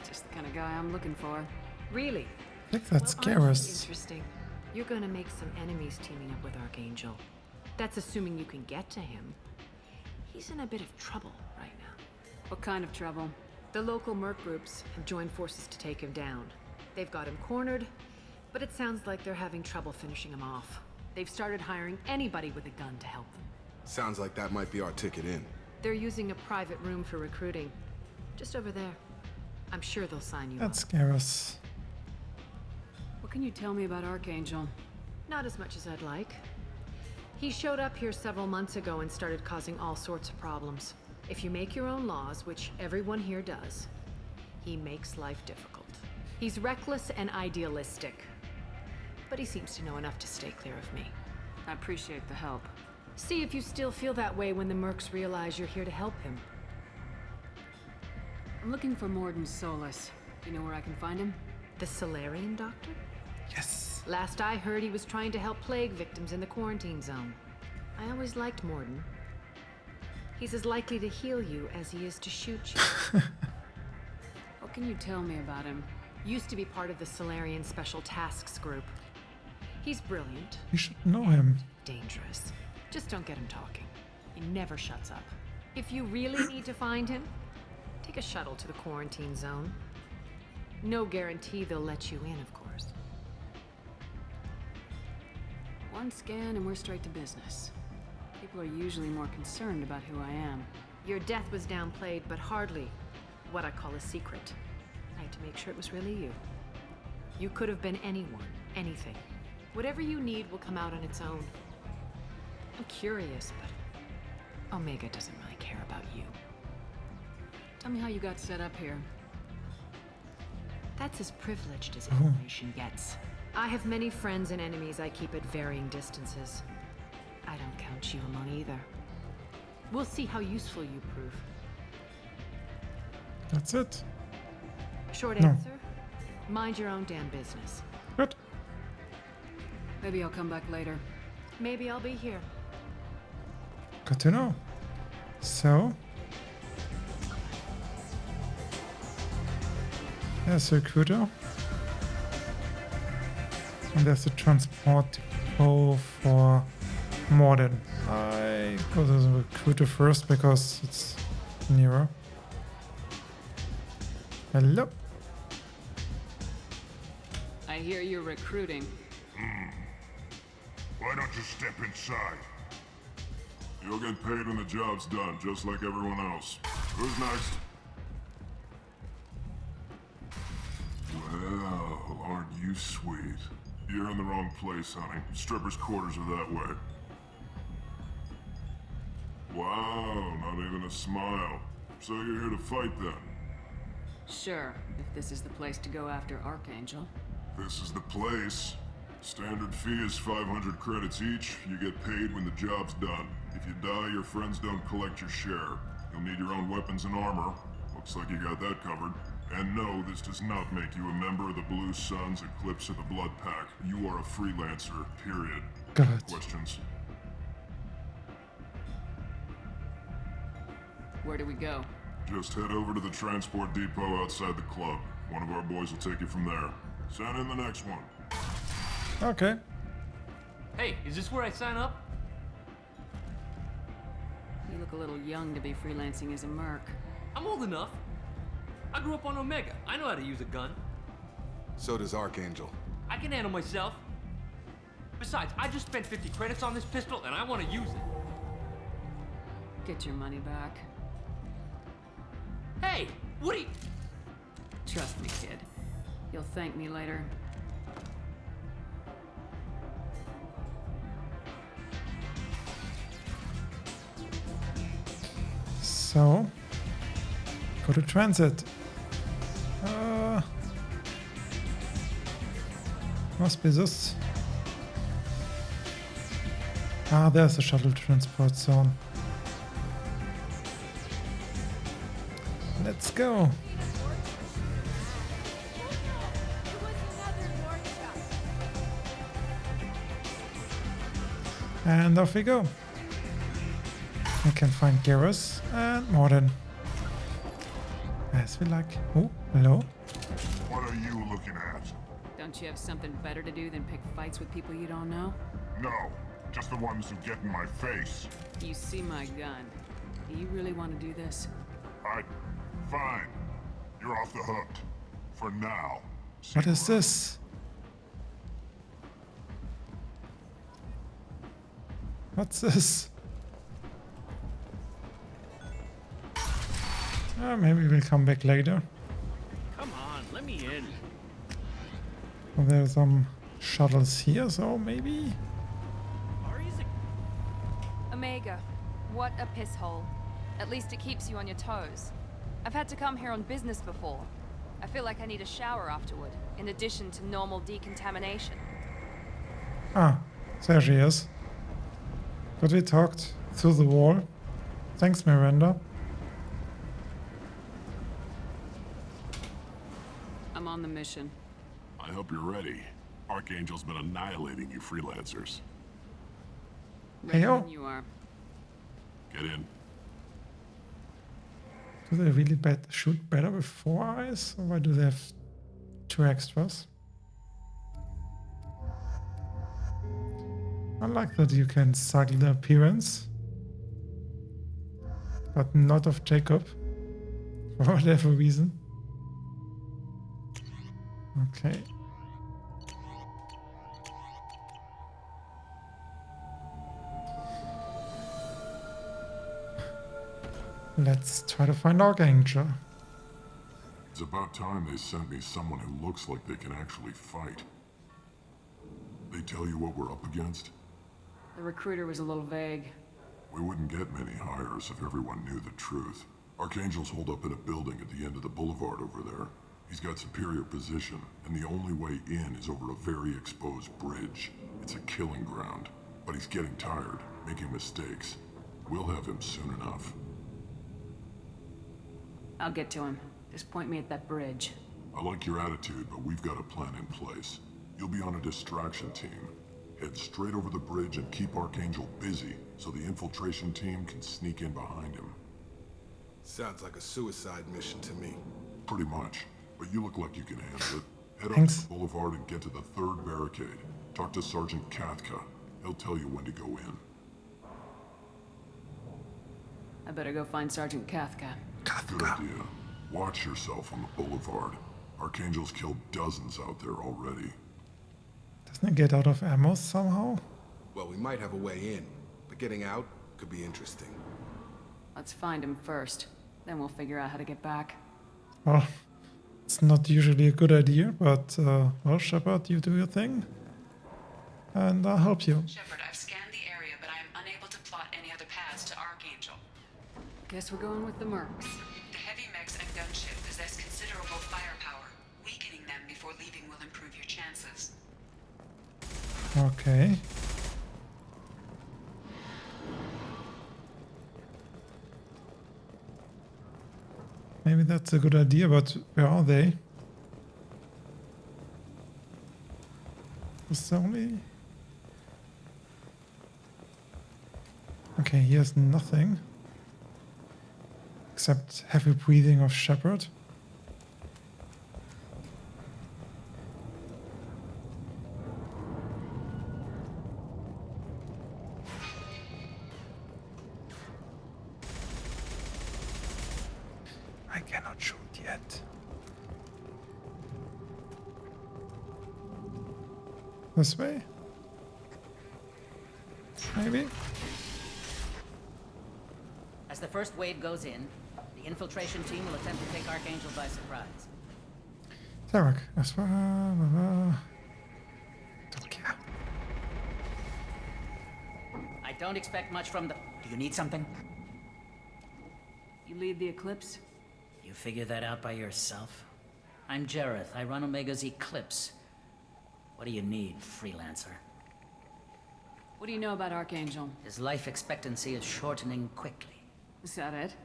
Speaker 9: Just the kind of guy I'm looking for.
Speaker 2: Really?
Speaker 1: I think that's
Speaker 2: Well, aren't you
Speaker 1: Garrus.
Speaker 2: interesting. You're gonna make some enemies teaming up with Archangel. That's assuming you can get to him. He's in a bit of trouble right now.
Speaker 9: What kind of trouble?
Speaker 2: The local merc groups have joined forces to take him down. They've got him cornered, but it sounds like they're having trouble finishing him off. They've started hiring anybody with a gun to help them.
Speaker 13: Sounds like that might be our ticket in.
Speaker 2: They're using a private room for recruiting. Just over there. I'm sure they'll sign you
Speaker 1: That's
Speaker 2: up.
Speaker 1: Garrus.
Speaker 9: What can you tell me about Archangel?
Speaker 2: Not as much as I'd like. He showed up here several months ago and started causing all sorts of problems. If you make your own laws, which everyone here does, he makes life difficult. He's reckless and idealistic. But he seems to know enough to stay clear of me.
Speaker 9: I appreciate the help.
Speaker 2: See if you still feel that way when the mercs realize you're here to help him.
Speaker 9: I'm looking for Morden Solus. Do you know where I can find him?
Speaker 2: The Solarian doctor?
Speaker 1: Yes.
Speaker 2: Last I heard, he was trying to help plague victims in the quarantine zone. I always liked Morden. He's as likely to heal you as he is to shoot you.
Speaker 9: What can you tell me about him?
Speaker 2: Used to be part of the Solarian Special Tasks Group. He's brilliant.
Speaker 1: You should know him.
Speaker 2: Dangerous. Just don't get him talking. He never shuts up. If you really need to find him, take a shuttle to the quarantine zone. No guarantee they'll let you in, of course.
Speaker 9: One scan and we're straight to business. People are usually more concerned about who I am.
Speaker 2: Your death was downplayed, but hardly what I call a secret. I had to make sure it was really you. You could have been anyone, anything. Whatever you need will come out on its own. I'm curious, but Omega doesn't really care about you.
Speaker 9: Tell me how you got set up here.
Speaker 2: That's as privileged as information gets. I have many friends and enemies I keep at varying distances. I don't count you among either. We'll see how useful you prove.
Speaker 1: That's it.
Speaker 2: Short
Speaker 1: No.
Speaker 2: answer, mind your own damn business.
Speaker 1: Good.
Speaker 9: Maybe I'll come back later.
Speaker 2: Maybe I'll be here.
Speaker 1: Good to know. So, there's a recruiter. And there's a transport depot for Morden. I go to the recruiter first because it's nearer. Hello.
Speaker 9: hear you're recruiting.
Speaker 16: Why don't you step inside? You'll get paid when the job's done, just like everyone else. Who's next? Well, aren't you sweet? You're in the wrong place, honey. Strippers' quarters are that way. Wow, not even a smile. So you're here to fight then?
Speaker 9: Sure, if this is the place to go after Archangel.
Speaker 16: This is the place. Standard fee is 500 credits each. You get paid when the job's done. If you die, your friends don't collect your share. You'll need your own weapons and armor. Looks like you got that covered. And no, this does not make you a member of the Blue Suns, Eclipse, or the Blood Pack. You are a freelancer, period.
Speaker 1: God.
Speaker 16: Questions?
Speaker 9: Where do we go?
Speaker 16: Just head over to the transport depot outside the club. One of our boys will take you from there. Send in the next one.
Speaker 1: Okay.
Speaker 20: Hey, is this where I sign up?
Speaker 9: You look a little young to be freelancing as a merc.
Speaker 20: I'm old enough. I grew up on Omega. I know how to use a gun.
Speaker 13: So does Archangel.
Speaker 20: I can handle myself. Besides, I just spent 50 credits on this pistol and I want to use it.
Speaker 9: Get your money back.
Speaker 20: Hey, what are you...
Speaker 9: Trust me, kid. You'll thank me later.
Speaker 1: So, go to transit. Must be this. Ah, there's a shuttle transport zone. Let's go. And off we go. We can find Garrus and Morden. As we like. Oh, hello.
Speaker 16: What are you looking at?
Speaker 9: Don't you have something better to do than pick fights with people you don't know?
Speaker 16: No, just the ones who get in my face.
Speaker 9: You see my gun. Do you really want to do this?
Speaker 16: Fine. You're off the hook. For now.
Speaker 1: What is this? What's this? Maybe we'll come back later.
Speaker 20: Come on, let me in.
Speaker 1: Well, there are some shuttles here, so maybe.
Speaker 2: Omega, what a piss hole. At least it keeps you on your toes. I've had to come here on business before. I feel like I need a shower afterward, in addition to normal decontamination.
Speaker 1: Ah, there she is. But we talked through the wall. Thanks, Miranda.
Speaker 9: I'm on the mission.
Speaker 16: I hope you're ready. Archangel's been annihilating you freelancers.
Speaker 9: Ready
Speaker 1: Heyo.
Speaker 9: when you are.
Speaker 16: Get in.
Speaker 1: Do they really shoot better with 4 eyes? Or why do they have 2 extras? I like that you can cycle the appearance. But not of Jacob. For whatever reason. Okay. Let's try to find Archangel.
Speaker 16: It's about time they sent me someone who looks like they can actually fight. They tell you what we're up against?
Speaker 9: The recruiter was a little vague.
Speaker 16: We wouldn't get many hires if everyone knew the truth. Archangel's holed up in a building at the end of the boulevard over there. He's got superior position, and the only way in is over a very exposed bridge. It's a killing ground, but he's getting tired, making mistakes. We'll have him soon enough.
Speaker 9: I'll get to him. Just point me at that bridge.
Speaker 16: I like your attitude, but we've got a plan in place. You'll be on a distraction team. Head straight over the bridge and keep Archangel busy, so the infiltration team can sneak in behind him.
Speaker 13: Sounds like a suicide mission to me.
Speaker 16: Pretty much, but you look like you can handle it. Head up
Speaker 1: Thanks.
Speaker 16: to the boulevard and get to the 3rd barricade. Talk to Sergeant Kathka. He'll tell you when to go in.
Speaker 9: I better go find Sergeant Kathka.
Speaker 16: Good idea. Watch yourself on the boulevard. Archangel's killed dozens out there already.
Speaker 1: get out of ammo somehow?
Speaker 13: Well, we might have a way in, but getting out could be interesting.
Speaker 9: Let's find him first. Then we'll figure out how to get back.
Speaker 1: Well, it's not usually a good idea, but, well, Shepard, you do your thing. And I'll help you.
Speaker 6: Shepard, I've scanned the area, but I am unable to plot any other paths to Archangel.
Speaker 9: Guess we're going with the mercs.
Speaker 6: The heavy mechs and gunship possess considerable firepower. Weakening them before leaving will improve your chances.
Speaker 1: Okay. Maybe that's a good idea, but where are they? Is there only... Okay, here's nothing. Except heavy breathing of Shepard. I cannot shoot yet. This way? Maybe?
Speaker 21: As the first wave goes in, the infiltration team will attempt to take Archangel by surprise.
Speaker 1: Zarek, as far... Don't care.
Speaker 21: I don't expect much from the... Do you need something?
Speaker 9: You lead the Eclipse?
Speaker 21: You figure that out by yourself? I'm Jareth. I run Omega's Eclipse. What do you need, freelancer?
Speaker 9: What do you know about Archangel?
Speaker 21: His life expectancy is shortening quickly.
Speaker 9: Is that it?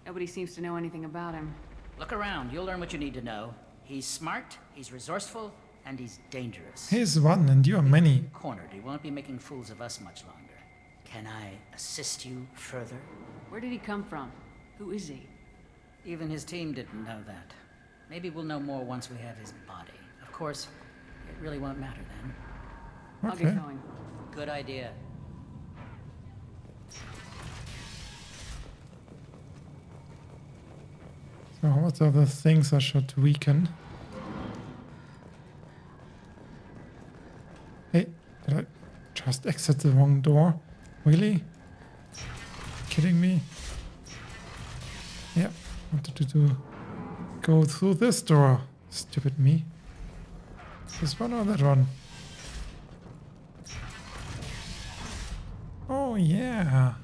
Speaker 9: Nobody seems to know anything about him.
Speaker 21: Look around. You'll learn what you need to know. He's smart, he's resourceful, and he's dangerous.
Speaker 1: He's one and you are many.
Speaker 21: Cornered. He won't be making fools of us much longer. Can I assist you further?
Speaker 9: Where did he come from? Who is he?
Speaker 21: Even his team didn't know that. Maybe we'll know more once we have his body. Of course, it really won't matter then.
Speaker 9: I'll get going.
Speaker 21: Good idea.
Speaker 1: So what are the things I should weaken? Hey, did I just exit the wrong door? Really? Kidding me? Yeah, wanted to go through this door. Stupid me. This one or that one? Oh yeah.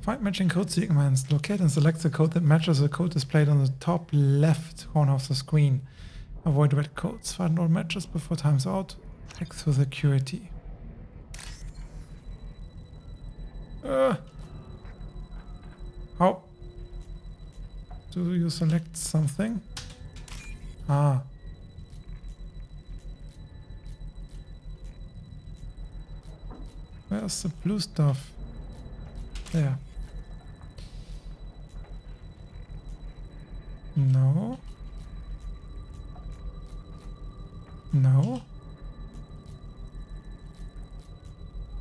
Speaker 1: Find matching code segments. Locate and select the code that matches the code displayed on the top left corner of the screen. Avoid red codes. Find all matches before time's out. Hack through security. How do you select something? Ah. Where's the blue stuff? There. No. No.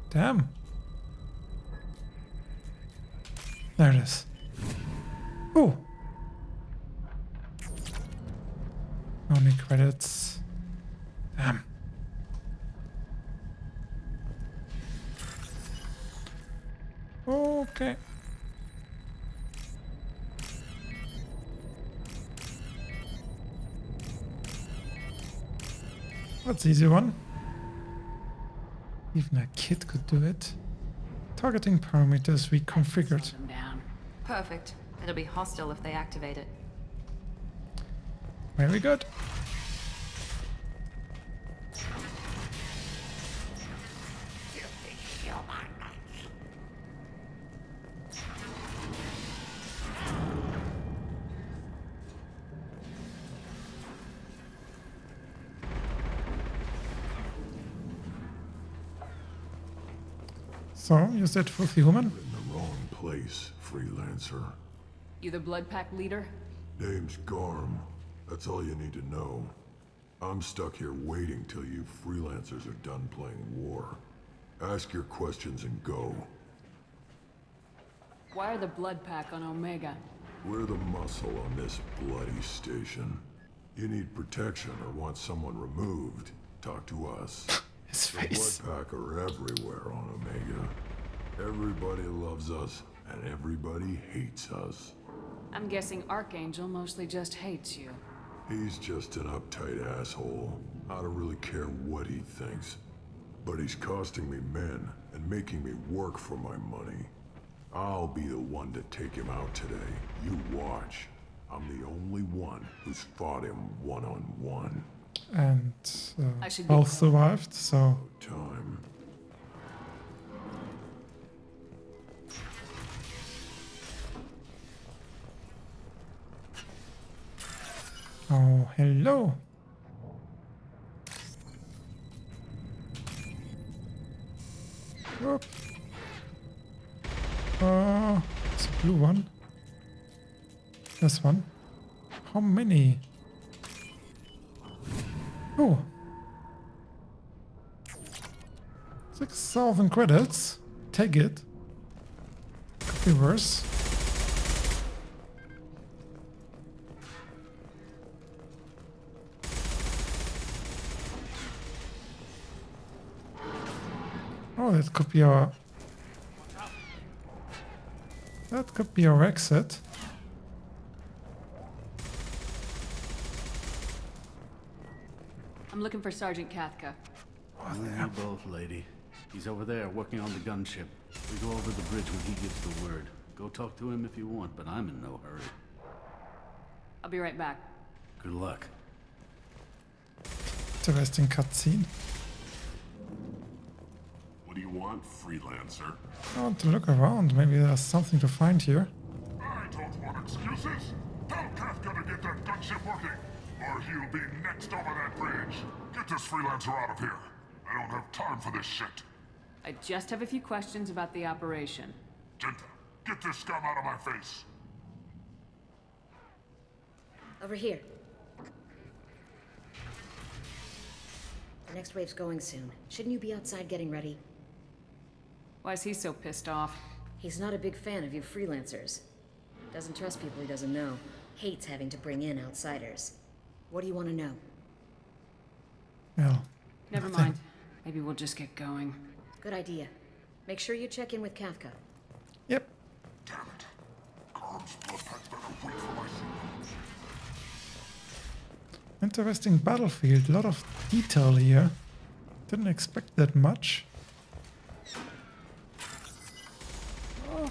Speaker 1: Damn. There it is. Oh. Only credits. Damn. Okay. That's easy one. Even a kid could do it. Targeting parameters reconfigured.
Speaker 2: Perfect. It'll be hostile if they activate it.
Speaker 1: Very good. So, you said filthy human?
Speaker 16: In the wrong place, freelancer.
Speaker 9: You the Blood Pack leader?
Speaker 16: Name's Garm. That's all you need to know. I'm stuck here waiting till you freelancers are done playing war. Ask your questions and go.
Speaker 9: Why are the Blood Pack on Omega?
Speaker 16: We're the muscle on this bloody station. You need protection or want someone removed, Talk to us.
Speaker 1: His
Speaker 16: The
Speaker 1: face.
Speaker 16: Bloodpack are everywhere on Omega. Everybody loves us, and everybody hates us.
Speaker 9: I'm guessing Archangel mostly just hates you.
Speaker 16: He's just an uptight asshole. I don't really care what he thinks. But he's costing me men and making me work for my money. I'll be the one to take him out today. You watch. I'm the only one who's fought him one-on-one.
Speaker 1: And
Speaker 9: I should
Speaker 1: both
Speaker 9: get-
Speaker 1: survived, so...
Speaker 16: Time.
Speaker 1: Oh, hello. Whoop. It's a blue one. This one. How many? Oh. 6,000 credits. Take it. Could be worse. Oh, that could be our... That could be our exit.
Speaker 9: I'm looking for Sergeant Kathka.
Speaker 5: You both, lady. He's over there working on the gunship. We go over the bridge when he gives the word. Go talk to him if you want, but I'm in no hurry.
Speaker 9: I'll be right back.
Speaker 5: Good luck.
Speaker 1: Interesting cutscene.
Speaker 16: What do you want, freelancer?
Speaker 1: I want to look around. Maybe there's something to find here.
Speaker 16: I don't want excuses. Tell Kafka to get that gunship working, or he'll be next over that bridge. Get this freelancer out of here. I don't have time for this shit.
Speaker 9: I just have a few questions about the operation.
Speaker 16: Genta, get this scum out of my face.
Speaker 11: Over here. The next wave's going soon. Shouldn't you be outside getting ready?
Speaker 9: Why is he so pissed off?
Speaker 11: He's not a big fan of you freelancers. Doesn't trust people he doesn't know. Hates having to bring in outsiders. What do you want to know?
Speaker 1: Well,
Speaker 9: Never mind. Maybe we'll just get going.
Speaker 11: Good idea. Make sure you check in with Kafka.
Speaker 1: Yep.
Speaker 16: Damn it. Carm's Bloodpack better wait for my signal.
Speaker 1: Interesting battlefield. A lot of detail here. Didn't expect that much. Oh,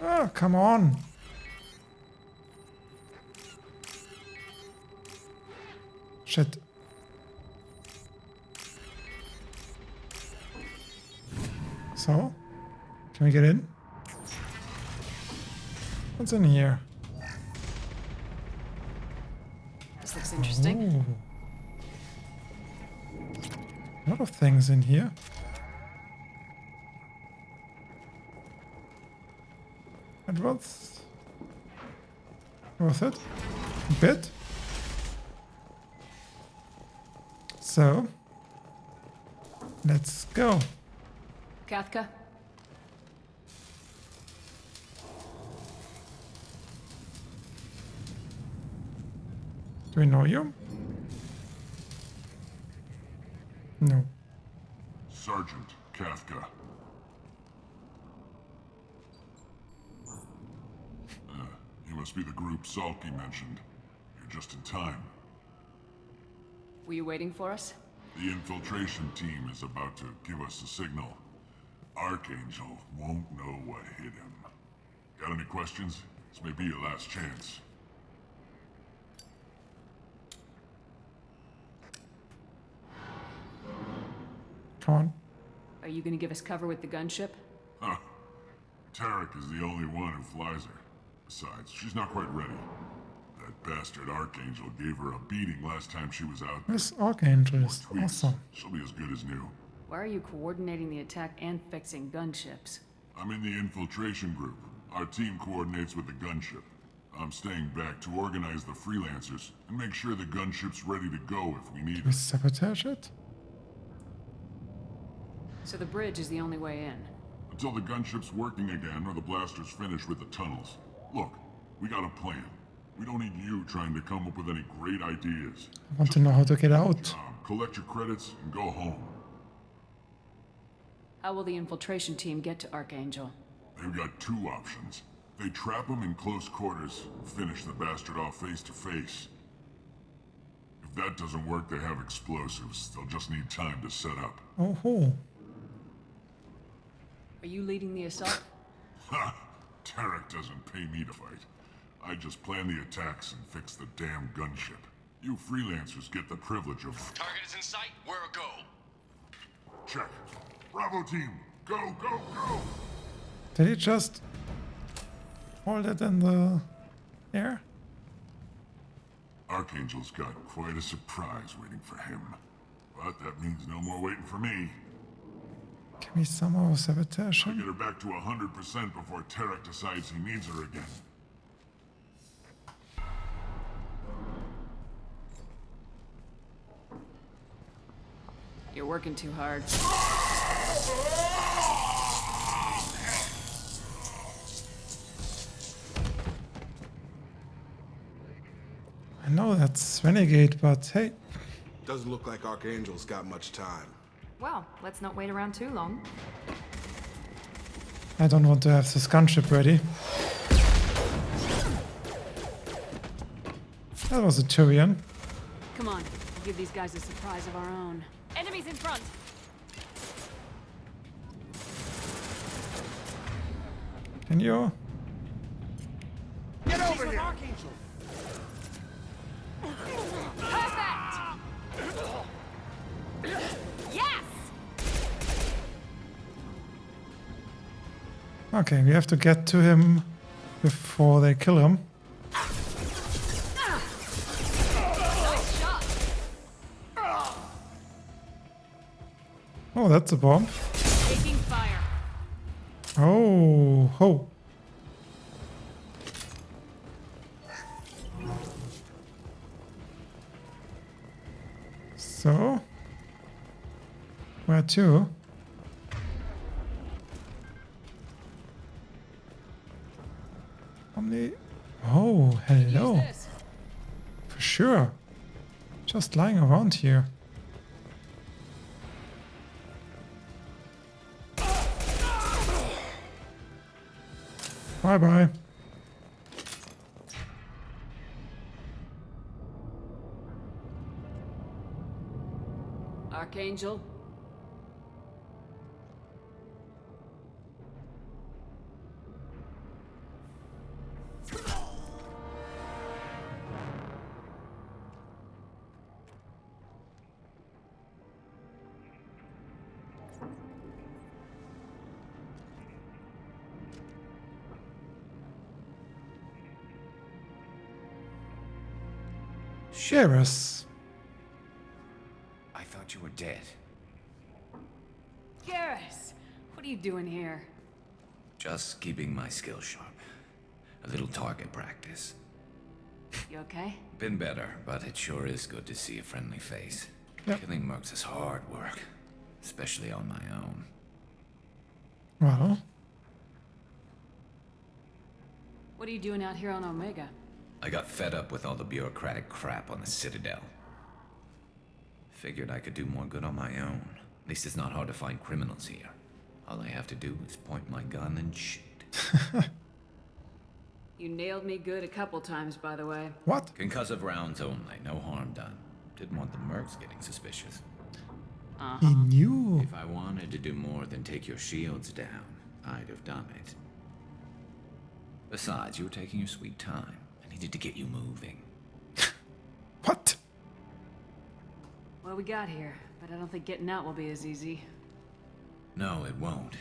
Speaker 1: oh come on. Shit. So, can we get in? What's in here?
Speaker 9: This looks interesting.
Speaker 1: A lot of things in here. And what's worth it? A bit. So, let's go.
Speaker 9: Kathka?
Speaker 1: Do we know you? No.
Speaker 16: Sergeant Kafka. You must be the group Salky mentioned. You're just in time.
Speaker 9: Were you waiting for us?
Speaker 16: The infiltration team is about to give us a signal. Archangel won't know what hit him. Got any questions? This may be your last chance.
Speaker 1: Come on.
Speaker 9: Are you gonna give us cover with the gunship?
Speaker 16: Huh. Tarek is the only one who flies her. Besides, she's not quite ready. That bastard Archangel gave her a beating last time she was out there.
Speaker 1: This Archangel is awesome.
Speaker 16: She'll be as good as new.
Speaker 9: Why are you coordinating the attack and fixing gunships?
Speaker 16: I'm in the infiltration group. Our team coordinates with the gunship. I'm staying back to organize the freelancers and make sure the gunship's ready to go if we need
Speaker 1: We
Speaker 16: it.
Speaker 1: sabotage it?
Speaker 9: So the bridge is the only way in.
Speaker 16: Until the gunship's working again or the blasters finish with the tunnels. Look, we got a plan. We don't need you trying to come up with any great ideas.
Speaker 1: I want to know how to get out.
Speaker 16: Collect your credits and go home.
Speaker 9: How will the infiltration team get to Archangel?
Speaker 16: They've got two options. They trap him in close quarters, finish the bastard off face to face. If that doesn't work, they have explosives. They'll just need time to set up.
Speaker 1: Oh ho.
Speaker 9: Are you leading the assault?
Speaker 16: Ha! Tarek doesn't pay me to fight. I just plan the attacks and fix the damn gunship. You freelancers get the privilege of...
Speaker 12: Target is in sight. Where a go?
Speaker 16: Check. Bravo team, go, go, go!
Speaker 1: Did he just hold it in the air?
Speaker 16: Archangel's got quite a surprise waiting for him. But that means no more waiting for me.
Speaker 1: Can we somehow sabotage
Speaker 16: I'll
Speaker 1: him?
Speaker 16: get her back to 100% before Tarek decides he needs her again.
Speaker 9: You're working too hard.
Speaker 1: I know that's Renegade, but hey.
Speaker 13: Doesn't look like Archangel's got much time.
Speaker 2: Well, let's not wait around too long.
Speaker 1: I don't want to have this gunship ready. That was a Turian.
Speaker 9: Come on, we'll give these guys a surprise of our own.
Speaker 22: Enemies in front!
Speaker 1: Can you?
Speaker 12: Get over here! Archangel!
Speaker 22: Perfect! Yes!
Speaker 1: Okay, we have to get to him before they kill him.
Speaker 22: Nice shot!
Speaker 1: Oh, that's a bomb.
Speaker 22: Taking fire.
Speaker 1: Oh, ho. So, where to? Omni. Oh, hello. For sure. Just lying around here. Bye bye.
Speaker 9: Archangel?
Speaker 1: Sheriff.
Speaker 10: I thought you were dead.
Speaker 9: Garrus! What are you doing here?
Speaker 10: Just keeping my skills sharp. A little target practice.
Speaker 9: You okay?
Speaker 10: Been better, but it sure is good to see a friendly face.
Speaker 1: Yep.
Speaker 10: Killing mercs is hard work, especially on my own.
Speaker 1: Well,
Speaker 9: What are you doing out here on Omega?
Speaker 10: I got fed up with all the bureaucratic crap on the Citadel. Figured I could do more good on my own. At least it's not hard to find criminals here. All I have to do is point my gun and shoot.
Speaker 9: You nailed me good a couple times, by the way.
Speaker 1: What?
Speaker 10: Concussive rounds only, no harm done. Didn't want the mercs getting suspicious.
Speaker 1: He knew.
Speaker 10: If I wanted to do more than take your shields down, I'd have done it. Besides, you were taking your sweet time. I needed to get you moving.
Speaker 1: What?
Speaker 9: Well, we got here, but I don't think getting out will be as easy.
Speaker 10: No, it won't.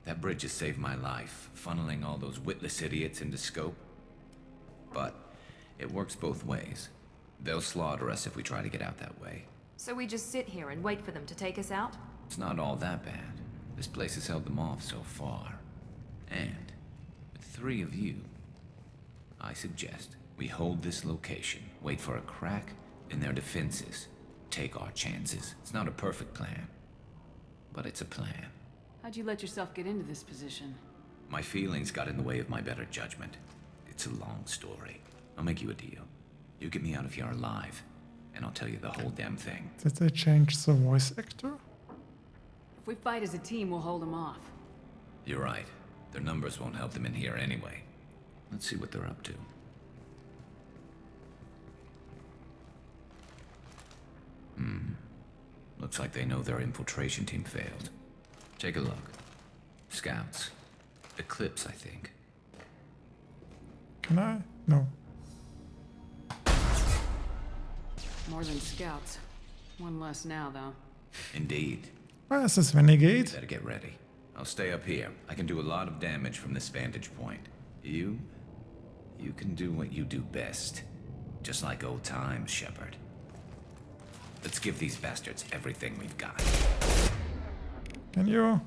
Speaker 10: That bridge has saved my life, funneling all those witless idiots into scope. But it works both ways. They'll slaughter us if we try to get out that way.
Speaker 2: So we just sit here and wait for them to take us out?
Speaker 10: It's not all that bad. This place has held them off so far. And with 3 of you, I suggest we hold this location, wait for a crack in their defenses, take our chances. It's not a perfect plan, but it's a plan.
Speaker 9: How'd you let yourself get into this position?
Speaker 10: My feelings got in the way of my better judgment. It's a long story. I'll make you a deal. You get me out of here alive, and I'll tell you the whole damn thing.
Speaker 1: Did they change the voice actor?
Speaker 9: If we fight as a team, we'll hold them off.
Speaker 10: You're right. Their numbers won't help them in here anyway. Let's see what they're up to. Looks like they know their infiltration team failed. Take a look. Scouts. Eclipse, I think.
Speaker 1: Can I? No.
Speaker 9: More than scouts. One less now, though.
Speaker 10: Indeed.
Speaker 1: Where is this renegade?
Speaker 10: Better get ready. I'll stay up here. I can do a lot of damage from this vantage point. You can do what you do best. Just like old times, Shepard. Let's give these bastards everything we've got.
Speaker 1: Can you?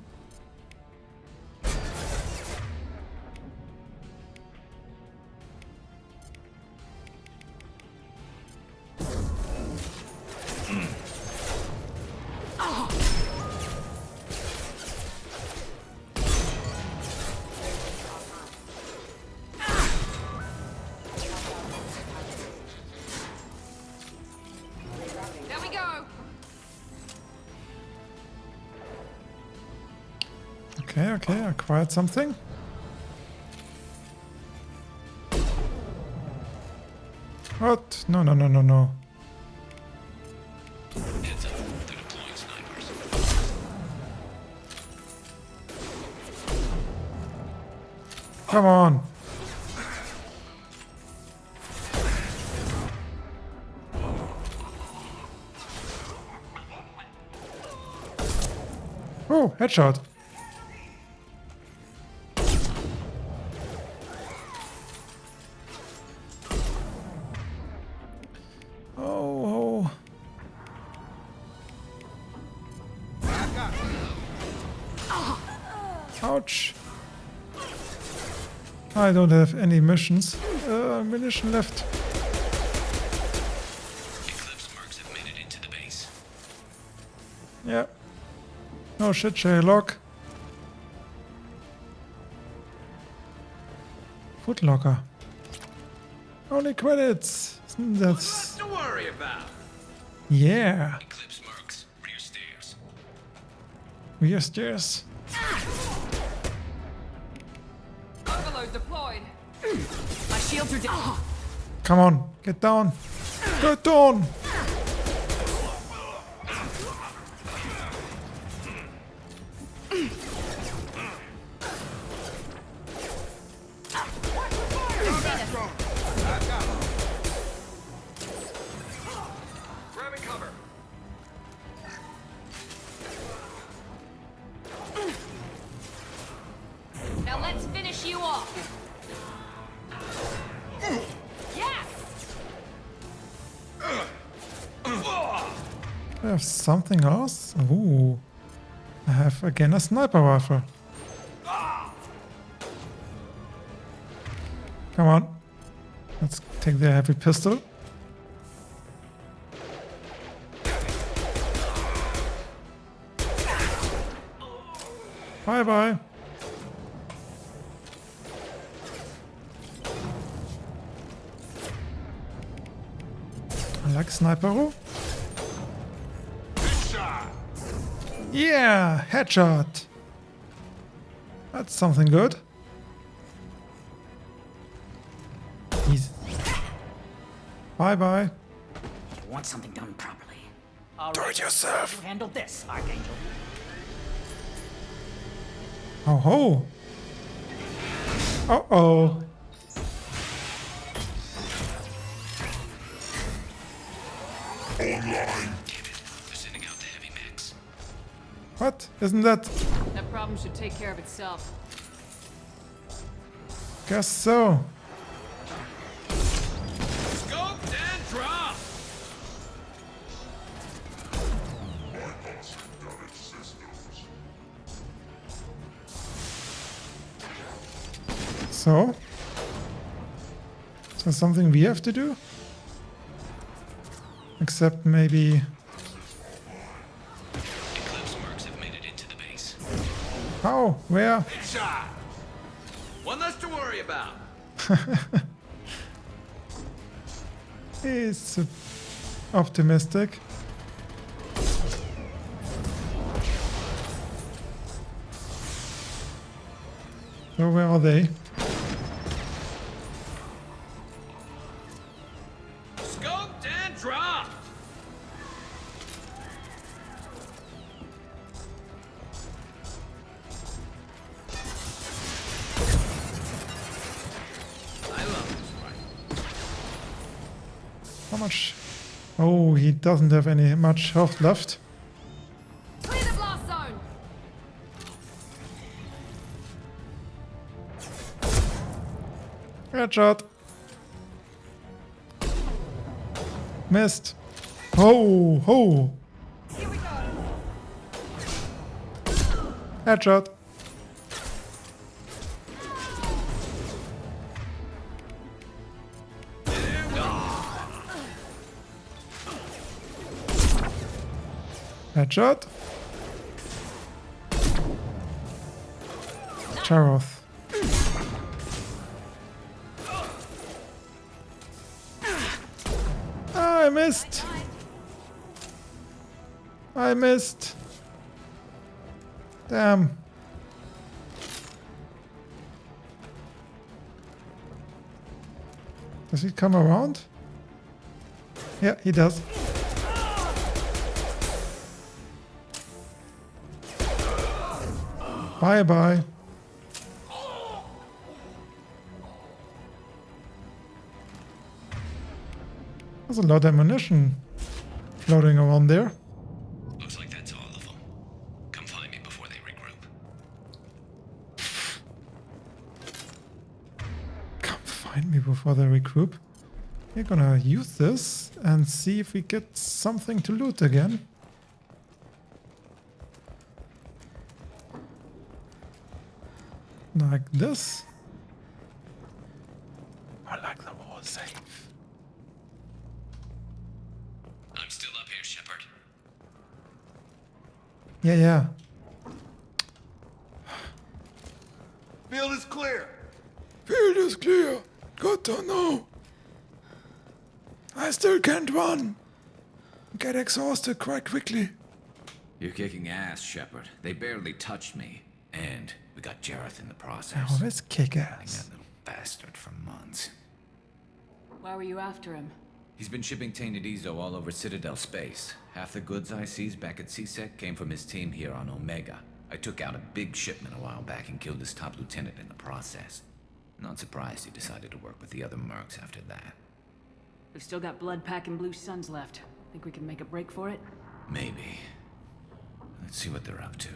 Speaker 22: There we go.
Speaker 1: Okay, acquired something. What? No.
Speaker 10: Heads up, they're deploying snipers.
Speaker 1: Come on. Oh, headshot. Oh. Ouch. I don't have any missions. Munition left.
Speaker 10: Eclipse mercs have made it into the base.
Speaker 1: Yeah. No shit, Sherlock. Footlocker. Only credits. That's...
Speaker 20: To worry about.
Speaker 1: Yeah.
Speaker 10: Eclipse mercs, rear stairs.
Speaker 1: Rear stairs.
Speaker 22: Overload deployed.
Speaker 9: My shields are down.
Speaker 1: Come on, get down. Get down.
Speaker 20: Grabbing cover.
Speaker 22: Now let's finish you off. Yes!
Speaker 1: I have something else? Ooh. I have again a sniper rifle. Come on. Let's take the heavy pistol. Bye bye. I like sniper. Yeah, headshot. That's something good. Easy. Bye bye.
Speaker 18: You want something done properly. All
Speaker 1: Do
Speaker 18: right,
Speaker 1: it yourself.
Speaker 18: You handle this, Archangel.
Speaker 1: Oh ho. Uh-oh.
Speaker 12: Online.
Speaker 10: They're sending out the heavy mechs.
Speaker 1: What? Isn't that...
Speaker 9: That problem should take care of itself.
Speaker 1: Guess so.
Speaker 20: Scoped and dropped.
Speaker 1: So? Is there something we have to do? Except maybe...
Speaker 10: Eclipse mercs have made it into the base.
Speaker 1: How? Where?
Speaker 20: Headshot. One less to worry about.
Speaker 1: He's optimistic. So where are they?
Speaker 12: Scoped and dropped! I love this fight.
Speaker 1: How much? Oh, he doesn't have any much health left.
Speaker 22: Clear the blast zone!
Speaker 1: Headshot. Missed. Ho, ho.
Speaker 22: Here we go!
Speaker 1: Headshot. Headshot. Charoth. I missed. I missed. Damn. Does he come around? Yeah, he does. Bye-bye. There's a lot of ammunition floating around there.
Speaker 10: Looks like that's all of them. Come find me before they regroup.
Speaker 1: Come find me before they regroup. We're gonna use this and see if we get something to loot again. Like this. I like the wall safe.
Speaker 10: I'm still up here, Shepard.
Speaker 1: Yeah.
Speaker 13: Field is clear.
Speaker 1: Field is clear. Good to know. I still can't run. Get exhausted quite quickly.
Speaker 10: You're kicking ass, Shepard. They barely touched me. And we got Jareth in the process.
Speaker 1: Oh, let's kick
Speaker 10: That
Speaker 1: ass.
Speaker 10: little bastard for months.
Speaker 9: Why were you after him?
Speaker 10: He's been shipping tainted Ezo all over Citadel space. Half the goods I seized back at CSEC came from his team here on Omega. I took out a big shipment a while back and killed his top lieutenant in the process. Not surprised he decided to work with the other mercs after that.
Speaker 9: We've still got Blood Pack and Blue Suns left. Think we can make a break for it?
Speaker 10: Maybe. Let's see what they're up to.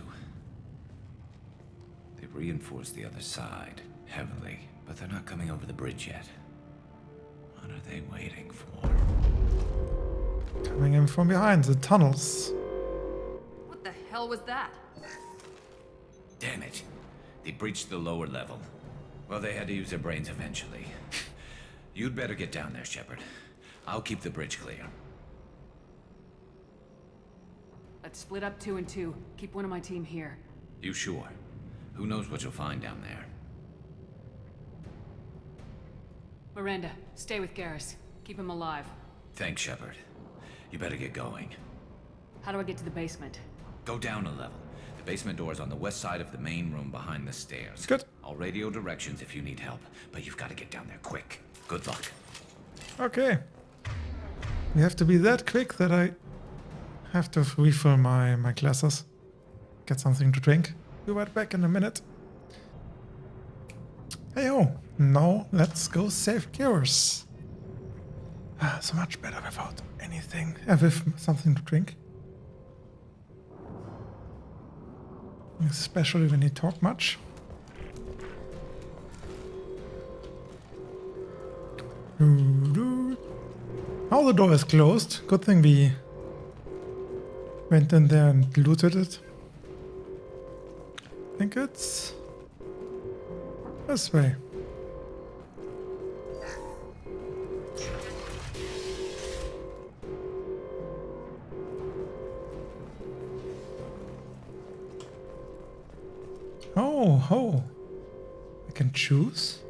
Speaker 10: They've reinforced the other side, heavily, but they're not coming over the bridge yet. What are they waiting for?
Speaker 1: Coming in from behind the tunnels.
Speaker 22: What the hell was that?
Speaker 10: Damn it. They breached the lower level. Well, they had to use their brains eventually. You'd better get down there, Shepard. I'll keep the bridge clear.
Speaker 9: Let's split up 2 and 2. Keep one of my team here.
Speaker 10: You sure? Who knows what you'll find down there?
Speaker 9: Miranda, stay with Garrus. Keep him alive.
Speaker 10: Thanks, Shepard. You better get going.
Speaker 9: How do I get to the basement?
Speaker 10: Go down a level. The basement door is on the west side of the main room behind the stairs.
Speaker 1: Good.
Speaker 10: I'll radio directions if you need help, but you've got to get down there quick. Good luck.
Speaker 1: Okay. We have to be that quick that I have to refill my glasses. Get something to drink. Be right back in a minute. Hey-o. Now let's go save Garrus. So much better without anything. With something to drink. Especially when you talk much. Now the door is closed. Good thing we went in there and looted it. I think it's this way. Oh, I can choose.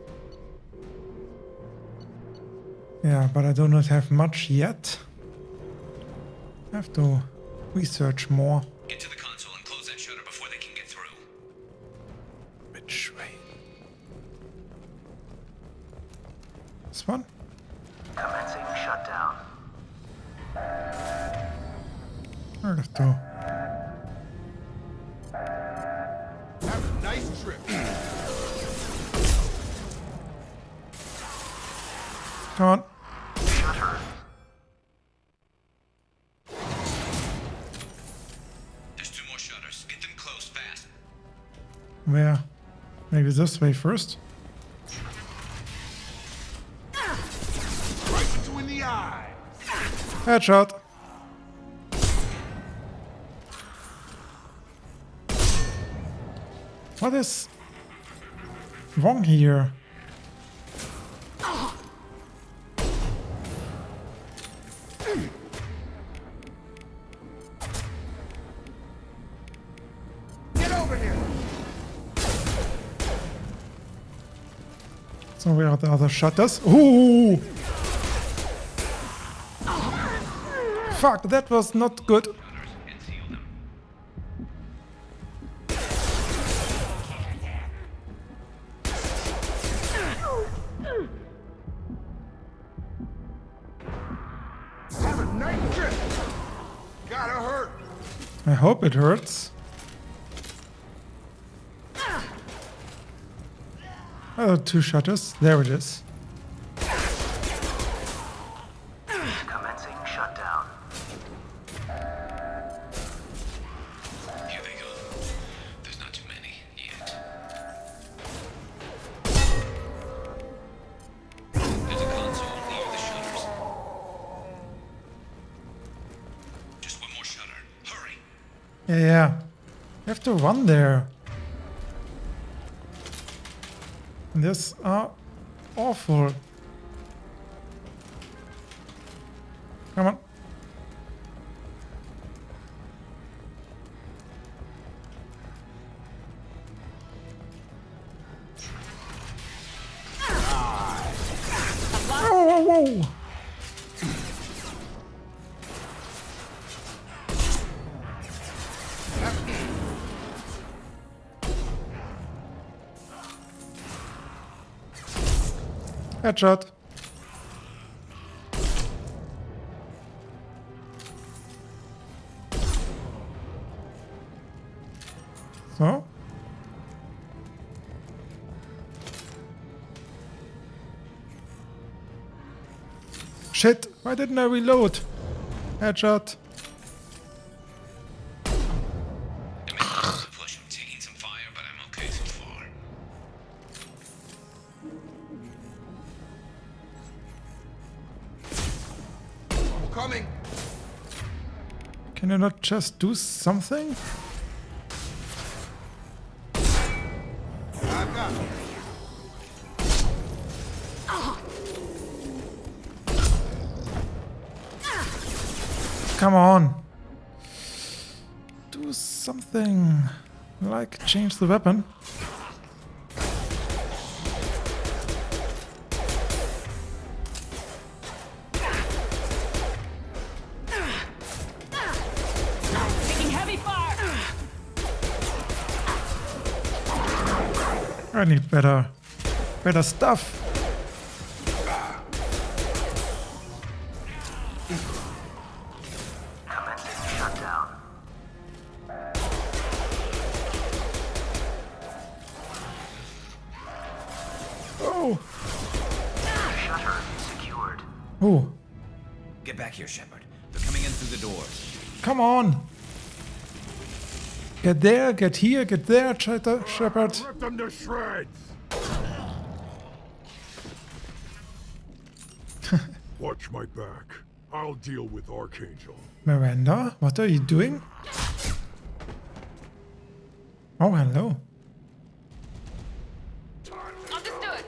Speaker 1: Yeah, but I do not have much yet. I have to research more.
Speaker 10: Get to the console and close that shutter before they can get through.
Speaker 1: Which way? This one?
Speaker 7: Commencing shutdown.
Speaker 1: I have to.
Speaker 13: Have a nice trip.
Speaker 1: Come on.
Speaker 7: Shutter.
Speaker 10: There's 2 more shutters. Get them closed fast.
Speaker 1: Where? Maybe this way first?
Speaker 13: Right between the eyes.
Speaker 1: Headshot. What is wrong here?
Speaker 13: Get over here.
Speaker 1: So where are the other shutters? Ooh! Fuck, that was not good.
Speaker 13: Have a nice trip. Gotta hurt.
Speaker 1: I hope it hurts. Oh, 2 shutters. There it is.
Speaker 7: Commencing shutdown.
Speaker 10: Here they go. There's not too many yet. There's a console near the shutters. Just 1 more shutter. Hurry.
Speaker 1: Yeah. You have to run there. This are awful. Come on. Whoa, whoa, whoa. Headshot. So. Shit, why didn't I reload? Headshot.
Speaker 10: Push. I'm taking some fire, but I'm okay so far.
Speaker 13: Coming.
Speaker 1: Can you not just do something?
Speaker 13: I've got it.
Speaker 1: Come on. Do something. Like change the weapon.
Speaker 9: Taking heavy fire.
Speaker 1: I need better stuff.
Speaker 7: Commencing shutdown.
Speaker 1: Oh.
Speaker 7: Shutter secured.
Speaker 1: Oh.
Speaker 10: Get back here, Shepard. They're coming in through the doors.
Speaker 1: Come on. Get there, get here, get there, Shepard.
Speaker 16: Rip them to shreds! Watch my back. I'll deal with Archangel.
Speaker 1: Miranda, what are you doing? Oh, hello.
Speaker 22: Understood.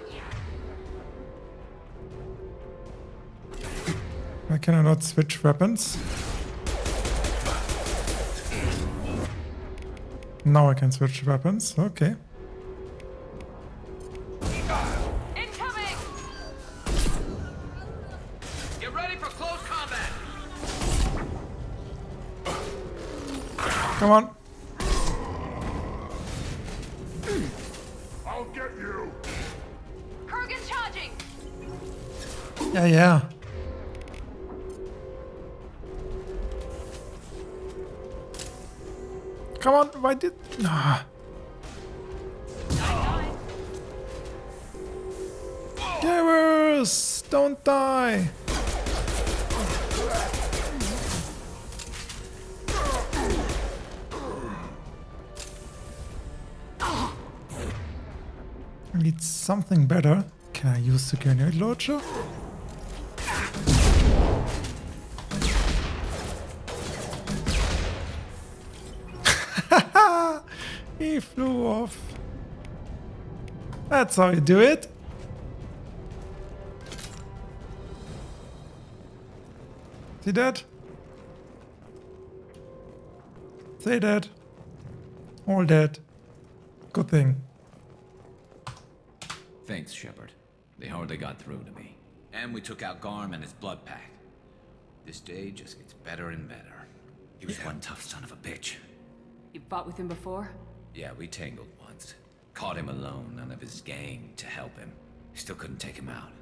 Speaker 1: Why can I not switch weapons? Now I can switch weapons. Okay.
Speaker 22: Incoming.
Speaker 1: Come on.
Speaker 19: I'll get you.
Speaker 22: Krogan charging!
Speaker 1: Yeah, yeah. Come on, why did... Ah. Garrus! Don't die! I need something better. Can I use the grenade launcher? He flew off. That's how you do it. See that? Say that. All dead. Good thing.
Speaker 14: Thanks, Shepard. They hardly got through to me. And we took out Garm and his blood pack. This day just gets better and better. He was one tough son of a bitch.
Speaker 9: You fought with him before?
Speaker 14: Yeah, we tangled once. Caught him alone, none of his gang to help him. Still couldn't take him out.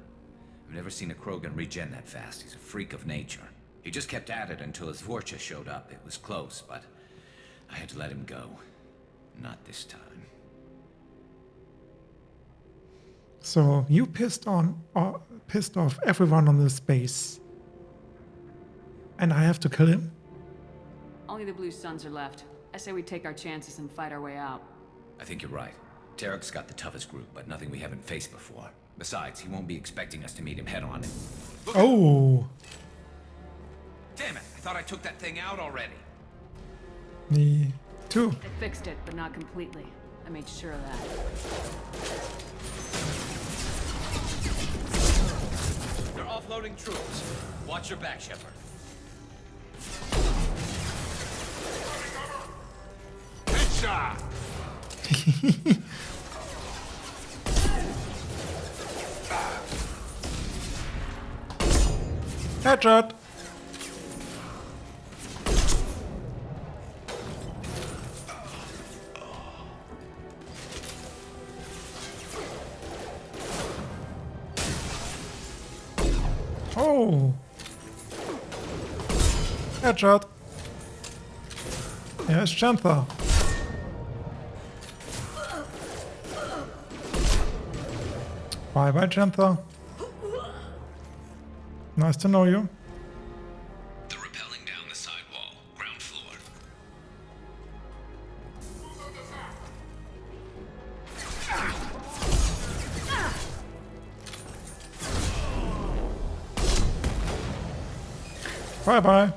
Speaker 14: I've never seen a Krogan regen that fast. He's a freak of nature. He just kept at it until his Vorcha showed up. It was close, but I had to let him go. Not this time.
Speaker 1: So you pissed off everyone on this base. And I have to kill him?
Speaker 9: Only the Blue Suns are left. I say we take our chances and fight our way out.
Speaker 14: I think you're right. Tarek's got the toughest group, but nothing we haven't faced before. Besides, he won't be expecting us to meet him head-on.
Speaker 1: Oh!
Speaker 14: Damn it! I thought I took that thing out already.
Speaker 1: Me too.
Speaker 9: I fixed it, but not completely. I made sure of that.
Speaker 14: They're offloading troops. Watch your back, Shepard.
Speaker 19: Headshot!
Speaker 1: Headshot! Oh! Headshot! Yes, Chantha. Bye bye, Chantha. Nice to know you.
Speaker 14: They're rappelling down the side wall, ground floor.
Speaker 1: Bye bye.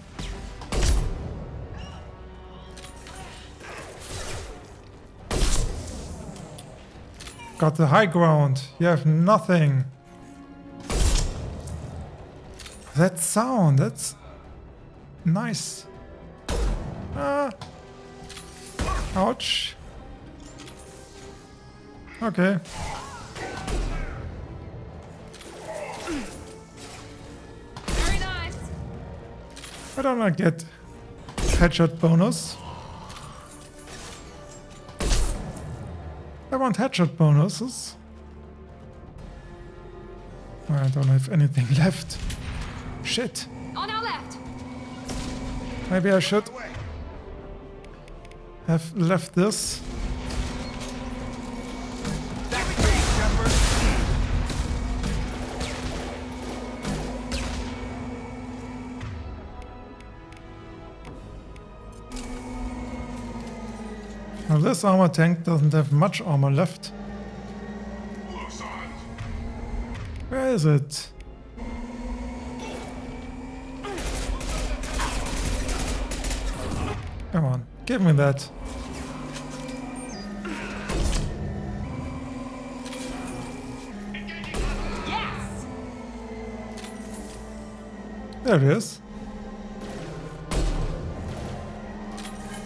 Speaker 1: Got the high ground. You have nothing. That sound, that's nice. Ah. Ouch. Okay.
Speaker 22: Very nice.
Speaker 1: Why don't I get headshot bonus? I want headshot bonuses. I don't have anything left. Shit.
Speaker 22: On our left.
Speaker 1: Maybe I should have left this. Now this armor tank doesn't have much armor left. Where is it? Come on, give me that.
Speaker 22: Yes.
Speaker 1: There it is.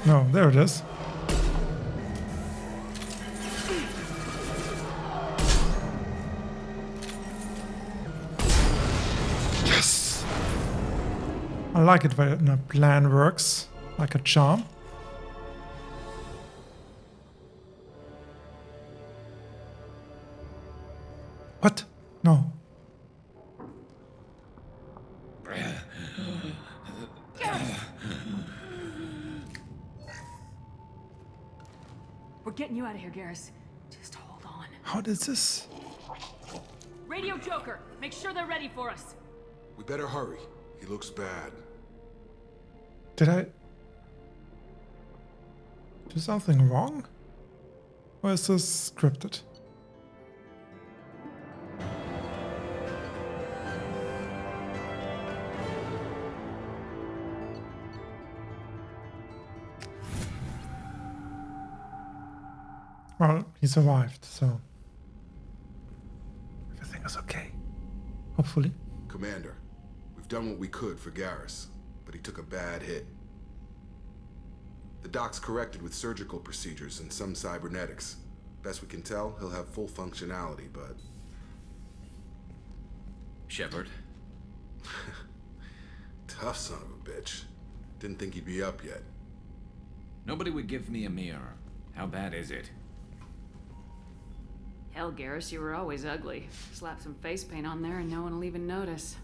Speaker 1: No, there it is. Yes! I like it when a plan works, like a charm. What? No.
Speaker 9: We're getting you out of here, Garrus. Just hold on.
Speaker 1: How did this?
Speaker 9: Radio Joker, make sure they're ready for us.
Speaker 13: We better hurry. He looks bad.
Speaker 1: Did I do something wrong? Or is this scripted? Well, he survived, so everything is okay. Hopefully.
Speaker 13: Commander, we've done what we could for Garrus, but he took a bad hit. The doc's corrected with surgical procedures and some cybernetics. Best we can tell, he'll have full functionality, but...
Speaker 14: Shepard?
Speaker 13: Tough son of a bitch. Didn't think he'd be up yet.
Speaker 14: Nobody would give me a mirror. How bad is it?
Speaker 9: Hell, Garrus, you were always ugly. Slap some face paint on there and no one will even notice.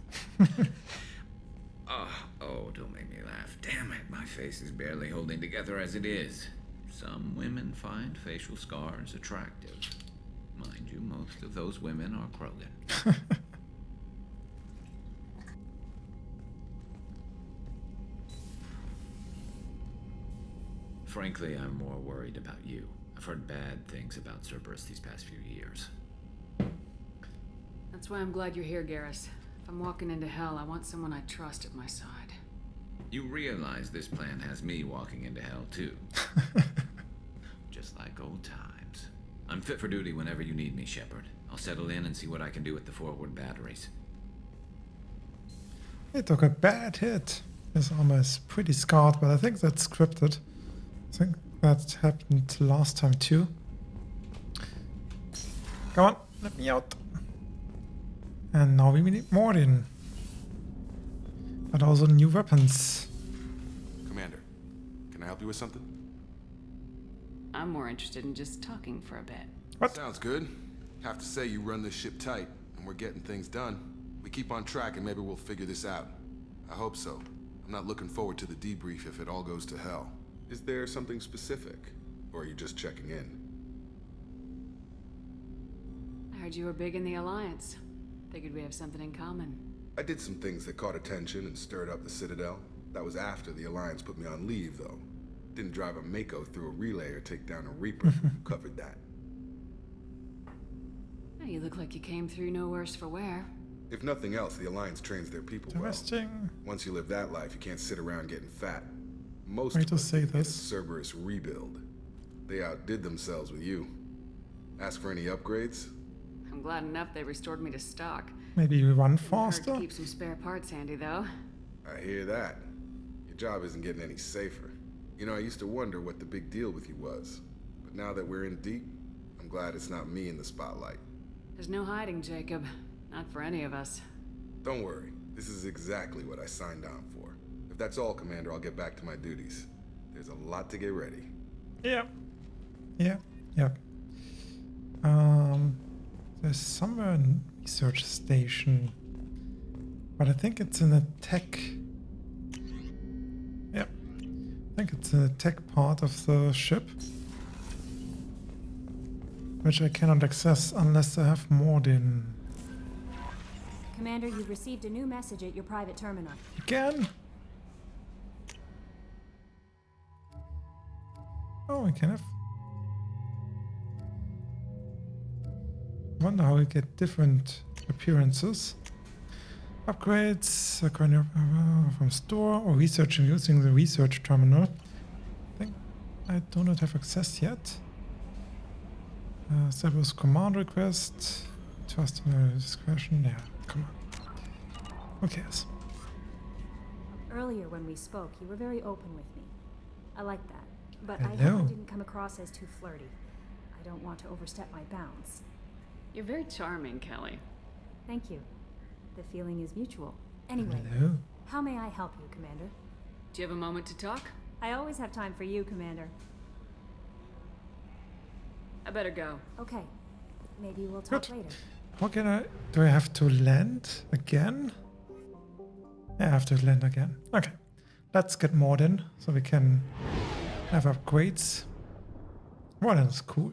Speaker 14: Oh, don't make me laugh. Damn it, my face is barely holding together as it is. Some women find facial scars attractive. Mind you, most of those women are Krogan. Frankly, I'm more worried about you. I've heard bad things about Cerberus these past few years.
Speaker 9: That's why I'm glad you're here, Garrus. If I'm walking into hell, I want someone I trust at my side.
Speaker 14: You realize this plan has me walking into hell, too. Just like old times. I'm fit for duty whenever you need me, Shepard. I'll settle in and see what I can do with the forward batteries.
Speaker 1: He took a bad hit. His armor is pretty scarred, but I think that's scripted. I think that happened last time too. Come on, let me out. And now we need Mordin. But also new weapons.
Speaker 13: Commander, can I help you with something?
Speaker 9: I'm more interested in just talking for a bit.
Speaker 1: What?
Speaker 13: Sounds good. Have to say you run this ship tight, and we're getting things done. We keep on track and maybe we'll figure this out. I hope so. I'm not looking forward to the debrief if it all goes to hell. Is there something specific? Or are you just checking in?
Speaker 9: I heard you were big in the Alliance. Figured we have something in common.
Speaker 13: I did some things that caught attention and stirred up the Citadel. That was after the Alliance put me on leave, though. Didn't drive a Mako through a relay or take down a Reaper. Covered that.
Speaker 9: Oh, you look like you came through no worse for wear.
Speaker 13: If nothing else, the Alliance trains their people well.
Speaker 1: Interesting.
Speaker 13: Once you live that life, you can't sit around getting fat. Most
Speaker 1: Way
Speaker 13: of
Speaker 1: to
Speaker 13: us
Speaker 1: say
Speaker 13: get a
Speaker 1: this.
Speaker 13: Cerberus rebuild. They outdid themselves with you. Ask for any upgrades?
Speaker 9: I'm glad enough they restored me to stock.
Speaker 1: Maybe you run
Speaker 9: Hard
Speaker 1: faster?
Speaker 9: to keep some spare parts handy, though.
Speaker 13: I hear that. Your job isn't getting any safer. You know, I used to wonder what the big deal with you was. But now that we're in deep, I'm glad it's not me in the spotlight.
Speaker 9: There's no hiding, Jacob. Not for any of us.
Speaker 13: Don't worry. This is exactly what I signed on for. If that's all, Commander, I'll get back to my duties. There's a lot to get ready.
Speaker 1: Yeah. Yeah. Yeah. There's somewhere a research station. But I think it's in a tech... Yeah. I think it's a tech part of the ship. Which I cannot access unless I have Mordin.
Speaker 17: Commander, you've received a new message at your private terminal.
Speaker 1: Again? Oh, I can have... Wonder how we get different appearances. Upgrades, acquiring from store, or researching using the research terminal. I think I do not have access yet. Cerberus command request. Trust my discretion. Yeah, come on. Who cares?
Speaker 17: Earlier when we spoke, you were very open with me. I like that. But I
Speaker 1: Hello.
Speaker 17: hope I didn't come across as too flirty. I don't want to overstep my bounds.
Speaker 9: You're very charming, Kelly.
Speaker 17: Thank you. The feeling is mutual. Anyway,
Speaker 1: Hello.
Speaker 17: how may I help you, Commander?
Speaker 9: Do you have a moment to talk?
Speaker 17: I always have time for you, Commander.
Speaker 9: I better go.
Speaker 17: Okay. Maybe we'll talk
Speaker 1: Good.
Speaker 17: later.
Speaker 1: What can I... Do I have to land again? Yeah, I have to land again. Okay. Let's get Morden so we can have upgrades. Morden's cool.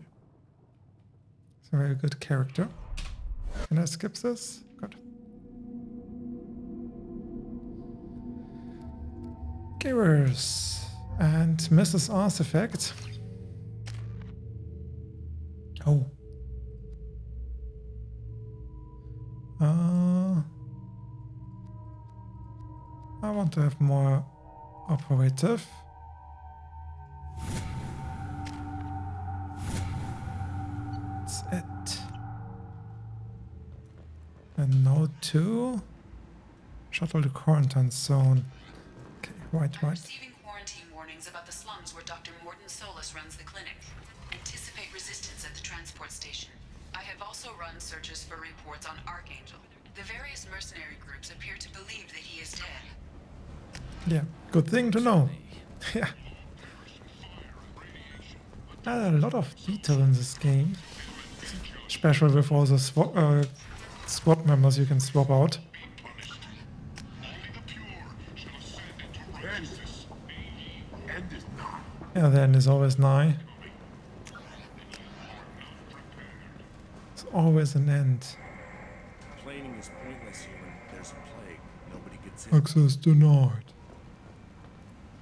Speaker 1: He's a very good character. Can I skip this? Good. Givers and Mrs. MassEffect. Oh. I want to have more operative. That's it. And no 2. Shuttle to quarantine zone. Okay, right.
Speaker 6: Receiving quarantine warnings about the slums where Dr. Morden Solus runs the clinic. Anticipate resistance at the transport station. I have also run searches for reports on Archangel. The various mercenary groups appear to believe that he is dead.
Speaker 1: Yeah, good thing to know. Yeah. A lot of detail in this game. Especially with all the squad members you can swap out. Yeah, the end is always nigh. It's always an end.
Speaker 3: Complaining is pointless here when there's a plague. Nobody gets in.
Speaker 1: Access denied.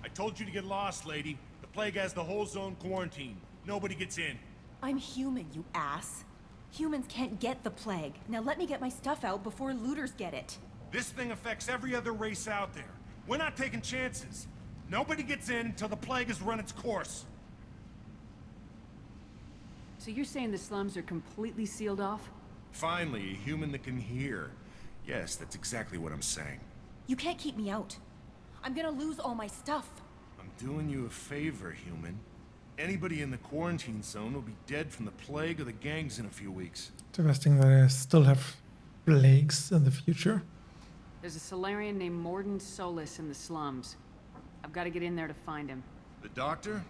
Speaker 3: I told you to get lost, lady. The plague has the whole zone quarantined. Nobody gets in.
Speaker 15: I'm human, you ass. Humans can't get the plague. Now let me get my stuff out before looters get it.
Speaker 3: This thing affects every other race out there. We're not taking chances. Nobody gets in until the plague has run its course.
Speaker 9: So you're saying the slums are completely sealed off?
Speaker 3: Finally, a human that can hear. Yes, that's exactly what I'm saying.
Speaker 15: You can't keep me out. I'm gonna lose all my stuff.
Speaker 3: I'm doing you a favor, human. Anybody in the quarantine zone will be dead from the plague or the gangs in a few weeks.
Speaker 1: Interesting that I still have plagues in the future.
Speaker 9: There's a Solarian named Morden Solus in the slums. I've got to get in there to find him.
Speaker 3: The doctor?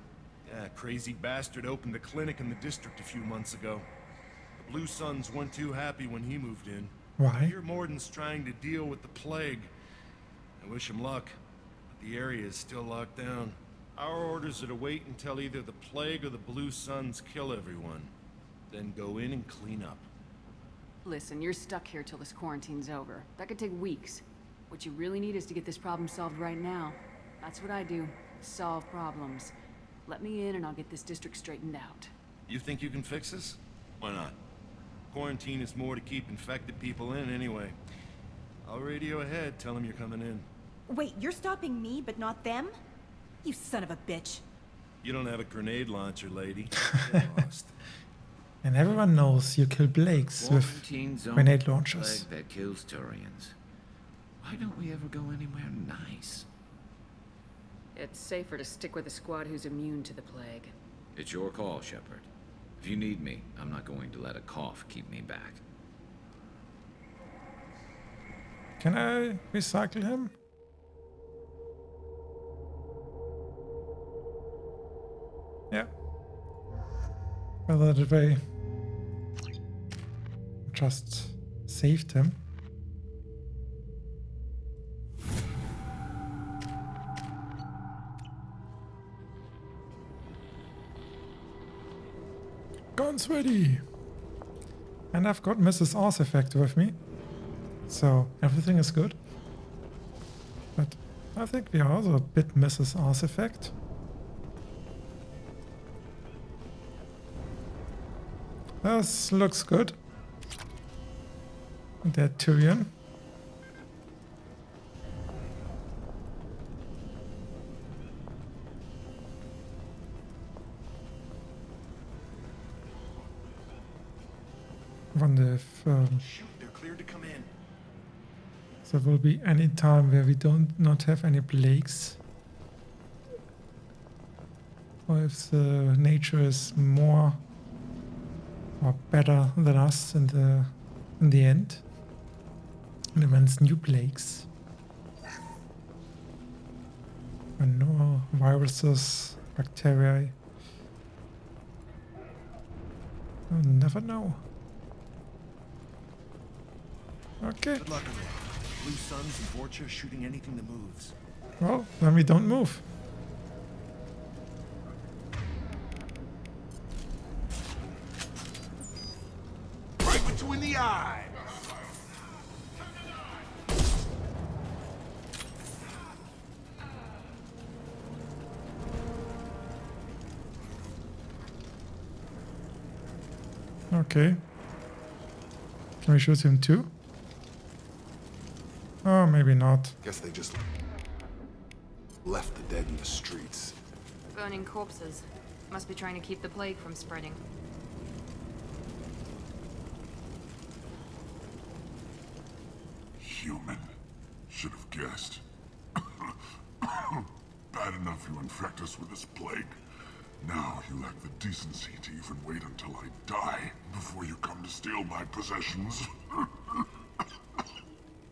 Speaker 3: Yeah, crazy bastard opened a clinic in the district a few months ago. The Blue Suns weren't too happy when he moved in.
Speaker 1: Why?
Speaker 3: I hear Morden's trying to deal with the plague. I wish him luck, but the area is still locked down. Our orders are to wait until either the plague or the Blue Suns kill everyone. Then go in and clean up.
Speaker 9: Listen, you're stuck here till this quarantine's over. That could take weeks. What you really need is to get this problem solved right now. That's what I do. Solve problems. Let me in and I'll get this district straightened out.
Speaker 3: You think you can fix this? Why not? Quarantine is more to keep infected people in anyway. I'll radio ahead, tell them you're coming in.
Speaker 15: Wait, you're stopping me, but not them? You son of a bitch.
Speaker 3: You don't have a grenade launcher, lady. Get lost.
Speaker 1: And everyone knows you kill Blakes with grenade launchers.
Speaker 14: Plague that kills Turians. Why don't we ever go anywhere nice?
Speaker 9: It's safer to stick with a squad who's immune to the plague.
Speaker 14: It's your call, Shepard. If you need me, I'm not going to let a cough keep me back.
Speaker 1: Can I recycle him? Yeah. Well, that way just saved him. Guns ready! And I've got Mrs. MassEffect with me. So everything is good. But I think we are also a bit Mrs. MassEffect. This looks good. That Tyrion. Wonder if
Speaker 3: Shoot, they're cleared to come in.
Speaker 1: there will be any time where we not have any plagues. Or if the nature is more or better than us in the end. And events new plagues. And no viruses, bacteria. You'll never know. Okay.
Speaker 3: Good luck with it. Blue Suns and Vorcha shooting anything that moves.
Speaker 1: Well, then we don't move.
Speaker 13: Right between the eyes.
Speaker 1: Okay. Can we shoot him too? Oh, maybe not.
Speaker 13: Guess they just left the dead in the streets.
Speaker 2: Burning corpses. Must be trying to keep the plague from spreading.
Speaker 16: Human. Should have guessed. Bad enough you infect us with this plague. Now you lack the decency to even wait until I die before you come to steal my possessions.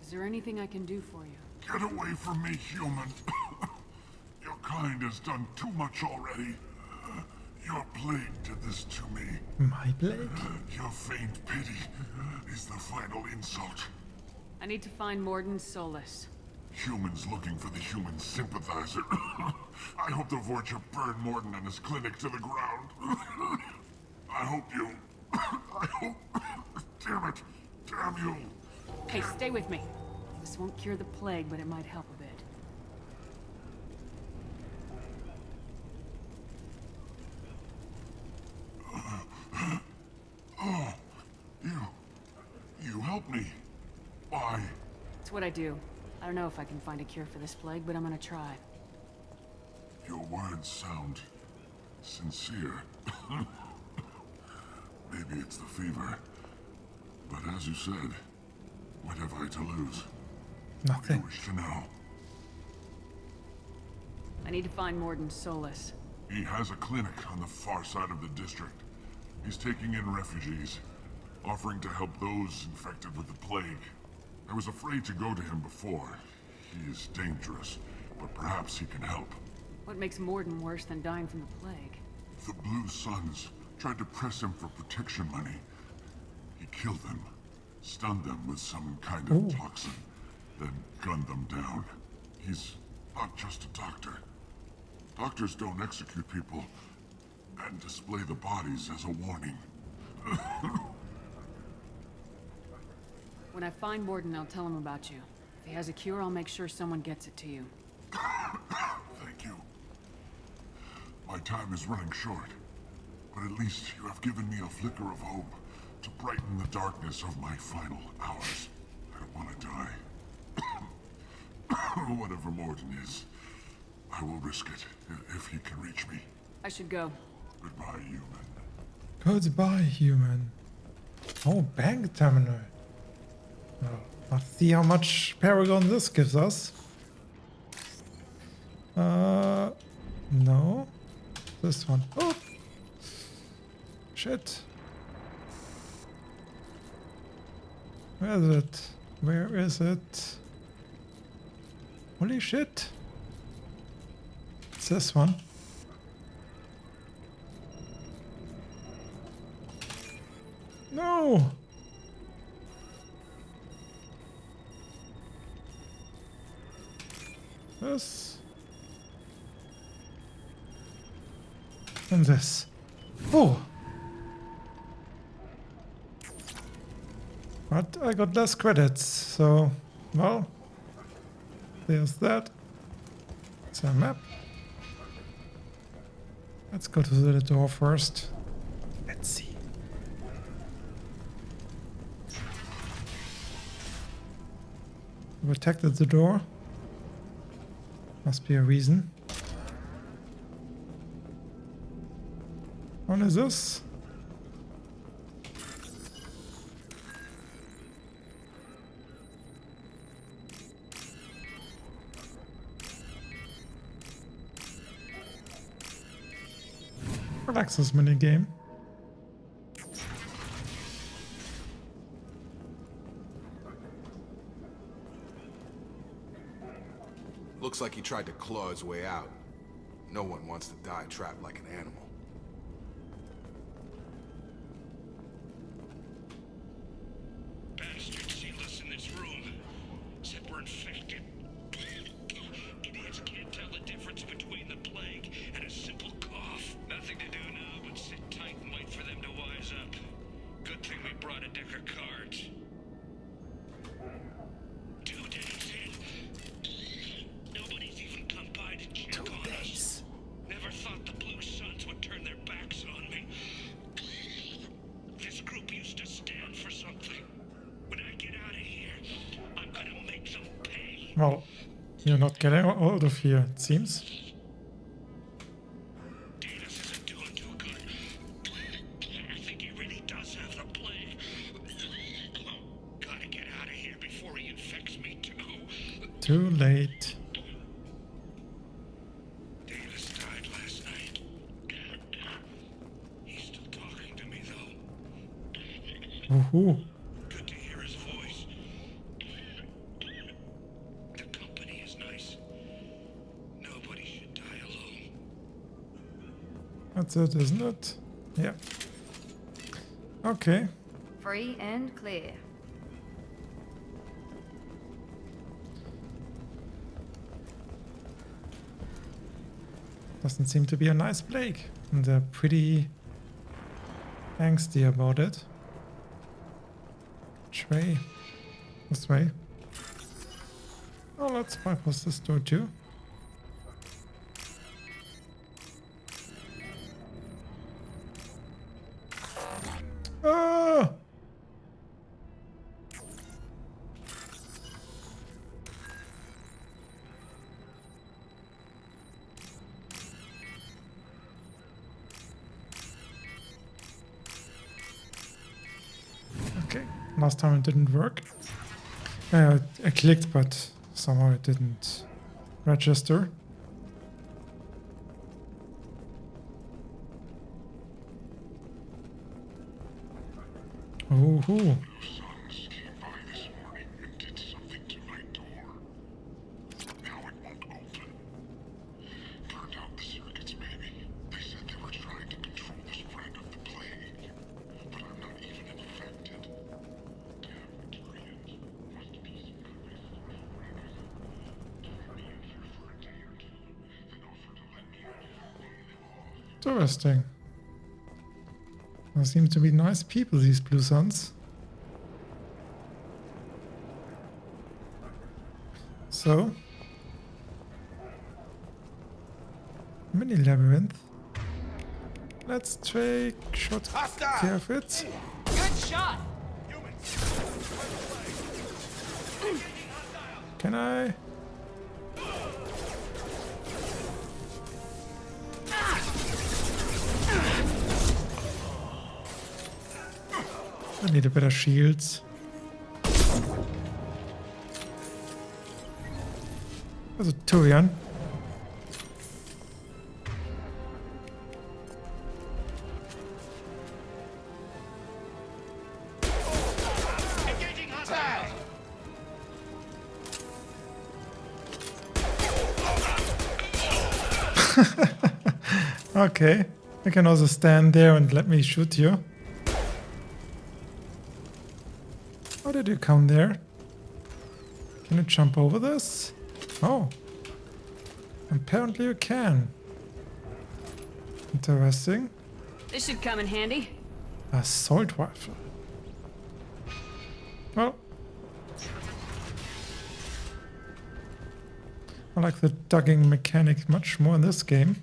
Speaker 9: Is there anything I can do for you?
Speaker 16: Get away from me, human. Your kind has done too much already. Your plague did this to me.
Speaker 1: My plague?
Speaker 16: Your faint pity is the final insult.
Speaker 9: I need to find Morden's Solace.
Speaker 16: Humans looking for the human sympathizer. I hope the Vorcha burned Morden and his clinic to the ground. I hope you... I hope... Damn it. Damn you.
Speaker 9: Hey, stay with me. This won't cure the plague, but it might help a bit.
Speaker 16: Oh, you helped me. Why?
Speaker 9: It's what I do. I don't know if I can find a cure for this plague, but I'm gonna try.
Speaker 16: Your words sound sincere. Maybe it's the fever. But as you said, what have I to lose?
Speaker 1: Nothing.
Speaker 16: What do you wish to know?
Speaker 9: I need to find Morden's Solace.
Speaker 16: He has a clinic on the far side of the district. He's taking in refugees, offering to help those infected with the plague. I was afraid to go to him before. He is dangerous, but perhaps he can help.
Speaker 9: What makes Morden worse than dying from the plague?
Speaker 16: The Blue Suns tried to press him for protection money. He killed them, stunned them with some kind of toxin, then gunned them down. He's not just a doctor. Doctors don't execute people and display the bodies as a warning.
Speaker 9: When I find Morden, I'll tell him about you. If he has a cure, I'll make sure someone gets it to you.
Speaker 16: Thank you. My time is running short, but at least you have given me a flicker of hope to brighten the darkness of my final hours. I don't want to die. Whatever Morden is, I will risk it if he can reach me.
Speaker 9: I should go.
Speaker 16: Goodbye, human.
Speaker 1: Goodbye, human. Oh, bank terminal. Well, let's see how much Paragon this gives us. No. This one. Oh! Shit. Where is it? Where is it? Holy shit. It's this one. No! This. And this. Oh! But I got less credits, so, well, there's that. It's a map. Let's go to the door first. Let's see. Protected the door. Must be a reason. What is this? Relaxes minigame.
Speaker 13: Looks like he tried to claw his way out. No one wants to die trapped like an animal.
Speaker 4: Bastards sealed us in this
Speaker 1: Well, you're not getting out of here, it seems.
Speaker 4: I think he really does have the plague. Gotta get out of here before he infects me too.
Speaker 1: Too late.
Speaker 4: Davis died last night. He's still talking to me though.
Speaker 1: Woohoo.
Speaker 4: Good to hear his voice. The company is nice. Nobody should die alone.
Speaker 1: That's it, isn't it? Yeah. Okay.
Speaker 2: Free and clear.
Speaker 1: Doesn't seem to be a nice plague. And they're pretty angsty about it. Which way? This way. Oh, let's bypass this door too. Ah! Okay, last time it didn't work. I clicked, but somehow it didn't register. Ooh. Interesting. There seem to be nice people, these Blue Suns. So, mini labyrinth. Let's take shot care of it.
Speaker 22: Good shot.
Speaker 1: Can I? I need a better shields. There's a Turian. Okay, you can also stand there and let me shoot you. How did you come there? Can you jump over this? Oh. Apparently you can. Interesting.
Speaker 9: This should come in handy.
Speaker 1: Assault rifle. Well. I like the dugging mechanic much more in this game.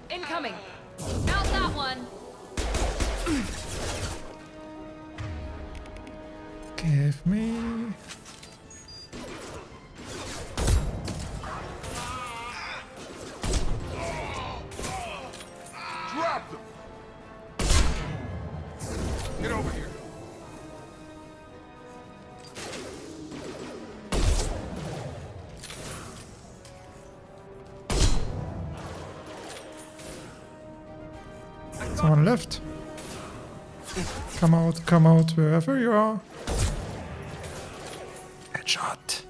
Speaker 22: Incoming. Out that one.
Speaker 1: Give me...
Speaker 13: Drop them! Get over here.
Speaker 1: Someone left. Come out, wherever you are. Headshot.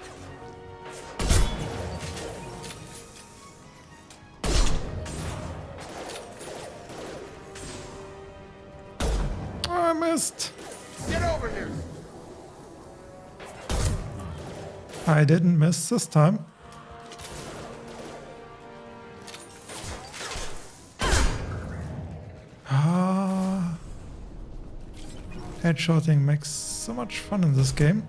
Speaker 1: Oh, I missed.
Speaker 13: Get over here.
Speaker 1: I didn't miss this time. Headshotting makes so much fun in this game.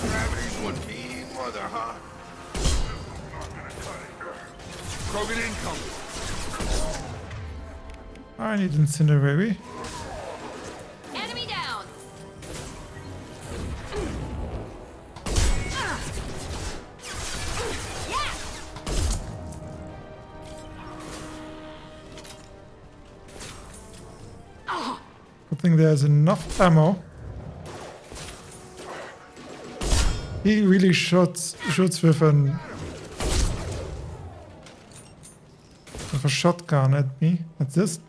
Speaker 13: Gravity's one mean mother, huh? Krogan incoming.
Speaker 1: I need incendiary.
Speaker 22: Enemy
Speaker 1: think there's enough ammo. He really shoots with a shotgun at me at this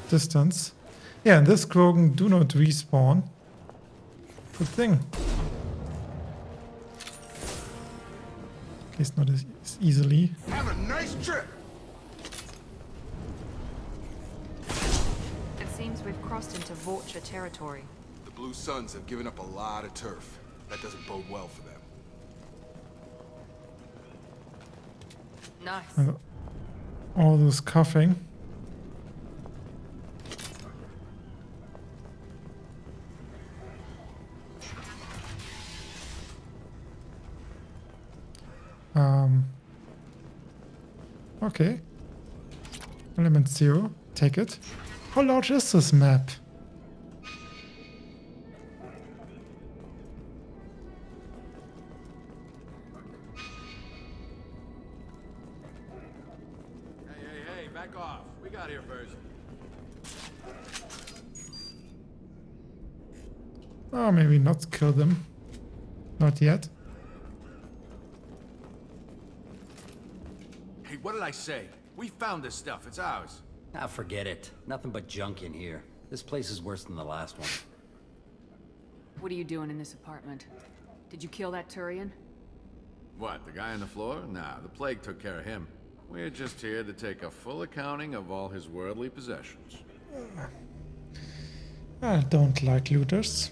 Speaker 1: distance. Yeah, and this Krogan do not respawn. Good thing. At least not as easily.
Speaker 13: Have a nice trip.
Speaker 2: It seems we've crossed into Vulture territory.
Speaker 13: The Blue Suns have given up a lot of turf. That doesn't bode well for them.
Speaker 2: Nice.
Speaker 1: All this coughing. Okay. Element 0. Take it. How large is this map?
Speaker 8: Hey, back off. We got here first.
Speaker 1: Oh, maybe not kill them. Not yet.
Speaker 8: Hey, what did I say? We found this stuff. It's ours.
Speaker 21: Ah, forget it. Nothing but junk in here. This place is worse than the last one.
Speaker 9: What are you doing in this apartment? Did you kill that Turian?
Speaker 8: What, the guy on the floor? Nah, the plague took care of him. We're just here to take a full accounting of all his worldly possessions.
Speaker 1: I don't like looters,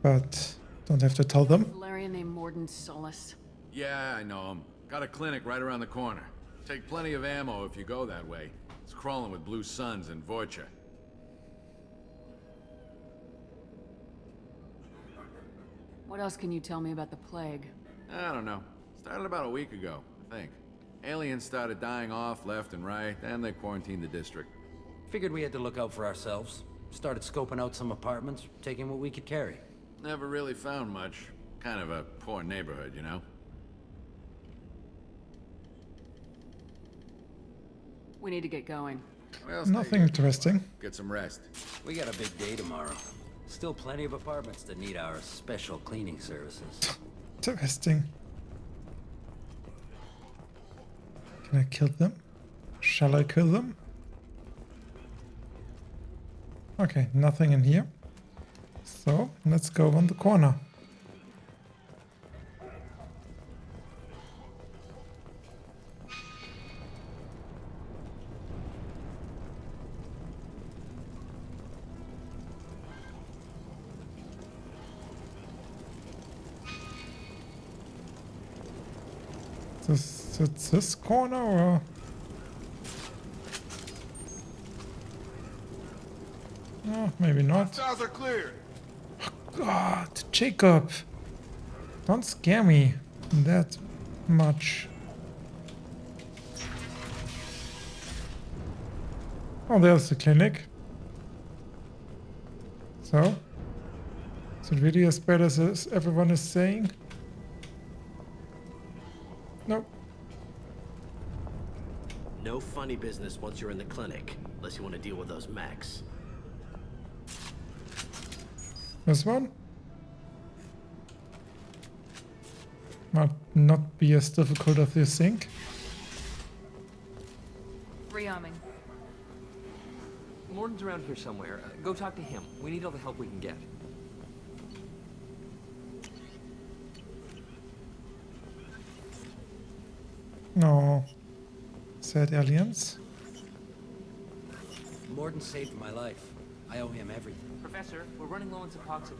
Speaker 1: but don't have to tell them.
Speaker 9: Valerian named Morden Solus.
Speaker 8: Yeah, I know him. Got a clinic right around the corner. Take plenty of ammo if you go that way. It's crawling with Blue Suns and Voyager.
Speaker 9: What else can you tell me about the plague?
Speaker 8: I don't know. Started about a week ago, I think. Aliens started dying off left and right, then they quarantined the district.
Speaker 21: Figured we had to look out for ourselves. Started scoping out some apartments, taking what we could carry.
Speaker 8: Never really found much. Kind of a poor neighborhood, you know?
Speaker 9: We need to get going.
Speaker 8: Well,
Speaker 1: Nothing interesting.
Speaker 8: Get some rest.
Speaker 21: We got a big day tomorrow. Still plenty of apartments that need our special cleaning services.
Speaker 1: Interesting. Can I kill them? Shall I kill them? Okay, nothing in here. So, let's go on the corner. It's this corner or? No, maybe not.
Speaker 13: Hostiles are clear.
Speaker 1: God, Jacob. Don't scare me that much. Oh, there's the clinic. So? Is it really as bad as everyone is saying? Nope.
Speaker 23: No funny business once you're in the clinic, unless you want to deal with those mechs.
Speaker 1: This one? Might not be as difficult as you think.
Speaker 22: Rearming.
Speaker 20: Morden's around here somewhere. Go talk to him. We need all the help we can get.
Speaker 1: No. Sad aliens.
Speaker 21: Morden saved my life. I owe him everything.
Speaker 20: Professor, we're running low on Suboxone.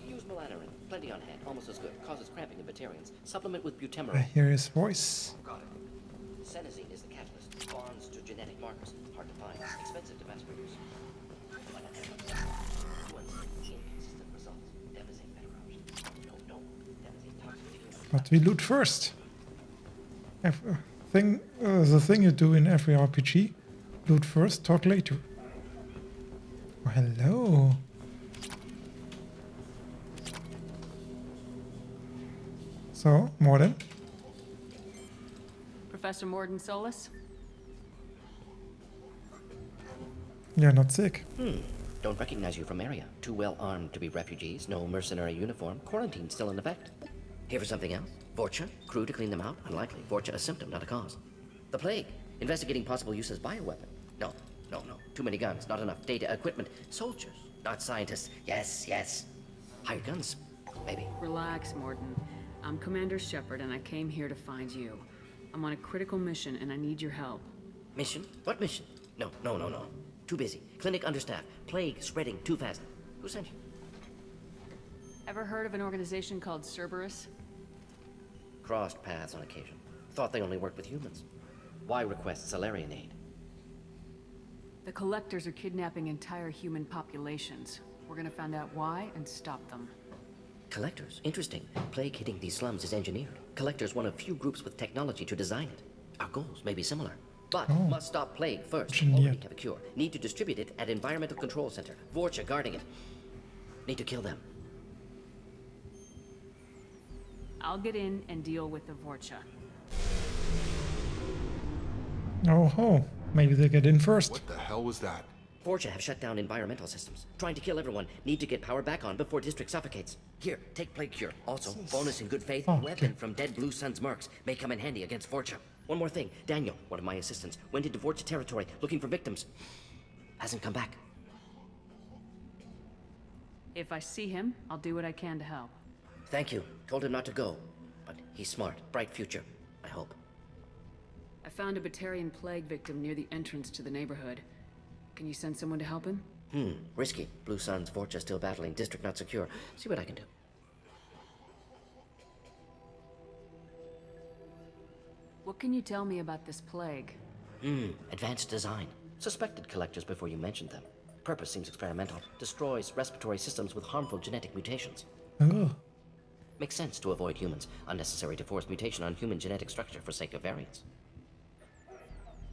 Speaker 24: Use melatonin. Plenty on hand. Almost as good. Causes cramping in Batarians. Supplement with
Speaker 1: I
Speaker 24: butemerol.
Speaker 1: hear his voice.
Speaker 24: Got it. Senesine is the catalyst. Bonds to genetic markers. Hard to find. Expensive to mass produce. Inconsistent results. Devastating better option. No. Devastating toxic.
Speaker 1: But we loot first. The thing you do in every RPG. Loot first, talk later. Oh, hello. So, Morden?
Speaker 9: Professor Morden Solus?
Speaker 1: You're not sick.
Speaker 24: Don't recognize you from area. Too well armed to be refugees, no mercenary uniform, quarantine still in effect. Here for something else? Vorcha? Crew to clean them out? Unlikely. Vorcha a symptom, not a cause. The plague? Investigating possible use as bioweapon? No. Too many guns, not enough data, equipment. Soldiers, not scientists. Yes. Hired guns, maybe.
Speaker 9: Relax, Morton. I'm Commander Shepard, and I came here to find you. I'm on a critical mission, and I need your help.
Speaker 24: Mission? What mission? No. Too busy. Clinic understaffed. Plague spreading too fast. Who sent you?
Speaker 9: Ever heard of an organization called Cerberus?
Speaker 24: Crossed paths on occasion. Thought they only worked with humans. Why request Salarian aid?
Speaker 9: The Collectors are kidnapping entire human populations. We're gonna find out why and stop them.
Speaker 24: Collectors? Interesting. Plague hitting these slums is engineered. Collectors one of few groups with technology to design it. Our goals may be similar. But must stop plague first. Already have a cure. Need to distribute it at Environmental Control Center. Vorcha guarding it. Need to kill them.
Speaker 9: I'll get in and deal with the Vorcha.
Speaker 1: Oh, maybe they get in first.
Speaker 13: What the hell was that?
Speaker 24: Vorcha have shut down environmental systems. Trying to kill everyone. Need to get power back on before district suffocates. Here, take plague cure. Also, bonus in good faith, weapon from dead Blue Sun's mercs. May come in handy against Vorcha. One more thing. Daniel, one of my assistants, went into Vorcha territory looking for victims. Hasn't come back.
Speaker 9: If I see him, I'll do what I can to help.
Speaker 24: Thank you. Told him not to go. But he's smart. Bright future. I hope.
Speaker 9: I found a Batarian plague victim near the entrance to the neighborhood. Can you send someone to help him?
Speaker 24: Risky. Blue Sun's Vorcha still battling. District not secure. See what I can do.
Speaker 9: What can you tell me about this plague?
Speaker 24: Advanced design. Suspected collectors before you mentioned them. Purpose seems experimental. Destroys respiratory systems with harmful genetic mutations. Makes sense to avoid humans. Unnecessary to force mutation on human genetic structure for sake of variants.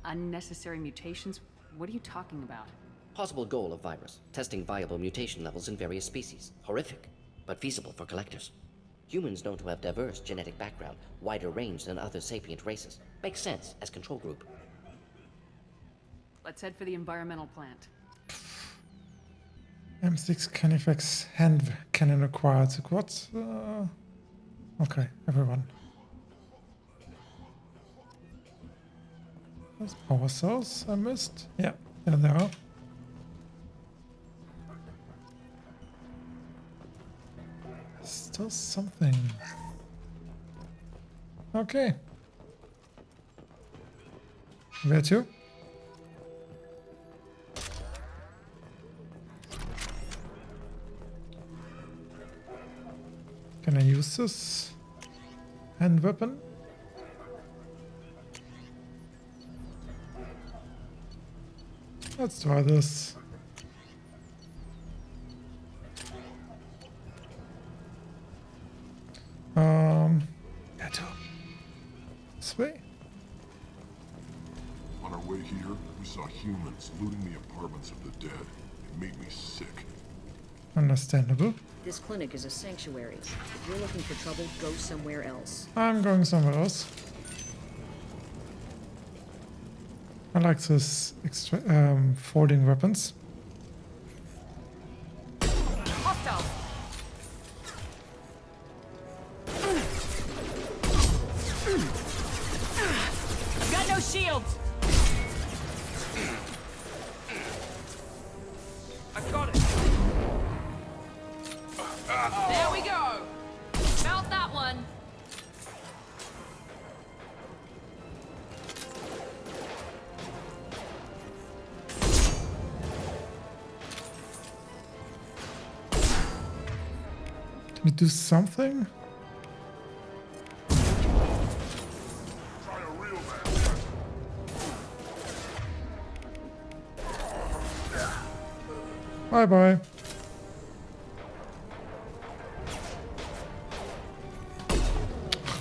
Speaker 9: Unnecessary mutations? What are you talking about?
Speaker 24: Possible goal of virus. Testing viable mutation levels in various species. Horrific, but feasible for collectors. Humans known to have diverse genetic background, wider range than other sapient races. Makes sense as control group.
Speaker 9: Let's head for the environmental plant.
Speaker 1: M6 Canifax hand cannon acquired. What? Okay, everyone. There's power cells I missed. Yeah, there are. Still something. Okay. Where to? Can I use this hand weapon? Let's try this. Yeah, this way.
Speaker 16: On our way here, we saw humans looting the apartments of the dead. It made me sick.
Speaker 1: Understandable.
Speaker 5: This clinic is a sanctuary. If you're looking for trouble, go somewhere else.
Speaker 1: I'm going somewhere else. I like this folding weapons.
Speaker 22: Hostile. Got no shields. I got it. There we go. Mount that one.
Speaker 1: Can we do something? Bye bye.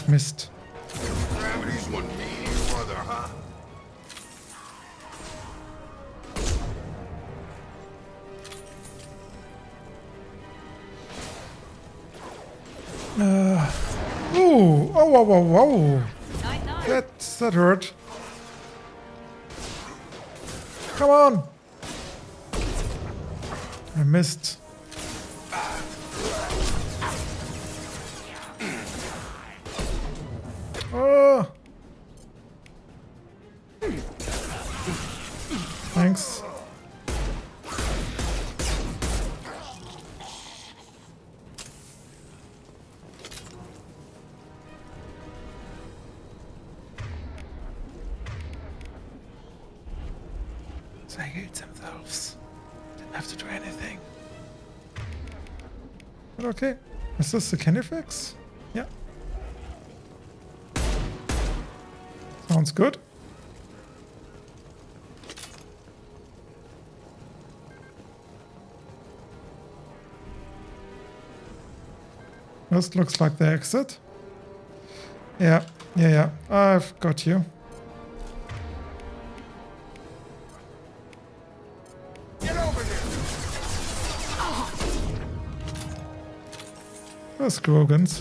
Speaker 1: Missed.
Speaker 16: Gravity's one mean brother, huh?
Speaker 1: Ooh! Oh, whoa, whoa, whoa! That hurt. Come on! I missed. Oh! Thanks. They healed themselves. Didn't have to do anything. But okay. Is this the candy fix? Yeah. Sounds good. This looks like the exit. Yeah. I've got you. There's Grogans.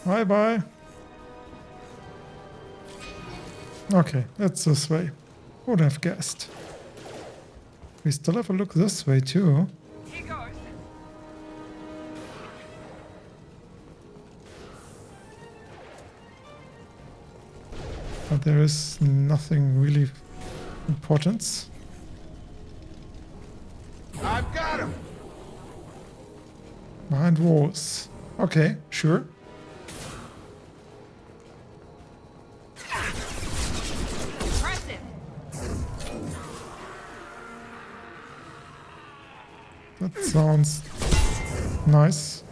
Speaker 1: Bye. Okay, that's this way. Would have guessed. We still have a look this way too. But there is nothing really important.
Speaker 13: I've got him.
Speaker 1: Behind walls. Okay, sure. That sounds nice.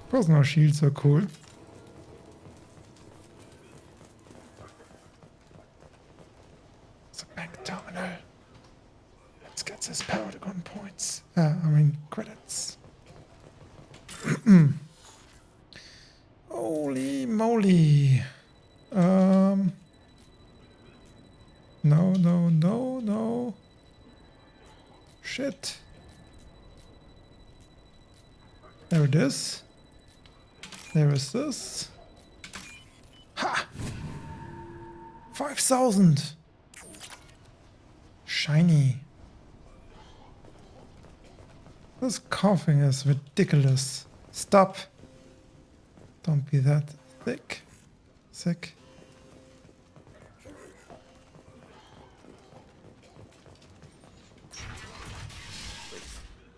Speaker 1: Personal shields are cool. It's a bank terminal. Let's get this Paragon points. Credits. Holy moly. No. Shit. There it is. There is this. Ha! 5,000! Shiny. This coughing is ridiculous. Stop. Don't be that sick.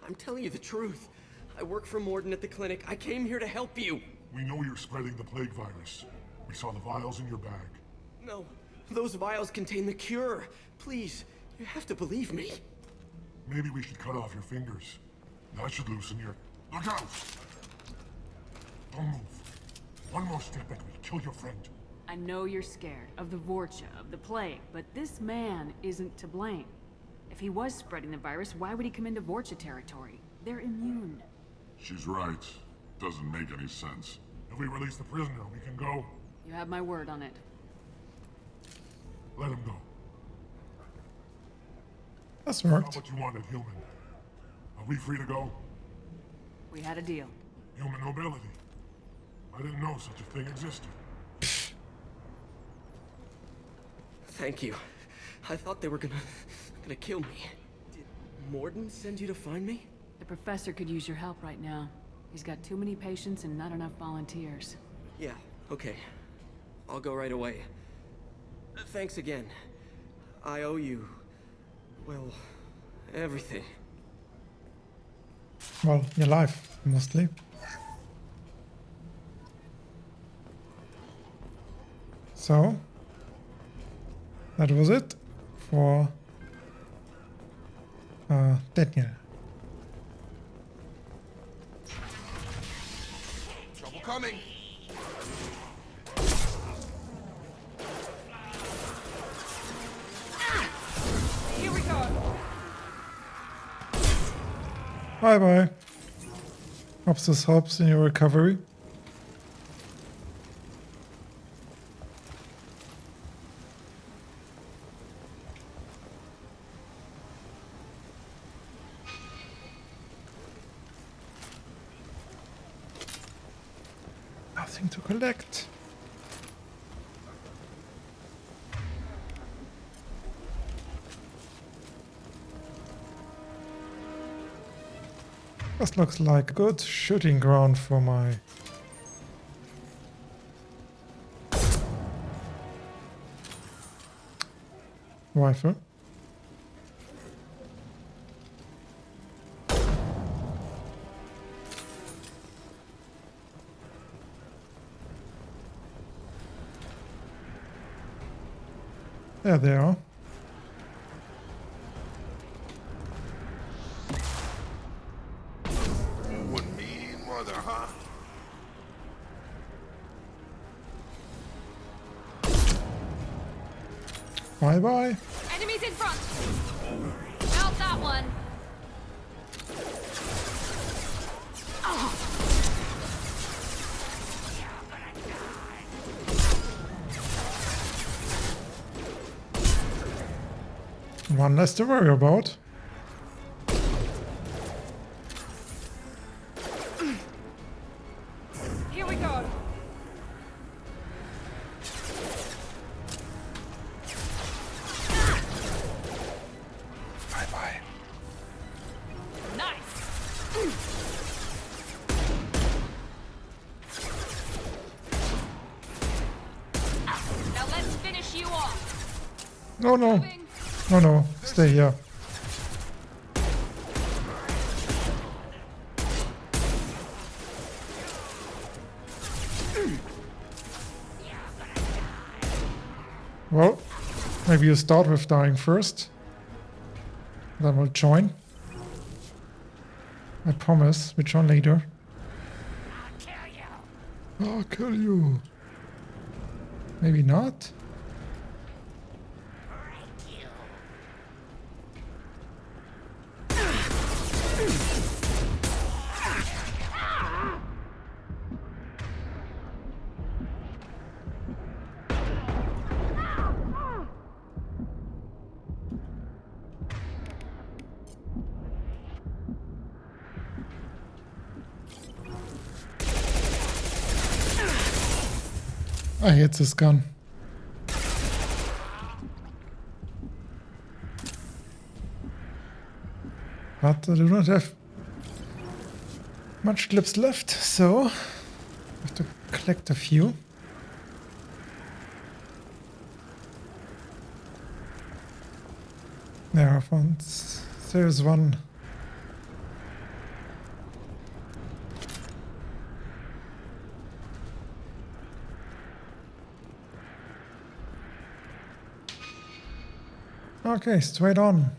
Speaker 7: I'm telling you the truth. I work for Morden at the clinic. I came here to help you.
Speaker 16: We know you're spreading the plague virus. We saw the vials in your bag.
Speaker 7: No, those vials contain the cure. Please, you have to believe me.
Speaker 16: Maybe we should cut off your fingers. That should loosen your... Look out! Don't move. One more step and we'll kill your friend.
Speaker 9: I know you're scared of the Vorcha, of the plague, but this man isn't to blame. If he was spreading the virus, why would he come into Vorcha territory? They're immune.
Speaker 16: She's right. Doesn't make any sense. If we release the prisoner, we can go.
Speaker 9: You have my word on it.
Speaker 16: Let him go.
Speaker 1: That's worked.
Speaker 16: Not what you wanted, human. Are we free to go?
Speaker 9: We had a deal.
Speaker 16: Human nobility. I didn't know such a thing existed.
Speaker 7: Thank you. I thought they were gonna kill me. Did Morden send you to find me?
Speaker 9: The professor could use your help right now. He's got too many patients and not enough volunteers.
Speaker 7: Yeah, okay. I'll go right away. Thanks again. I owe you... well, everything.
Speaker 1: Well, your life, mostly. So, that was it for Daniel.
Speaker 13: Trouble coming.
Speaker 22: Here we go.
Speaker 1: Bye. Hope this helps in your recovery. Nothing to collect. This looks like a good shooting ground for my rifle. There they are.
Speaker 13: One mean mother, huh?
Speaker 1: Bye bye.
Speaker 22: Enemies in front. Out that one.
Speaker 1: One less to worry about.
Speaker 22: Here we go.
Speaker 1: Bye bye.
Speaker 22: Nice. Now let's finish you off.
Speaker 1: No, no. No, no. Stay here. Well, maybe you start with dying first. Then we'll join. I promise, we'll join later. I'll kill you. Maybe not. I hate this gun. But I do not have much clips left, so I have to collect a few. There are ones. There's one. Okay, straight on.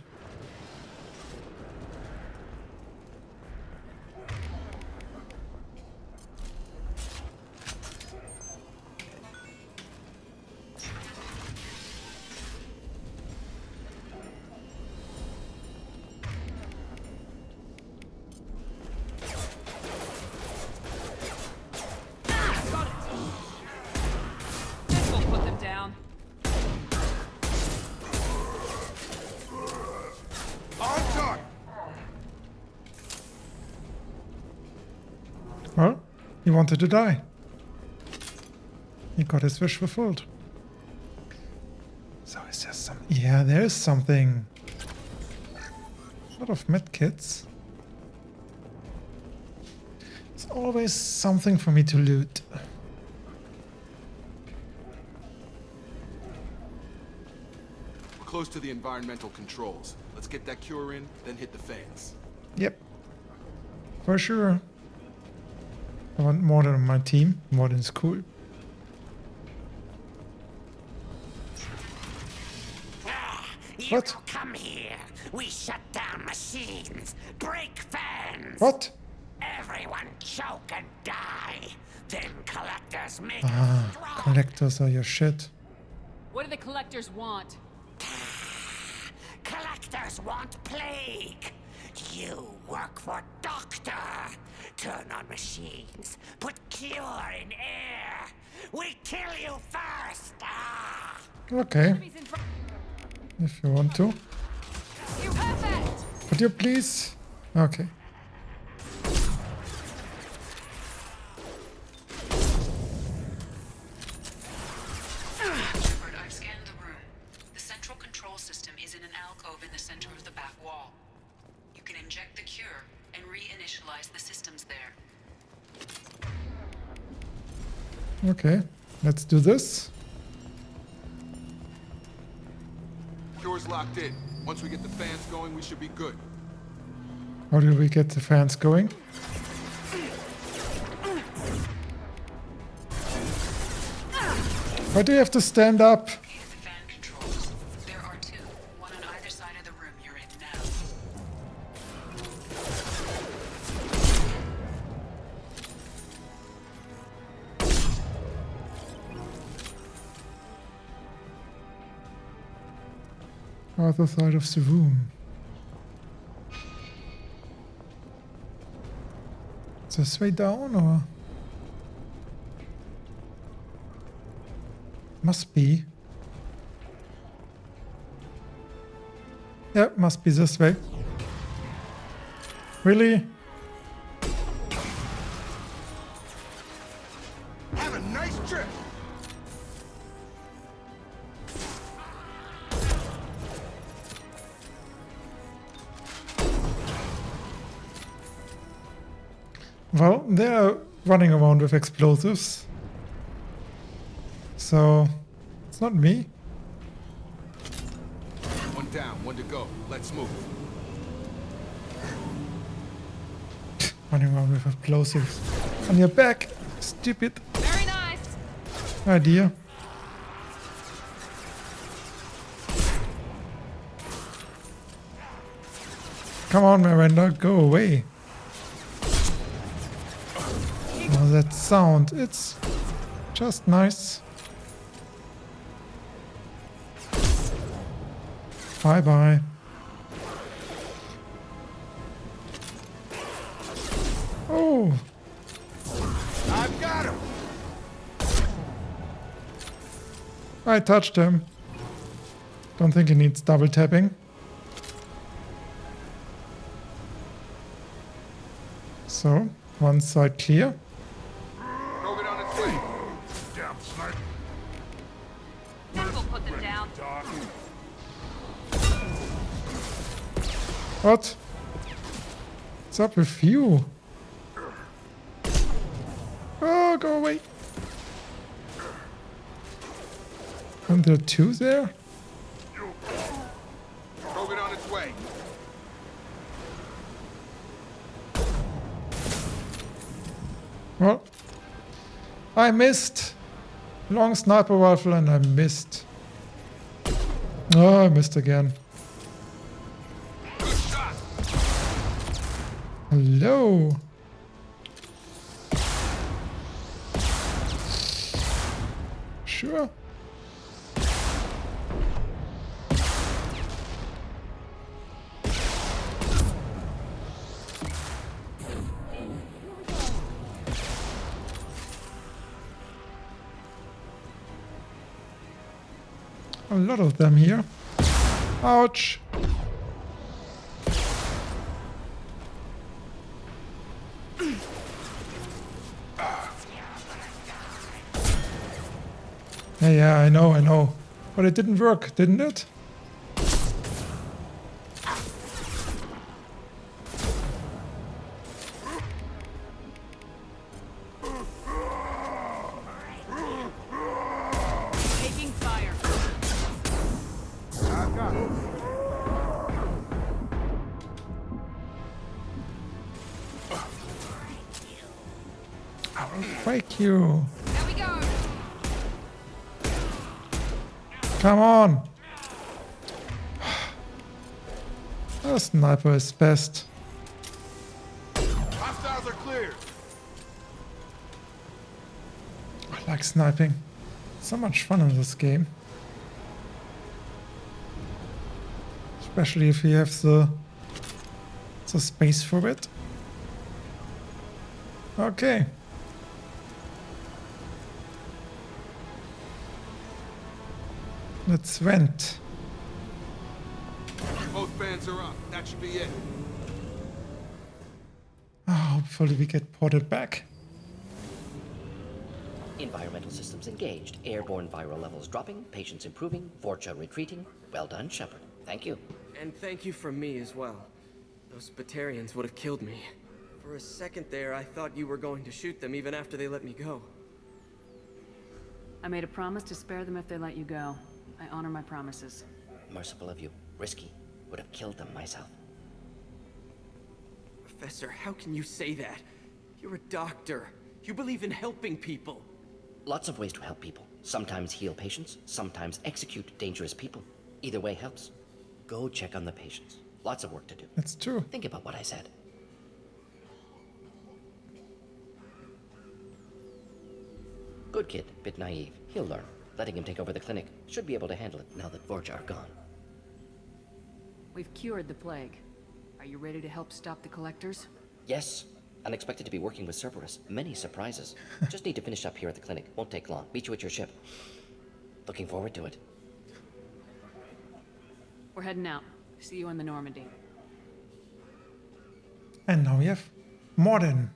Speaker 22: This will put them down.
Speaker 1: Well, he wanted to die. He got his wish fulfilled. So is there some... Yeah, there is something. A lot of medkits. There's always something for me to loot.
Speaker 13: We're close to the environmental controls. Let's get that cure in, then hit the fans.
Speaker 1: Yep. For sure. I want more than my team. More than is cool.
Speaker 10: You
Speaker 1: What?
Speaker 10: come here. We shut down machines, break fans.
Speaker 1: What?
Speaker 10: Everyone choke and die. Then collectors make
Speaker 1: Ah, collectors are your shit.
Speaker 9: What do the collectors want?
Speaker 10: Collectors want plague. You work for Doctor. Turn on machines. Put cure in air. We kill you first. Ah.
Speaker 1: Okay. If you want to.
Speaker 22: Perfect.
Speaker 1: Could you please? Okay.
Speaker 6: center of the back wall. You can inject the cure and reinitialize the systems there.
Speaker 1: Okay, let's do this.
Speaker 13: Cure's locked in. Once we get the fans going, we should be good.
Speaker 1: How do we get the fans going? Why do you have to stand up?
Speaker 6: There are two, one on either side of the room you're in now.
Speaker 1: Other side of the room. Is this way down or? Must be. Yeah, must be this way. Really?
Speaker 13: Have a nice trip.
Speaker 1: Well, they're running around with explosives. So, it's not me.
Speaker 13: One down, one to go. Let's move.
Speaker 1: Running around with explosives. On your back, stupid.
Speaker 22: Very nice.
Speaker 1: Idea. Come on, Miranda, go away. Oh, that sound, it's just nice. Bye-bye. Oh.
Speaker 13: I've got him.
Speaker 1: I touched him. Don't think he needs double tapping. So, one side clear.
Speaker 13: Krogan on its way. Damn sniper.
Speaker 22: We'll put them down.
Speaker 1: What? What's up with you? Oh, go away. Aren't there two there?
Speaker 13: Krogan on its way.
Speaker 1: Well, I missed. Long sniper rifle and I missed. Oh, I missed again. Hello. Sure. A lot of them here. Ouch. Yeah, I know. But it didn't work, didn't it?
Speaker 22: Taking fire.
Speaker 13: I've got him.
Speaker 1: I will break you.
Speaker 22: There we go.
Speaker 1: Come on. A sniper is best.
Speaker 13: Hostiles are cleared.
Speaker 1: I like sniping. So much fun in this game. Especially if you have the space for it. Okay. Let's vent.
Speaker 13: Both fans are up. That should be it.
Speaker 1: Oh, hopefully we get ported back.
Speaker 24: Environmental systems engaged. Airborne viral levels dropping. Patients improving. Vorcha retreating. Well done, Shepard. Thank you.
Speaker 7: And thank you from me as well. Those Batarians would have killed me. For a second there, I thought you were going to shoot them even after they let me go.
Speaker 9: I made a promise to spare them if they let you go. I honor my promises.
Speaker 24: Merciful of you. Risky. Would have killed them myself.
Speaker 7: Professor, how can you say that? You're a doctor. You believe in helping people.
Speaker 24: Lots of ways to help people. Sometimes heal patients, sometimes execute dangerous people. Either way helps. Go check on the patients. Lots of work to do.
Speaker 1: That's true.
Speaker 24: Think about what I said. Good kid, bit naive. He'll learn. Letting him take over the clinic. Should be able to handle it now that Vorcha are gone.
Speaker 9: We've cured the plague. Are you ready to help stop the collectors?
Speaker 24: Yes. Unexpected to be working with Cerberus. Many surprises. Just need to finish up here at the clinic. Won't take long. Meet you at your ship. Looking forward to it.
Speaker 9: We're heading out. See you in the Normandy.
Speaker 1: And now we have Morden.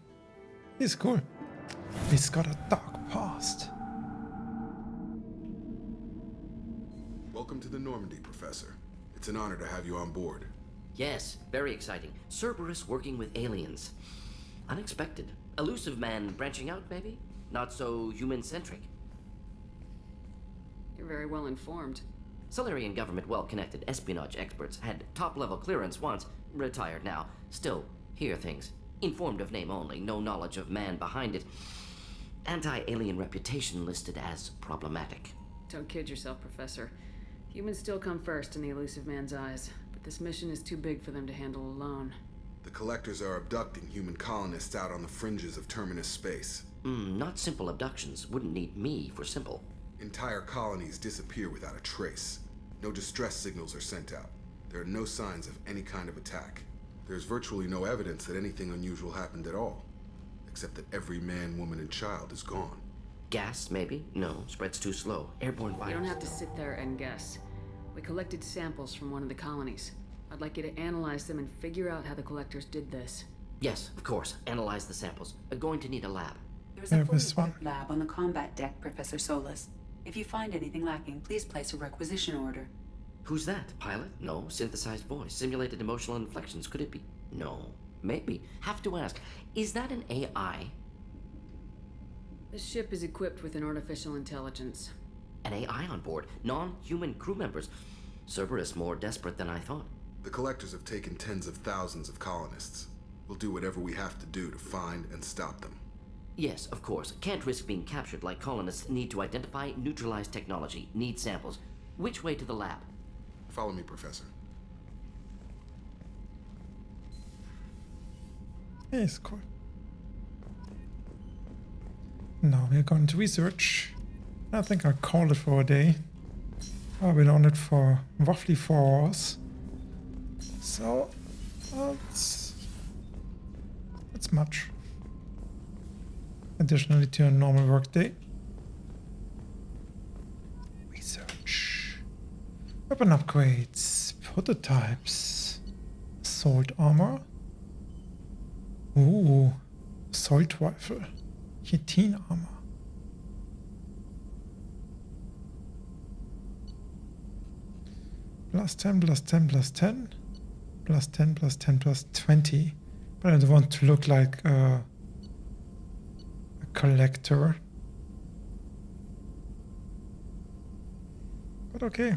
Speaker 1: He's cool. He's got a dark past.
Speaker 13: Welcome to the Normandy, Professor. It's an honor to have you on board.
Speaker 24: Yes, very exciting. Cerberus working with aliens. Unexpected. Elusive man branching out, maybe? Not so human-centric.
Speaker 9: You're very well informed.
Speaker 24: Solarian government well-connected espionage experts had top-level clearance once, retired now. Still, hear things. Informed of name only, no knowledge of man behind it. Anti-alien reputation listed as problematic.
Speaker 9: Don't kid yourself, Professor. Humans still come first in the elusive man's eyes, but this mission is too big for them to handle alone.
Speaker 13: The Collectors are abducting human colonists out on the fringes of Terminus space.
Speaker 24: Not simple abductions. Wouldn't need me for simple.
Speaker 13: Entire colonies disappear without a trace. No distress signals are sent out. There are no signs of any kind of attack. There's virtually no evidence that anything unusual happened at all. Except that every man, woman, and child is gone.
Speaker 24: Gas, maybe? No, spreads too slow. Airborne virus.
Speaker 9: You don't have to sit there and guess. We collected samples from one of the colonies. I'd like you to analyze them and figure out how the Collectors did this.
Speaker 24: Yes, of course. Analyze the samples. We're going to need a lab.
Speaker 6: There's a fully equipped lab on the combat deck, Professor Solis. If you find anything lacking, please place a requisition order.
Speaker 24: Who's that? Pilot? No. Synthesized voice. Simulated emotional inflections. Could it be? No. Maybe. Have to ask. Is that an AI?
Speaker 9: This ship is equipped with an artificial intelligence.
Speaker 24: An AI on board. Non-human crew members. Cerberus more desperate than I thought.
Speaker 13: The Collectors have taken tens of thousands of colonists. We'll do whatever we have to do to find and stop them.
Speaker 24: Yes, of course. Can't risk being captured like colonists. Need to identify, neutralize technology. Need samples. Which way to the lab?
Speaker 13: Follow me, Professor.
Speaker 1: Yes, cool. Now we're going to research. I think I'll call it for a day. I've been on it for roughly 4 hours. So, it's much. Additionally to a normal workday. Research. Weapon upgrades. Prototypes. Assault armor. Ooh. Assault rifle. Chitin armor. Plus 10, plus 10, plus 10. Plus 10, plus 10, plus 20. But I don't want to look like a collector. But okay.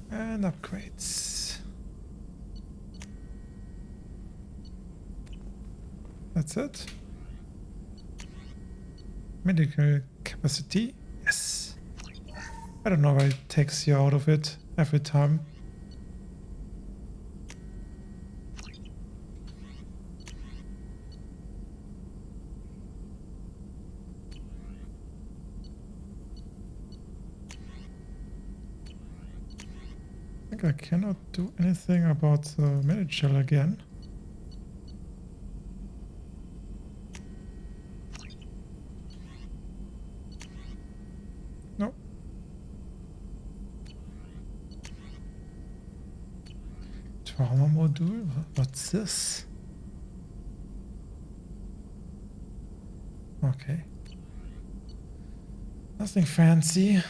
Speaker 1: And upgrades. That's it. Medical capacity. Yes. I don't know why it takes you out of it every time. I think I cannot do anything about the medical again. No, module. What's this? Okay. Nothing fancy.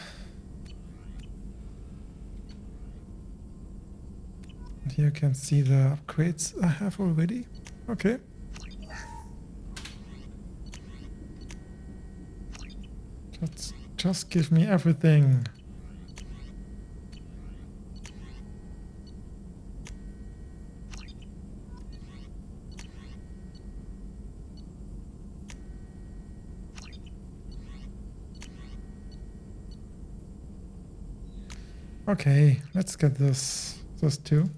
Speaker 1: And here you can see the upgrades I have already. Okay. Just give me everything. Okay, let's get this too.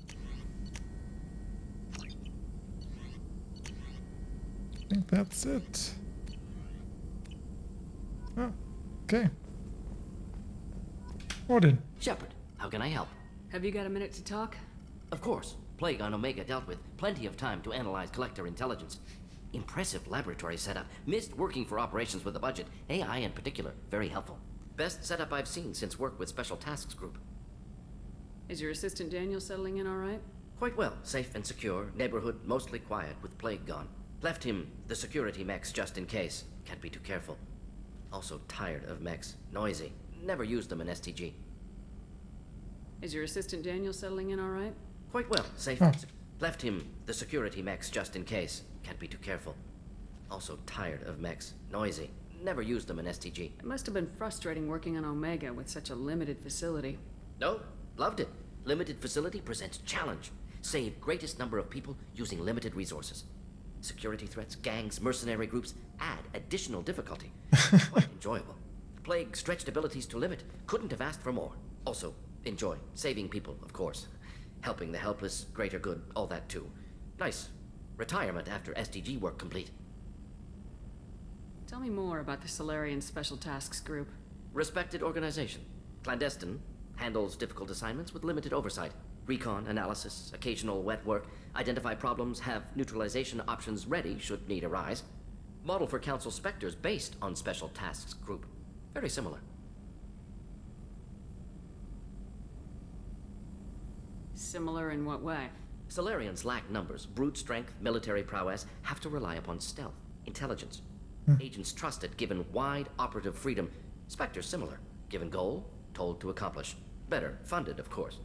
Speaker 1: I think that's it. Oh, okay. Odin.
Speaker 24: Shepard, how can I help?
Speaker 9: Have you got a minute to talk?
Speaker 24: Of course. Plague on Omega dealt with. Plenty of time to analyze collector intelligence. Impressive laboratory setup. Missed working for operations with a budget. AI in particular. Very helpful. Best setup I've seen since work with Special Tasks Group.
Speaker 9: Is your assistant Daniel settling in all right?
Speaker 24: Quite well. Safe and secure. Neighborhood mostly quiet with Plague gone. Left him the security mechs just in case. Can't be too careful. Also tired of mechs. Noisy. Never used them in STG.
Speaker 9: Is your assistant Daniel settling in all right?
Speaker 24: Quite well. Safe and secure. Left him the security mechs just in case. Can't be too careful. Also tired of mechs. Noisy. Never used them in STG.
Speaker 9: It must have been frustrating working on Omega with such a limited facility.
Speaker 24: No. Loved it. Limited facility presents challenge. Save greatest number of people using limited resources. Security threats, gangs, mercenary groups add additional difficulty. Quite enjoyable. Plague stretched abilities to limit. Couldn't have asked for more. Also, enjoy. Saving people, of course. Helping the helpless, greater good, all that too. Nice. Retirement after SDG work complete.
Speaker 9: Tell me more about the Solarian Special Tasks Group.
Speaker 24: Respected organization. Clandestine. Handles difficult assignments with limited oversight. Recon, analysis, occasional wet work. Identify problems, have neutralization options ready should need arise. Model for Council Spectres based on Special Tasks Group. Very similar.
Speaker 9: Similar in what way?
Speaker 24: Solarians lack numbers, brute strength, military prowess, have to rely upon stealth, intelligence. Agents trusted, given wide operative freedom. Spectres similar, given goal, told to accomplish. Better, funded, of course.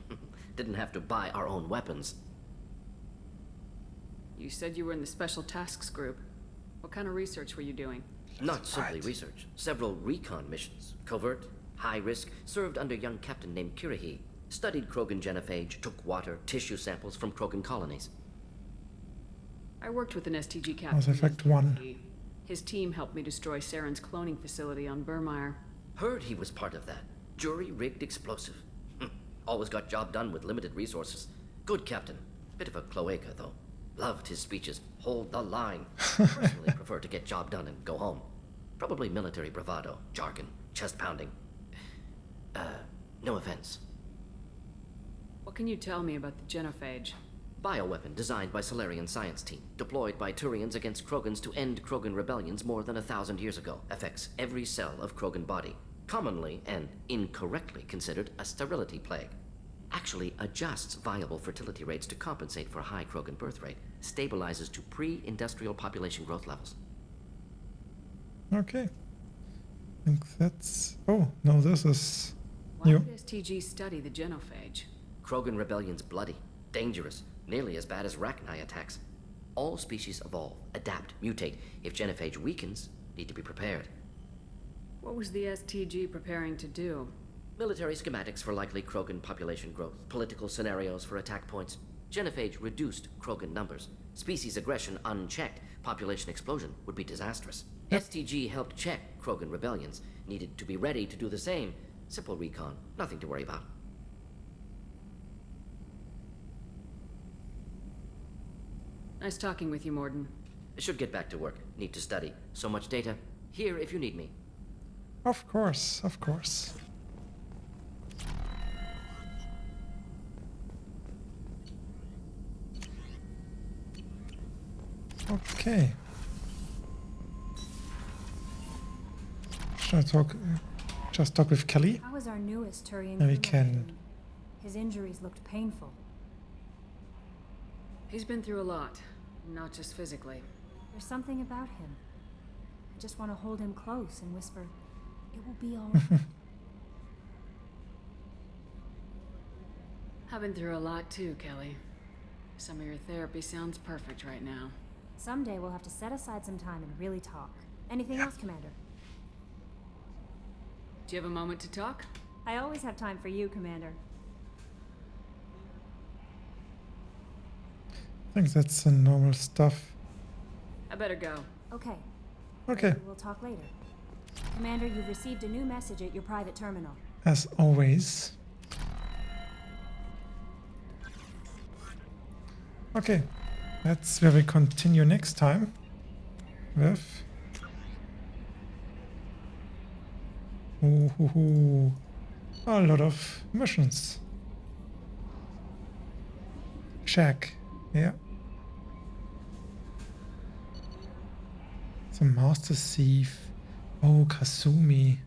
Speaker 24: Didn't have to buy our own weapons.
Speaker 9: You said you were in the Special Tasks Group. What kind of research were you doing?
Speaker 24: Not simply research. Several recon missions. Covert, high risk, served under a young captain named Kirahi. Studied Krogan genophage, took water, tissue samples from Krogan colonies.
Speaker 9: I worked with an STG captain.
Speaker 1: MassEffect 1.
Speaker 9: His team helped me destroy Saren's cloning facility on Burmire.
Speaker 24: Heard he was part of that. Jury-rigged explosive. Always got job done with limited resources. Good captain. Bit of a cloaca, though. Loved his speeches. Hold the line. Personally prefer to get job done and go home. Probably military bravado, jargon, chest pounding. No offense.
Speaker 9: What can you tell me about the genophage?
Speaker 24: Bioweapon designed by Solarian science team. Deployed by Turians against Krogans to end Krogan rebellions more than 1,000 years ago. Affects every cell of Krogan body. Commonly and incorrectly considered a sterility plague. Actually adjusts viable fertility rates to compensate for a high Krogan birth rate. Stabilizes to pre-industrial population growth levels.
Speaker 1: Okay. I think that's... Oh, no, this is
Speaker 9: Why
Speaker 1: new.
Speaker 9: would STG study the genophage?
Speaker 24: Krogan rebellion's bloody, dangerous, nearly as bad as Rachni attacks. All species evolve, adapt, mutate. If genophage weakens, need to be prepared.
Speaker 9: What was the STG preparing to do?
Speaker 24: Military schematics for likely Krogan population growth, political scenarios for attack points. Genophage reduced Krogan numbers. Species aggression unchecked, population explosion would be disastrous. STG helped check Krogan rebellions, needed to be ready to do the same. Simple recon, nothing to worry about.
Speaker 9: Nice talking with you, Morden.
Speaker 24: Should get back to work, need to study. So much data. Here if you need me.
Speaker 1: Of course, of course. Okay. Should I just talk with Kelly?
Speaker 17: How is our newest Turian?
Speaker 1: Then we can...
Speaker 17: His injuries looked painful.
Speaker 9: He's been through a lot, not just physically.
Speaker 17: There's something about him. I just want to hold him close and whisper, "It will be all right."
Speaker 9: I've been through a lot too, Kelly. Some of your therapy sounds perfect right now.
Speaker 17: Someday we'll have to set aside some time and really talk. Anything else, Commander?
Speaker 9: Do you have a moment to talk?
Speaker 17: I always have time for you, Commander.
Speaker 1: I think that's the normal stuff.
Speaker 9: I better go.
Speaker 17: Okay.
Speaker 1: Okay.
Speaker 17: Maybe we'll talk later. Commander, you've received a new message at your private terminal.
Speaker 1: As always. Okay. That's where we continue next time with a lot of missions. Check. Yeah. The Master Thief. Oh, Kasumi.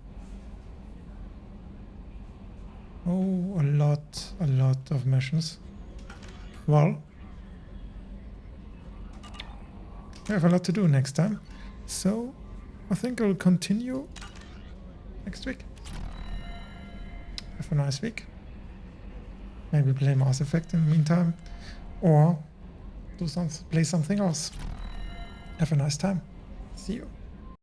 Speaker 1: Oh, a lot of missions. Well, we have a lot to do next time. So, I think I'll continue next week. Have a nice week. Maybe play Mass Effect in the meantime. Or play something else. Have a nice time. See you.